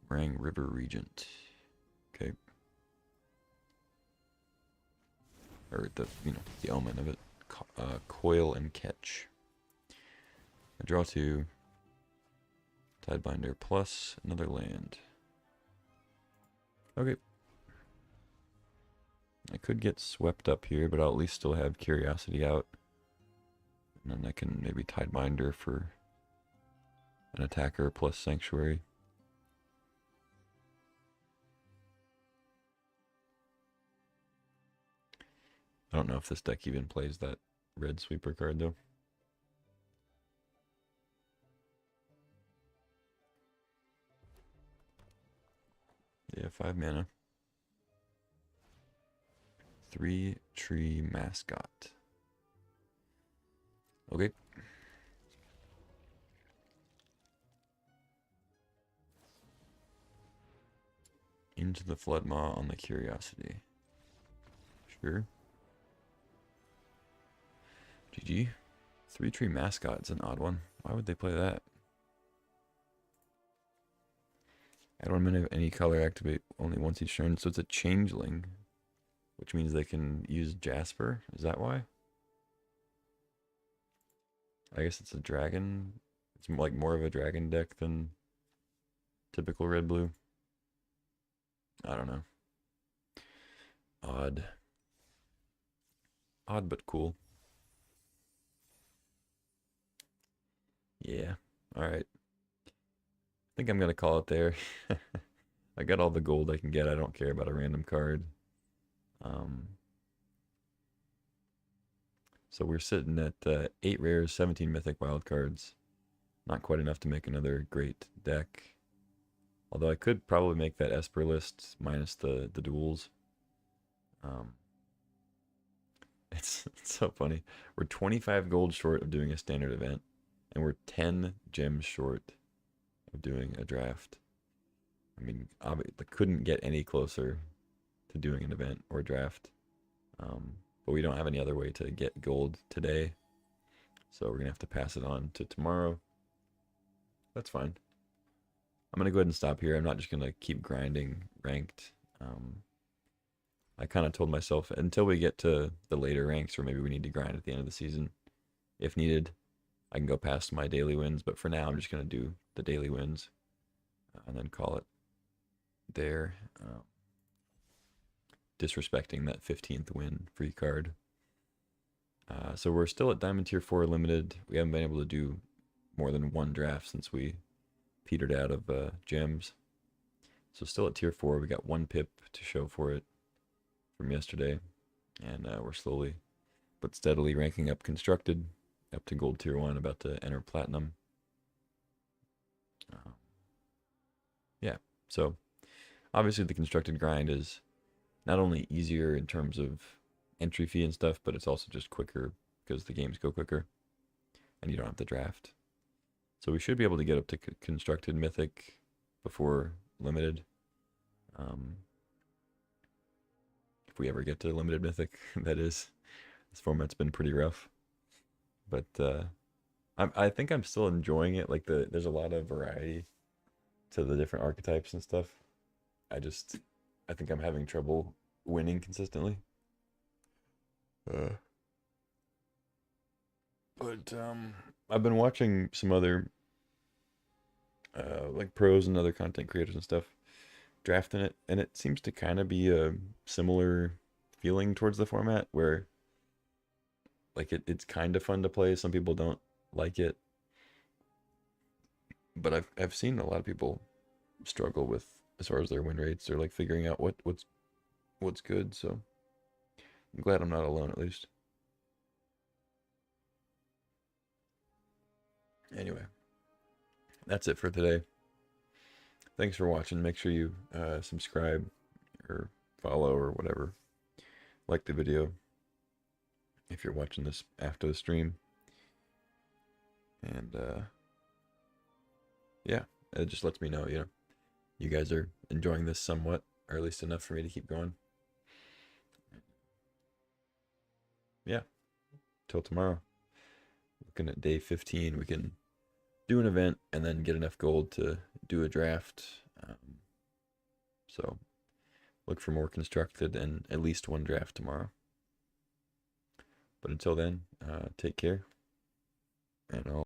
Rang River Regent. Okay. Or the, the omen of it. Coil and Catch. I draw 2. Tidebinder plus another land. Okay. I could get swept up here, but I'll at least still have Curiosity out. And then I can maybe Tidebinder for an attacker plus Sanctuary. I don't know if this deck even plays that red sweeper card though. Yeah, 5 mana. 3 tree mascot. Okay. Into the Flood Maw on the Curiosity. Sure. GG. 3 tree mascot is an odd one. Why would they play that? Add 1 minute of any color, activate only once each turn. So it's a changeling, which means they can use Jasper. Is that why? I guess it's a dragon. It's like more of a dragon deck than typical red-blue. I don't know. Odd. Odd but cool. Yeah. Alright. I think I'm going to call it there. I got all the gold I can get. I don't care about a random card. So we're sitting at 8 rares, 17 mythic wild cards. Not quite enough to make another great deck. Although I could probably make that Esper list minus the duels. It's so funny. We're 25 gold short of doing a standard event. And we're 10 gems short of doing a draft. I mean, I couldn't get any closer to doing an event or draft. But we don't have any other way to get gold today. So we're going to have to pass it on to tomorrow. That's fine. I'm going to go ahead and stop here. I'm not just going to keep grinding ranked. I kind of told myself until we get to the later ranks, or maybe we need to grind at the end of the season, if needed, I can go past my daily wins. But for now, I'm just going to do the daily wins and then call it there. Disrespecting that 15th win free card. So we're still at Diamond Tier 4 limited. We haven't been able to do more than 1 draft since we petered out of gems. So still at Tier 4. We got 1 pip to show for it from yesterday. And we're slowly but steadily ranking up Constructed, up to Gold Tier 1, about to enter Platinum. Yeah, so obviously the Constructed grind is not only easier in terms of entry fee and stuff, but it's also just quicker because the games go quicker and you don't have to draft. So we should be able to get up to Constructed Mythic before Limited. If we ever get to Limited Mythic, that is. This format's been pretty rough. But I think I'm still enjoying it. Like there's a lot of variety to the different archetypes and stuff. I think I'm having trouble winning consistently. But I've been watching some other like pros and other content creators and stuff drafting it, and it seems to kind of be a similar feeling towards the format where like it's kind of fun to play. Some people don't like it, but I've seen a lot of people struggle with as far as their win rates or like figuring out what's good. So I'm glad I'm not alone, at least. Anyway, that's it for today. Thanks for watching. Make sure you subscribe or follow or whatever. Like the video if you're watching this after the stream. And yeah, it just lets me know, you guys are enjoying this somewhat, or at least enough for me to keep going. Yeah, till tomorrow. looking at day 15, we can do an event and then get enough gold to do a draft. So look for more constructed and at least one draft tomorrow. But until then, take care, and I'll